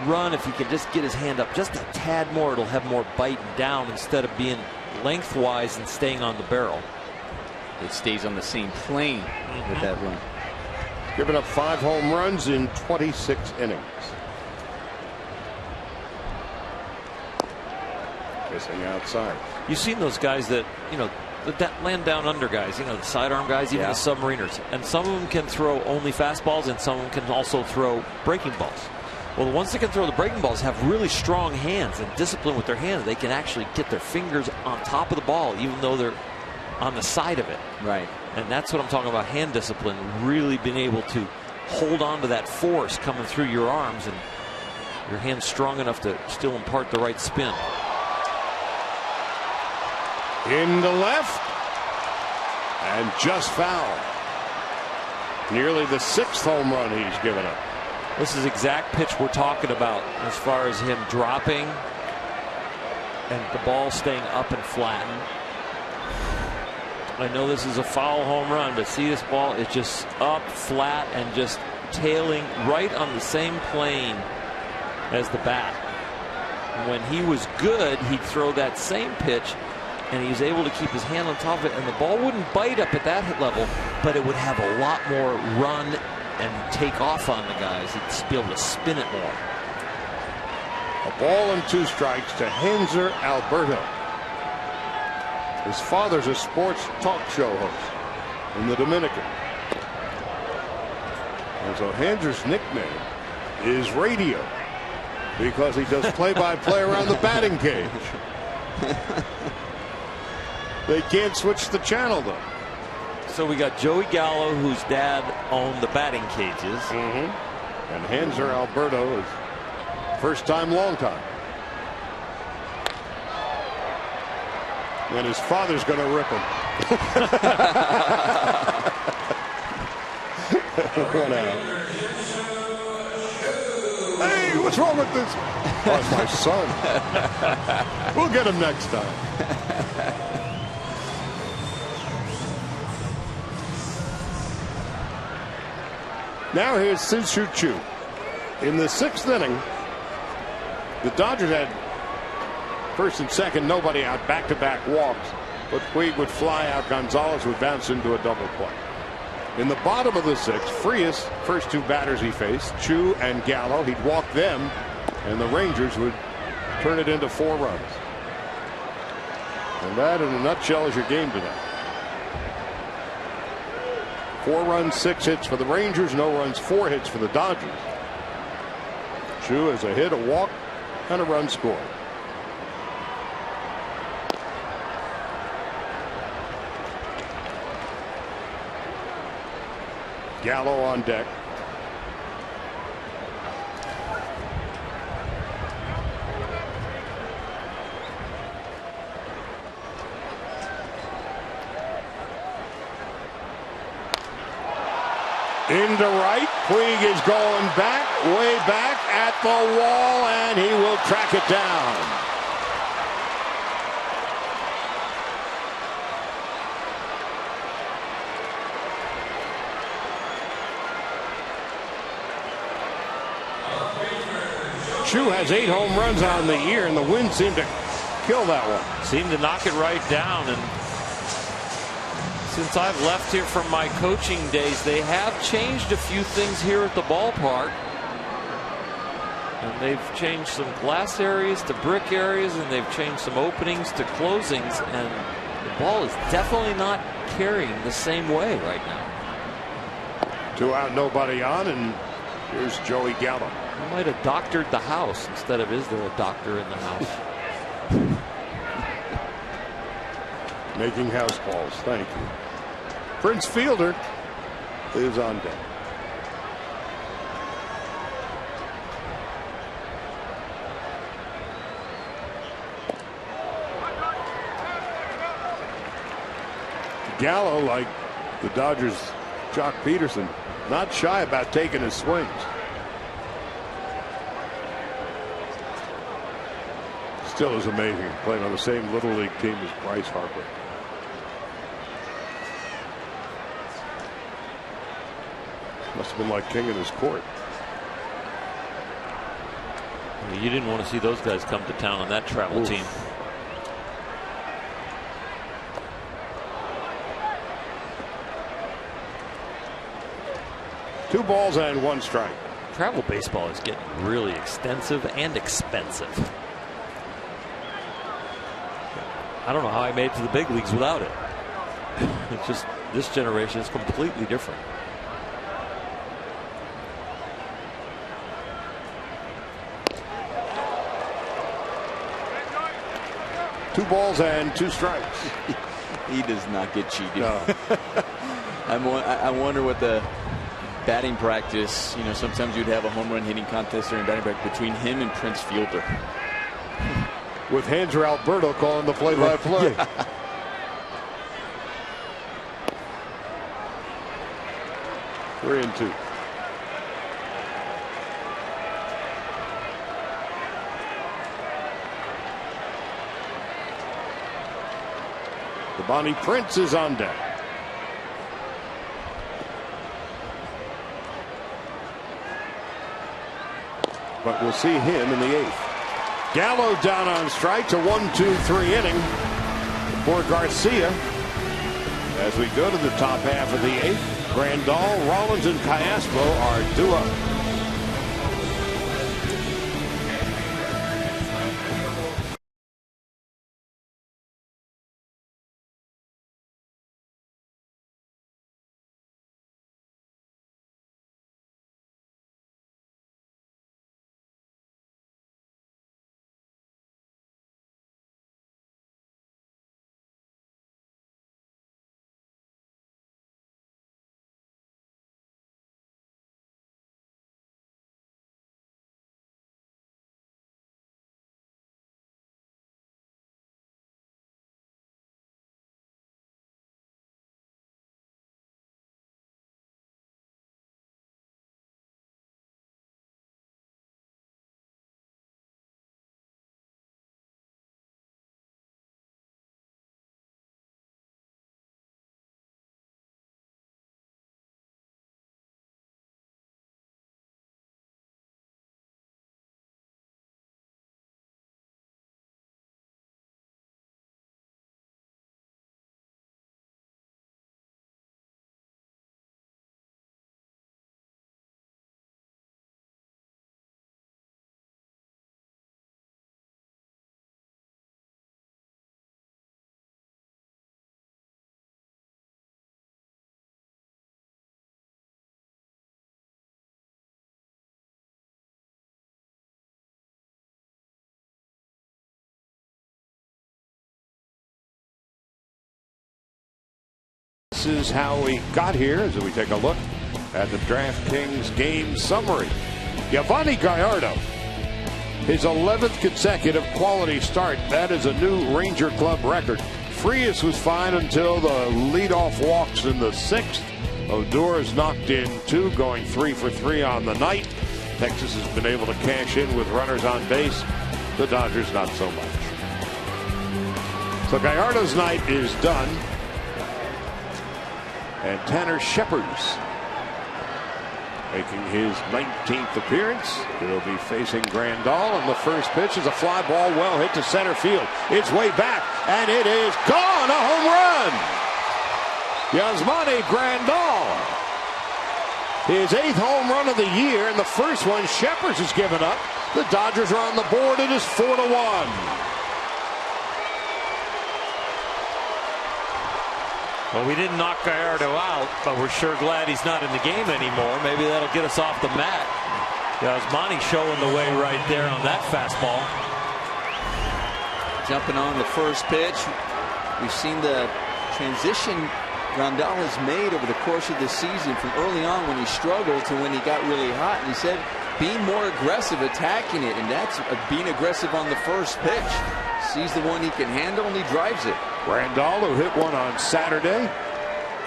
run. If he can just get his hand up just a tad more, it'll have more bite down instead of being lengthwise and staying on the barrel. It stays on the same plane with that run. Giving up 5 home runs in 26 innings. Kissing outside. You've seen those guys that land down under guys, the sidearm guys, even the submariners, and some of them can throw only fastballs and some of them can also throw breaking balls. Well, the ones that can throw the breaking balls have really strong hands and discipline with their hands. They can actually get their fingers on top of the ball even though they're on the side of it. Right. And that's what I'm talking about, hand discipline, really being able to hold on to that force coming through your arms and your hands strong enough to still impart the right spin. Into left and just foul. Nearly the 6th home run he's given up. This is the exact pitch we're talking about as far as him dropping and the ball staying up and flattened. I know this is a foul home run, but see this ball is just up flat and just tailing right on the same plane as the bat. When he was good, he'd throw that same pitch and he was able to keep his hand on top of it, and the ball wouldn't bite up at that level, but it would have a lot more run and take off on the guys. He'd be able to spin it more. A ball and 2 strikes to Hanser Alberto. His father's a sports talk show host in the Dominican. And so Hanser's nickname is Radio because he does play-by-play around the batting cage. They can't switch the channel, though. So we got Joey Gallo, whose dad owned the batting cages. And Hanser Alberto is first time, long time. And his father's going to rip him. One out. Hey, what's wrong with this? Oh, it's my son. We'll get him next time. Now here's Shin-Soo Choo. In the 6th inning, the Dodgers had first and second, nobody out, back-to-back walks. But Puig would fly out, Gonzalez would bounce into a double play. In the bottom of the 6th, Frias, first 2 batters he faced, Choo and Gallo, he'd walk them, and the Rangers would turn it into 4 runs. And that, in a nutshell, is your game tonight. 4 runs, 6 hits for the Rangers, no runs, 4 hits for the Dodgers. Choo has a hit, a walk, and a run scored. Gallo on deck. Into right. Puig is going back, way back at the wall, and he will track it down. Choo has 8 home runs on the year, and the wind seemed to kill that one. Seemed to knock it right down, and Since I've left here from my coaching days, they have changed a few things here at the ballpark. And they've changed some glass areas to brick areas, and they've changed some openings to closings, and the ball is definitely not carrying the same way right now. 2 out, nobody on, and here's Joey Gallo. He might have doctored the house instead of is there a doctor in the house? Making house calls. Thank you. Prince Fielder is on deck. Gallo, like the Dodgers' Jock Peterson, not shy about taking his swings. Still is amazing playing on the same Little League team as Bryce Harper. Must have been like king in his court. You didn't want to see those guys come to town on that travel team. 2 balls and 1 strike. Travel baseball is getting really extensive and expensive. I don't know how I made it to the big leagues without it. It's just this generation is completely different. Two balls and 2 strikes. He does not get cheated. No. I wonder what the batting practice, you know, sometimes you'd have a home run hitting contest during batting practice between him and Prince Fielder. With Hanser Alberto calling the play-by-play. Yeah. Three and 2. The Bonnie Prince is on deck. But we'll see him in the 8th. Gallo down on strikes, a 1-2-3 inning for Garcia. As we go to the top half of the 8th, Grandal, Rollins, and Callaspo are due up. This is how we got here as we take a look at the DraftKings game summary. Yovani Gallardo, his 11th consecutive quality start. That is a new Ranger Club record. Frias was fine until the leadoff walks in the 6th. Odor's knocked in 2, going 3 for 3 on the night. Texas has been able to cash in with runners on base. The Dodgers not so much. So Gallardo's night is done. And Tanner Shepard's making his 19th appearance. He'll be facing Grandal, and the first pitch is a fly ball well hit to center field. It's way back, and it is gone. A home run. Yasmani Grandal. His 8th home run of the year, and the first one Shepherd has given up. The Dodgers are on the board. It is 4-1. Well, we didn't knock Gallardo out, but we're sure glad he's not in the game anymore. Maybe that'll get us off the mat. Yasmani showing the way right there on that fastball. Jumping on the first pitch. We've seen the transition Grandal has made over the course of this season from early on when he struggled to when he got really hot. And he said being more aggressive, attacking it, and that's being aggressive on the first pitch. Sees the one he can handle and he drives it. Grandal, who hit one on Saturday,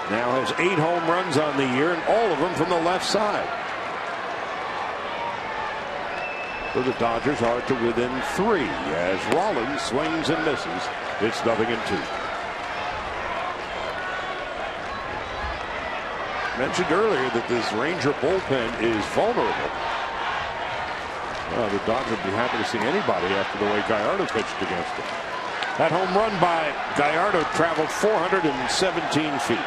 now has 8 home runs on the year, and all of them from the left side. So the Dodgers are to within 3 as Rollins swings and misses. It's 0-2. Mentioned earlier that this Ranger bullpen is vulnerable. Well, the Dodgers would be happy to see anybody after the way Gallardo pitched against them. That home run by Gallardo traveled 417 feet.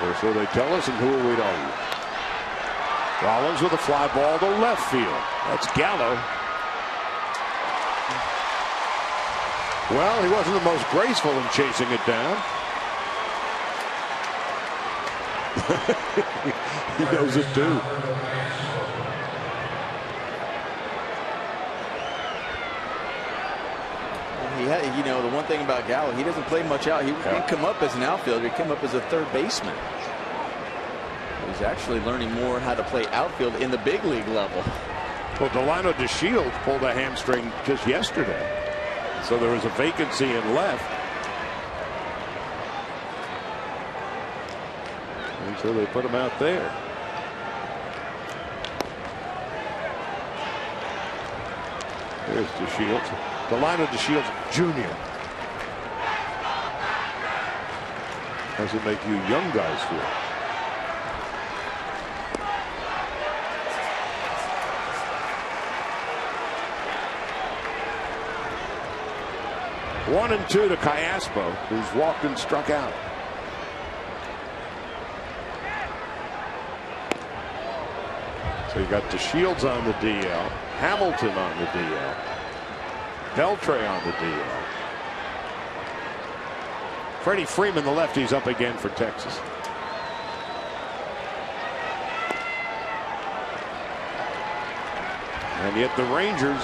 Or so they tell us, and who are we to argue? Rollins with a fly ball to left field. That's Gallo. Well, he wasn't the most graceful in chasing it down. He knows it too. You know, the one thing about Gallo, he doesn't play much out. He didn't come up as an outfielder. He came up as a third baseman. He's actually learning more how to play outfield in the big league level. Well, Delino DeShields pulled a hamstring just yesterday, so there was a vacancy in left. And so they put him out there. There's DeShields. Delino DeShields Jr. How does it make you young guys feel? One and 2 to Callaspo, who's walked and struck out. So you got DeShields on the DL, Hamilton on the DL, Beltre on the DL. Freddie Freeman, the lefty's up again for Texas. And yet the Rangers,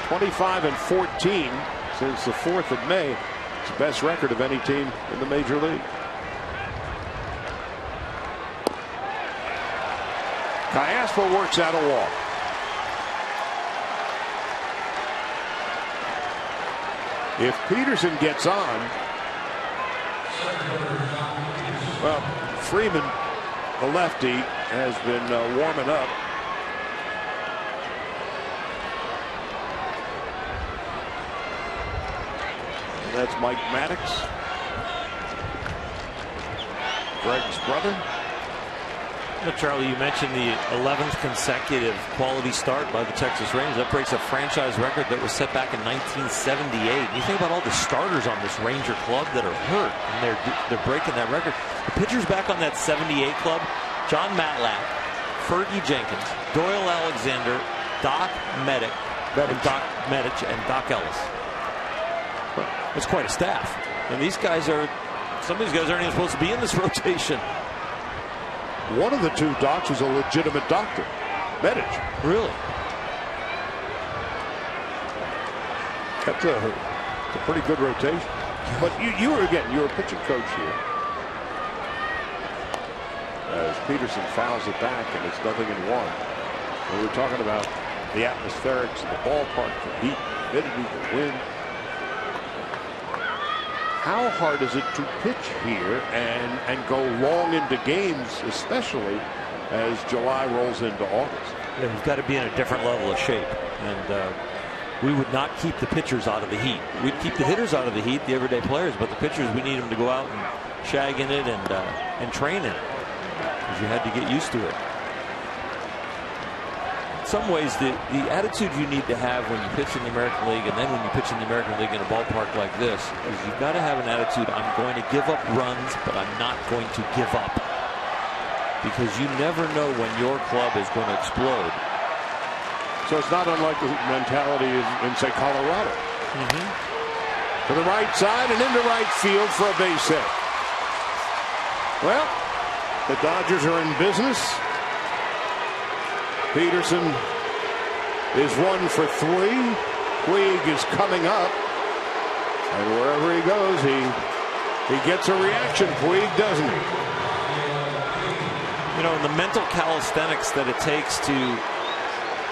25-14 since the 4th of May. It's the best record of any team in the major league. Callaspo works out a walk. If Peterson gets on, well, Freeman, the lefty, has been warming up. That's Mike Maddox, Greg's brother. Well, Charlie, you mentioned the 11th consecutive quality start by the Texas Rangers. That breaks a franchise record that was set back in 1978. You think about all the starters on this Ranger club that are hurt, and they're breaking that record. The pitchers back on that 78 club: John Matlack, Fergie Jenkins, Doyle Alexander, Doc Medic, and Doc Ellis. That's quite a staff. And these guys are, some of these guys aren't even supposed to be in this rotation. One of the 2 docs is a legitimate doctor, Medic. Really? That's a pretty good rotation. But you were a pitching coach here. As Peterson fouls it back, and it's 0-1. And we were talking about the atmospherics of the ballpark, the heat, humidity, the wind. How hard is it to pitch here and go long into games, especially as July rolls into August? Yeah, we've got to be in a different level of shape, and we would not keep the pitchers out of the heat. We'd keep the hitters out of the heat, the everyday players, but the pitchers, we need them to go out and shag in it and train in it, because you had to get used to it. some ways, the attitude you need to have when you pitch in the American League and then when you pitch in the American League in a ballpark like this is you've got to have an attitude, I'm going to give up runs, but I'm not going to give up. Because you never know when your club is going to explode. So it's not unlike the mentality in, say, Colorado. To the right side and into right field for a base hit. Well, the Dodgers are in business. Peterson is 1 for 3. Puig is coming up. And wherever he goes, he gets a reaction. Puig, doesn't he? You know, the mental calisthenics that it takes to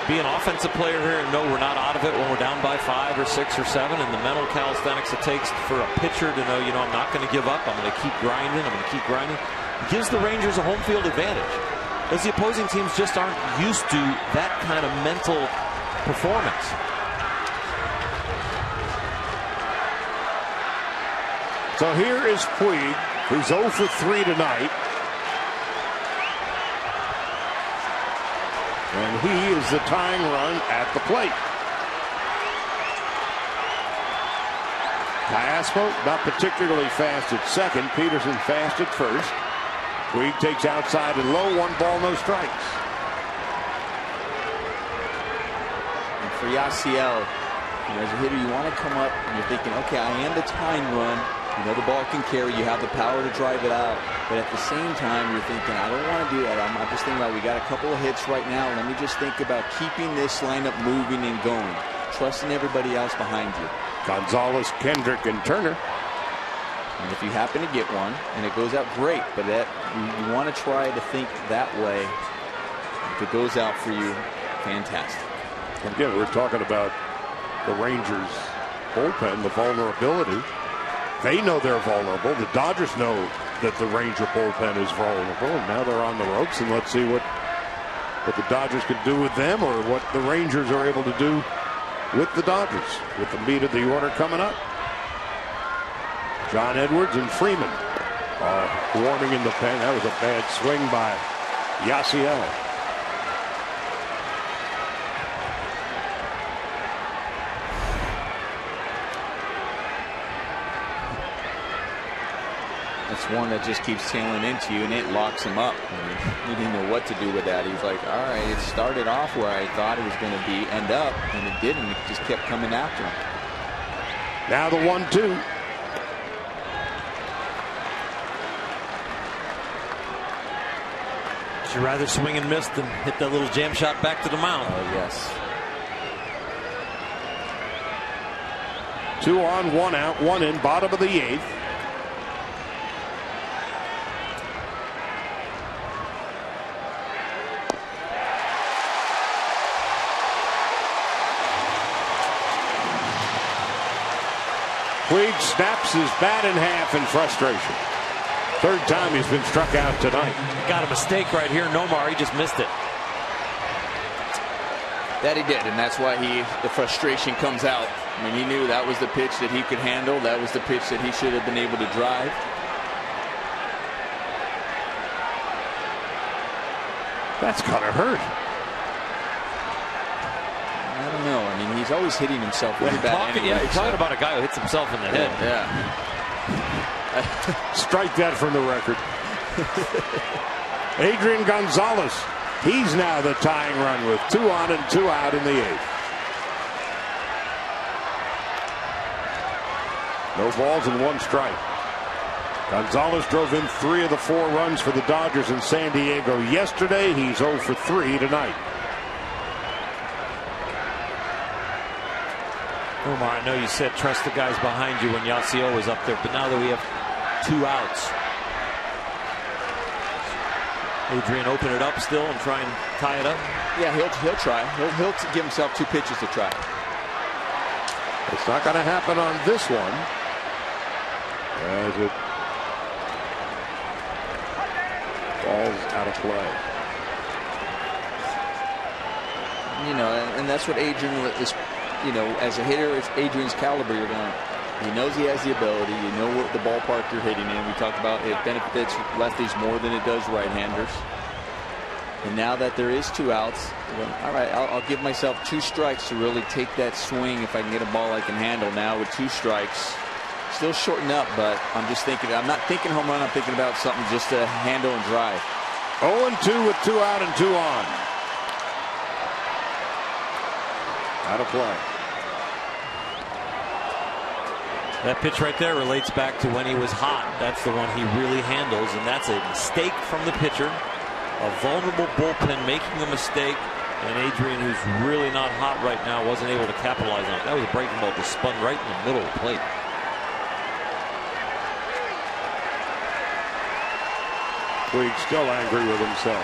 be an offensive player here and know we're not out of it when we're down by 5 or 6 or 7, and the mental calisthenics it takes for a pitcher to know, you know, I'm not going to give up. I'm going to keep grinding. I'm going to keep grinding. It gives the Rangers a home field advantage, as the opposing teams just aren't used to that kind of mental performance. So here is Puig, who's 0 for 3 tonight. And he is the tying run at the plate. Callasmo not particularly fast at second. Peterson fast at first. Puig takes outside and low. 1 ball, no strikes. And for Yasiel, as a hitter, you want to come up and you're thinking, okay, I am the tying run. You know the ball can carry. You have the power to drive it out. But at the same time, you're thinking, I don't want to do that. I'm just thinking about we got a couple of hits right now. Let me just think about keeping this lineup moving and going. Trusting everybody else behind you. Gonzalez, Kendrick, and Turner. And if you happen to get one and it goes out, great. But that you want to try to think that way. If it goes out for you, fantastic. Again, we're talking about the Rangers bullpen, the vulnerability. They know they're vulnerable. The Dodgers know that the Ranger bullpen is vulnerable, and now they're on the ropes. And let's see what the Dodgers can do with them, or what the Rangers are able to do with the Dodgers, with the meat of the order coming up. John Edwards and Freeman warming in the pen. That was a bad swing by Yasiel. It's one that just keeps tailing into you, and it locks him up. He didn't know what to do with that. He's like, all right, it started off where I thought it was going to be, end up, and it didn't. It just kept coming after him. Now the 1-2. Would you rather swing and miss than hit that little jam shot back to the mound? Oh, yes. 2 on, 1 out, 1 in, bottom of the 8th. Puig snaps his bat in half in frustration. 3rd time he's been struck out tonight. Got a mistake right here. Nomar, he just missed it. That he did, and that's why the frustration comes out. I mean, he knew that was the pitch that he could handle. That was the pitch that he should have been able to drive. That's gotta hurt. I don't know. I mean, he's always hitting himself really bad anyway. Yeah, you're talking about a guy who hits himself in the head. Yeah. Strike that from the record. Adrian Gonzalez. He's now the tying run with 2 on and 2 out in the 8th. No balls and 1 strike. Gonzalez drove in 3 of the 4 runs for the Dodgers in San Diego yesterday. He's 0 for 3 tonight. Omar, I know you said trust the guys behind you when Yasiel was up there, but now that we have 2 outs, Adrian open it up still and try and tie it up? Yeah, he'll try. He'll give himself 2 pitches to try. It's not going to happen on this one, as it falls out of play. You know, and that's what Adrian is. You know, as a hitter, it's Adrian's caliber. You're going. He knows he has the ability. You know what the ballpark you're hitting in. We talked about it benefits lefties more than it does right-handers. And now that there is 2 outs, all right, I'll give myself 2 strikes to really take that swing if I can get a ball I can handle. Now with 2 strikes, still shorten up, but I'm just thinking, I'm not thinking home run, I'm thinking about something just to handle and drive. 0-2 with 2 out and 2 on. Out of play. That pitch right there relates back to when he was hot. That's the one he really handles, and that's a mistake from the pitcher. A vulnerable bullpen making a mistake, and Adrian, who's really not hot right now, wasn't able to capitalize on it. That was a breaking ball just spun right in the middle of the plate. Puig still angry with himself.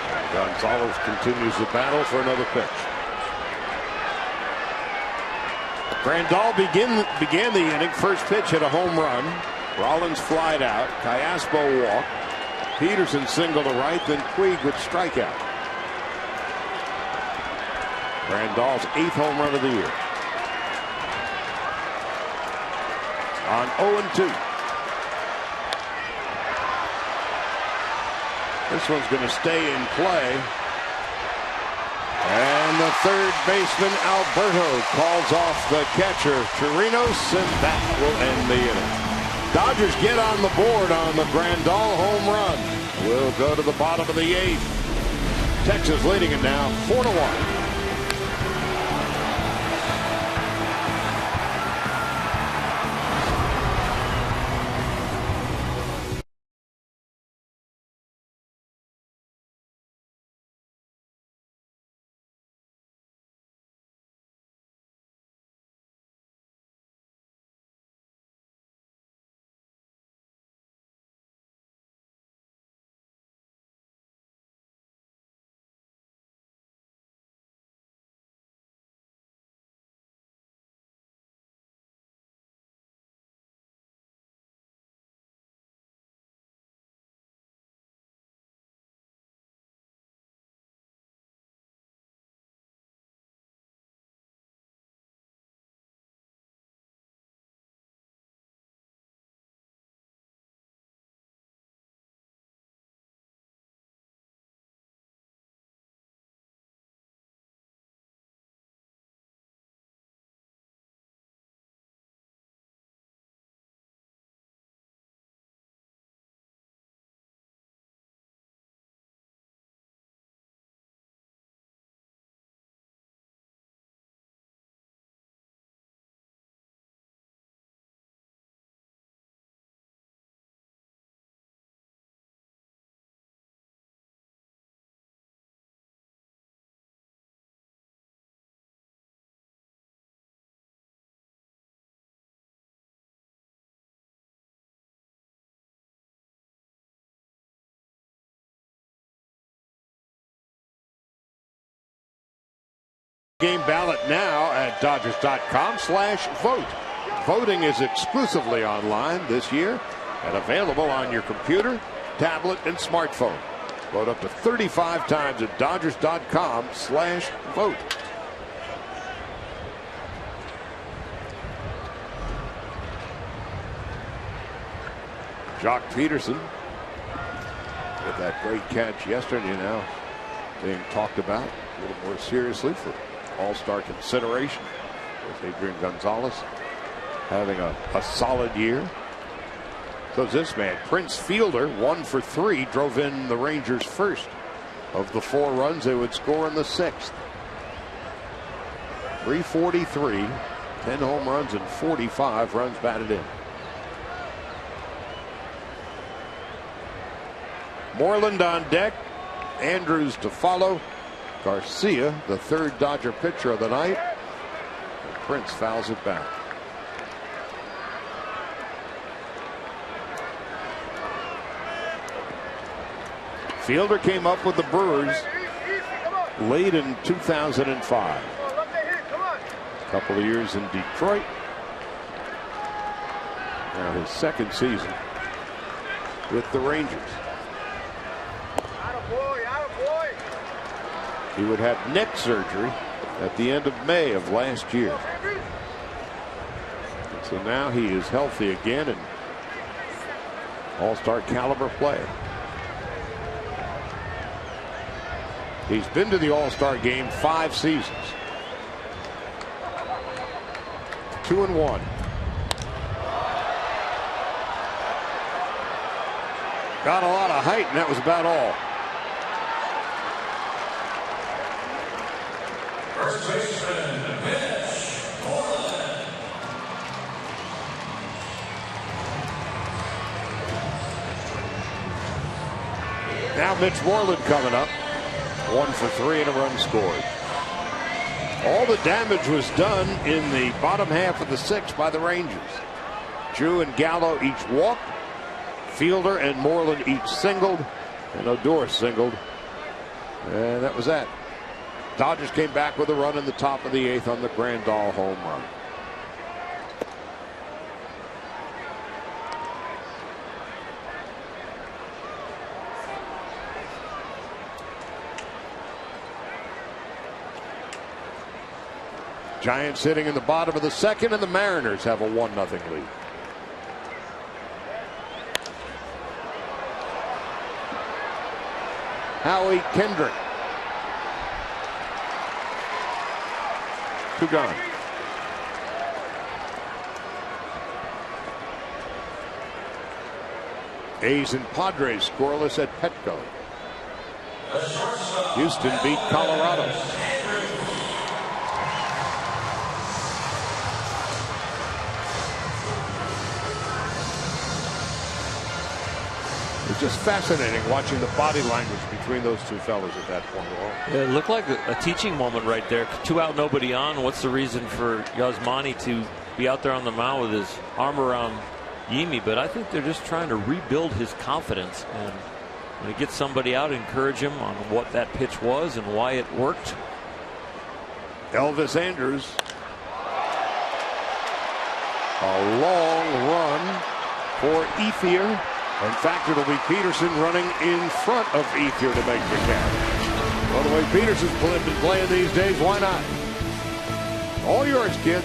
And Gonzalez continues the battle for another pitch. Grandal began the inning. First pitch hit a home run. Rollins flied out. Callaspo walked. Peterson single to right. Then Puig would strike out. Grandal's 8th home run of the year. On 0-2. This one's going to stay in play. And the third baseman, Alberto, calls off the catcher, Chirinos, and that will end the inning. Dodgers get on the board on the Grandal home run. We'll go to the bottom of the 8th. Texas leading it now 4-1. Game ballot now at Dodgers.com/vote. Voting is exclusively online this year and available on your computer, tablet, and smartphone. Vote up to 35 times at Dodgers.com/vote. Jock Peterson with that great catch yesterday, now being talked about a little more seriously for All-Star consideration, with Adrian Gonzalez having a solid year. So this man, Prince Fielder, 1 for 3, drove in the Rangers' first of the 4 runs they would score in the 6th. 343, 10 home runs and 45 runs batted in. Moreland on deck, Andrews to follow. Garcia, the 3rd Dodger pitcher of the night. And Prince fouls it back. Fielder came up with the Brewers late in 2005. A couple of years in Detroit. Now his 2nd season with the Rangers. He would have neck surgery at the end of May of last year. And so now he is healthy again and All-star caliber play. He's been to the All-Star game 5 seasons. 2-1. Got a lot of height, and that was about all. First baseman, Mitch Moreland. Now Mitch Moreland coming up. 1 for 3 and a run scored. All the damage was done in the bottom half of the 6th by the Rangers. Drew and Gallo each walked. Fielder and Moreland each singled. And Odor singled. And that was that. Dodgers came back with a run in the top of the 8th on the Grandal home run. Giants sitting in the bottom of the 2nd, and the Mariners have a 1-0 lead. Howie Kendrick. 2 gone. A's and Padres scoreless at Petco. Houston beat Colorado. It's just fascinating watching the body language between those two fellas at that point. Yeah, it looked like a teaching moment right there. 2 out, nobody on. What's the reason for Yasmani to be out there on the mound with his arm around Yimi? But I think they're just trying to rebuild his confidence. And when he gets somebody out, encourage him on what that pitch was and why it worked. Elvis Andrus. A long run for Ethier. In fact, it'll be Peterson running in front of Ethier to make the catch. Well, the way Peterson's been playing these days, why not? All yours, kid.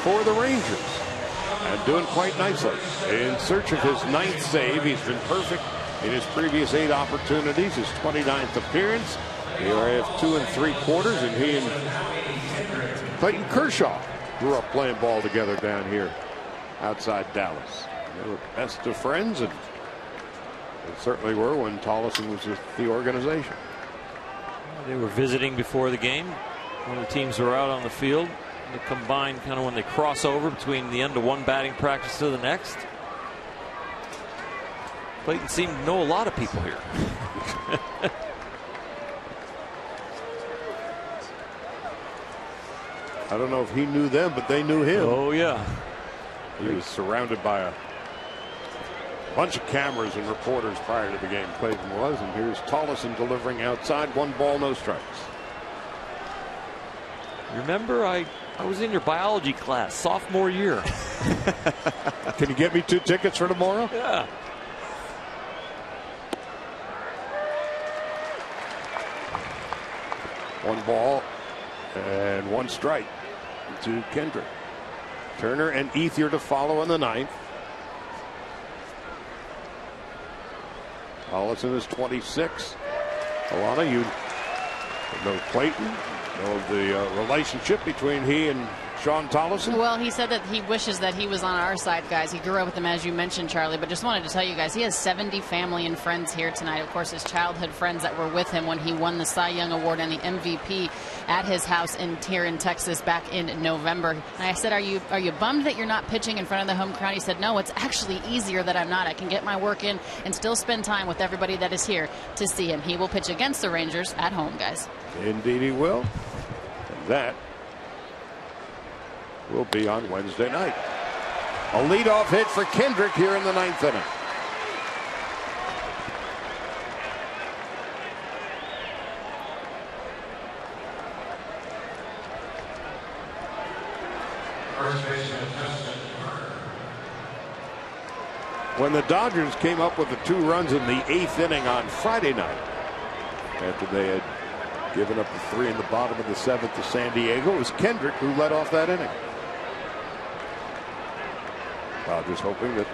For the Rangers, and doing quite nicely. In search of his 9th save, he's been perfect in his previous 8 opportunities. His 29th appearance. Here I have 2 3/4, and he and Clayton Kershaw grew up playing ball together down here outside Dallas. They were best of friends, and they certainly were when Tollison was with the organization. They were visiting before the game when the teams were out on the field. They combine kind of when they cross over between the end of one batting practice to the next. Clayton seemed to know a lot of people here. I don't know if he knew them, but they knew him. Oh, yeah. He was surrounded by a bunch of cameras and reporters prior to the game. Clayton was, and here's Tolleson delivering outside. 1 ball, no strikes. Remember, I was in your biology class sophomore year. Can you get me 2 tickets for tomorrow? Yeah. One ball and 1 strike to Kendrick. Turner and Ethier to follow in the 9th. Tollison is 26. Alana, you know Clayton, know the relationship between he and Sean Tollison? Well, he said that he wishes that he was on our side, guys. He grew up with him, as you mentioned, Charlie, but just wanted to tell you guys, he has 70 family and friends here tonight. Of course, his childhood friends that were with him when he won the Cy Young Award and the MVP at his house here in Texas back in November. And I said, are you bummed that you're not pitching in front of the home crowd? He said, no, it's actually easier that I'm not. I can get my work in and still spend time with everybody that is here to see him. He will pitch against the Rangers at home, guys. Indeed he will. And that will be on Wednesday night. A leadoff hit for Kendrick here in the 9th inning. When the Dodgers came up with the 2 runs in the 8th inning on Friday night, after they had given up the 3 in the bottom of the 7th to San Diego, it was Kendrick who led off that inning. Dodgers hoping that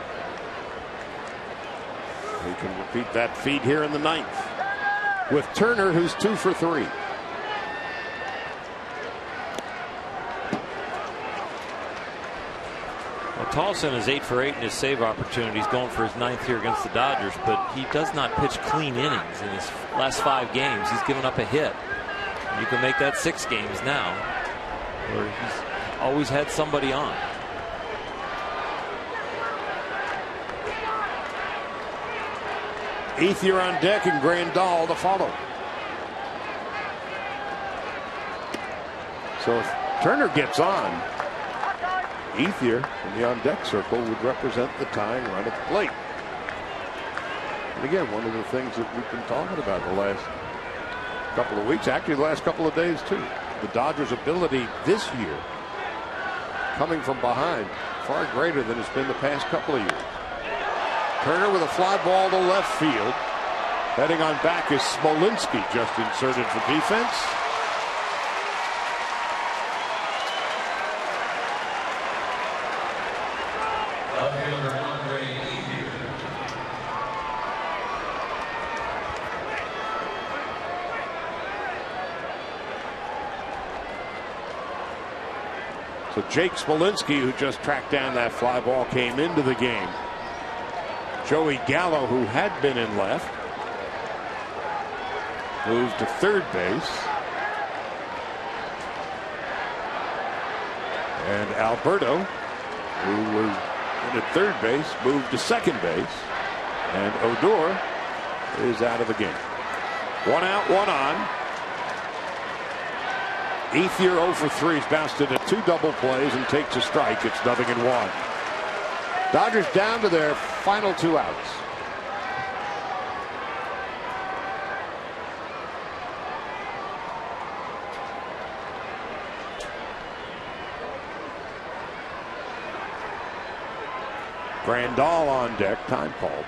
they can repeat that feat here in the 9th with Turner, who's 2 for 3. Well, Tolleson is 8 for 8 in his save opportunities, going for his 9th here against the Dodgers, but he does not pitch clean innings in his last 5 games. He's given up a hit. You can make that 6 games now, where he's always had somebody on. Ethier on deck and Grandal to follow. So if Turner gets on, Ethier in the on deck circle would represent the tying run at the plate. And again, one of the things that we've been talking about the last couple of weeks, actually the last couple of days too, the Dodgers' ability this year coming from behind far greater than it's been the past couple of years. Turner with a fly ball to left field. Heading on back is Smolinski, just inserted for defense. So Jake Smolinski, who just tracked down that fly ball, came into the game. Joey Gallo, who had been in left, moved to third base. And Alberto, who was in at third base, moved to second base. And Odor is out of the game. 1 out, 1 on. Ethier 0 for 3. He's bounced into 2 double plays and takes a strike. It's 0-1. Dodgers down to their final 2 outs. Grandal on deck, time called.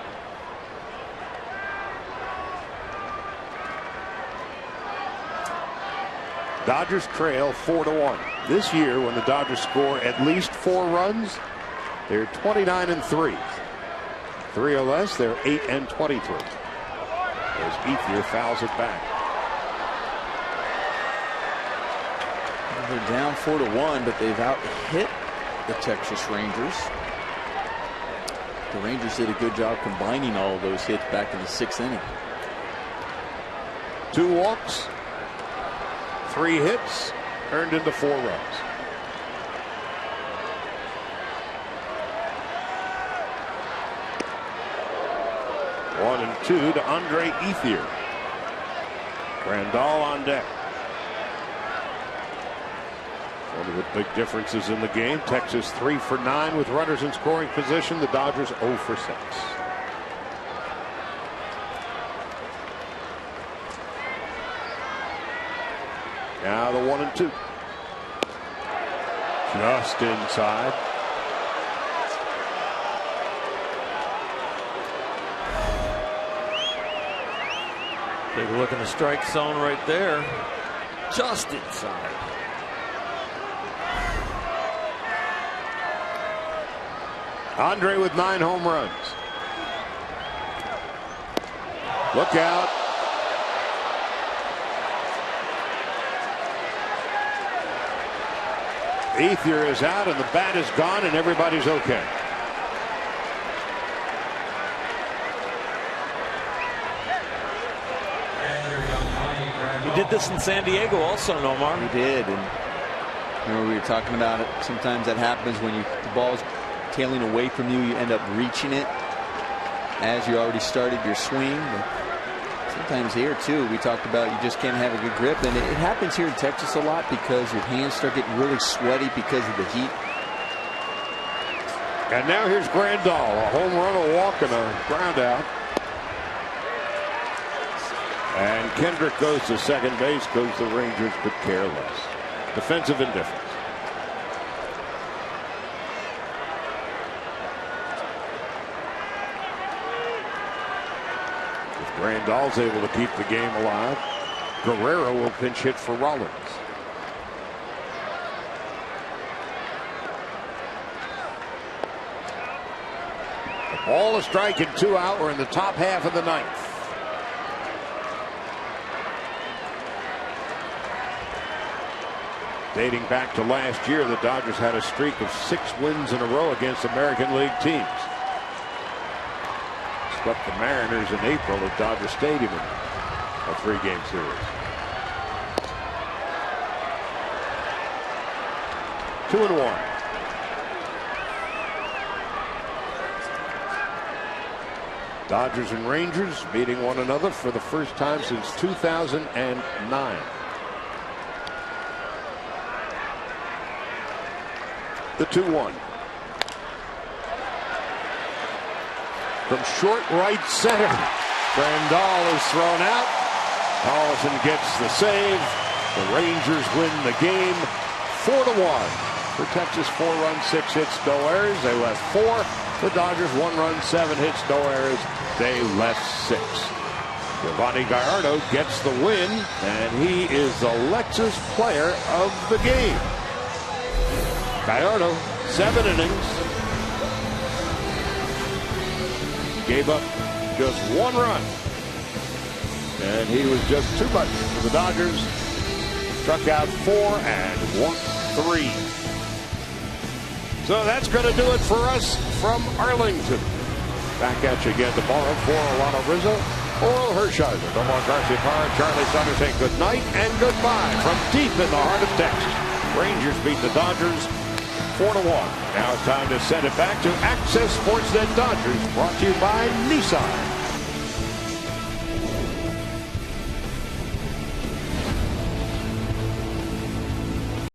Dodgers trail 4-1. This year, when the Dodgers score at least 4 runs, they're 29-3. 3 or less, they're 8-23. As Ethier fouls it back. They're down 4-1, but they've out-hit the Texas Rangers. The Rangers did a good job combining all of those hits back in the 6th inning. 2 walks, 3 hits, turned into 4 runs. One and 2 to Andre Ethier. Grandal on deck. One of the big differences in the game. Texas 3 for 9 with runners in scoring position. The Dodgers 0 for 6. Now the 1-2. Just inside. Take a look in the strike zone right there. Just inside. Andre with 9 home runs. Look out. Ethier is out and the bat is gone and everybody's okay. He did this in San Diego also, Nomar. He did, and remember we were talking about it. Sometimes that happens when the ball's tailing away from you. You end up reaching it as you already started your swing. But sometimes here too, we talked about you just can't have a good grip, and it happens here in Texas a lot because your hands start getting really sweaty because of the heat. And now here's Grandal, a home run, a walk, and a ground out. And Kendrick goes to second base because the Rangers could care less. Defensive indifference. If Grandal's able to keep the game alive, Guerrero will pinch hit for Rollins. The ball, a strike, and 2 out. We're in the top half of the 9th. Dating back to last year, the Dodgers had a streak of 6 wins in a row against American League teams. Swept the Mariners in April at Dodger Stadium in a 3-game series. 2-1. Dodgers and Rangers meeting one another for the first time since 2009. The 2-1. From short right center. Grandal is thrown out. Collison gets the save. The Rangers win the game 4-1. For Texas, 4 runs, 6 hits, no errors. They left 4. The Dodgers, 1 run, 7 hits, no errors. They left 6. Giovanni Gallardo gets the win, and he is the Lexus player of the game. Gallardo, 7 innings. Gave up just 1 run. And he was just too much for the Dodgers. Struck out 4 and walked 3. So that's going to do it for us from Arlington. Back at you again tomorrow for Alana Rizzo, Oral Hershiser, Nomar Garcia-Parra, Charlie Sutter saying good night and goodbye from deep in the heart of Texas. Rangers beat the Dodgers 4-1. Now it's time to send it back to Access Sportsnet Dodgers, brought to you by Nissan.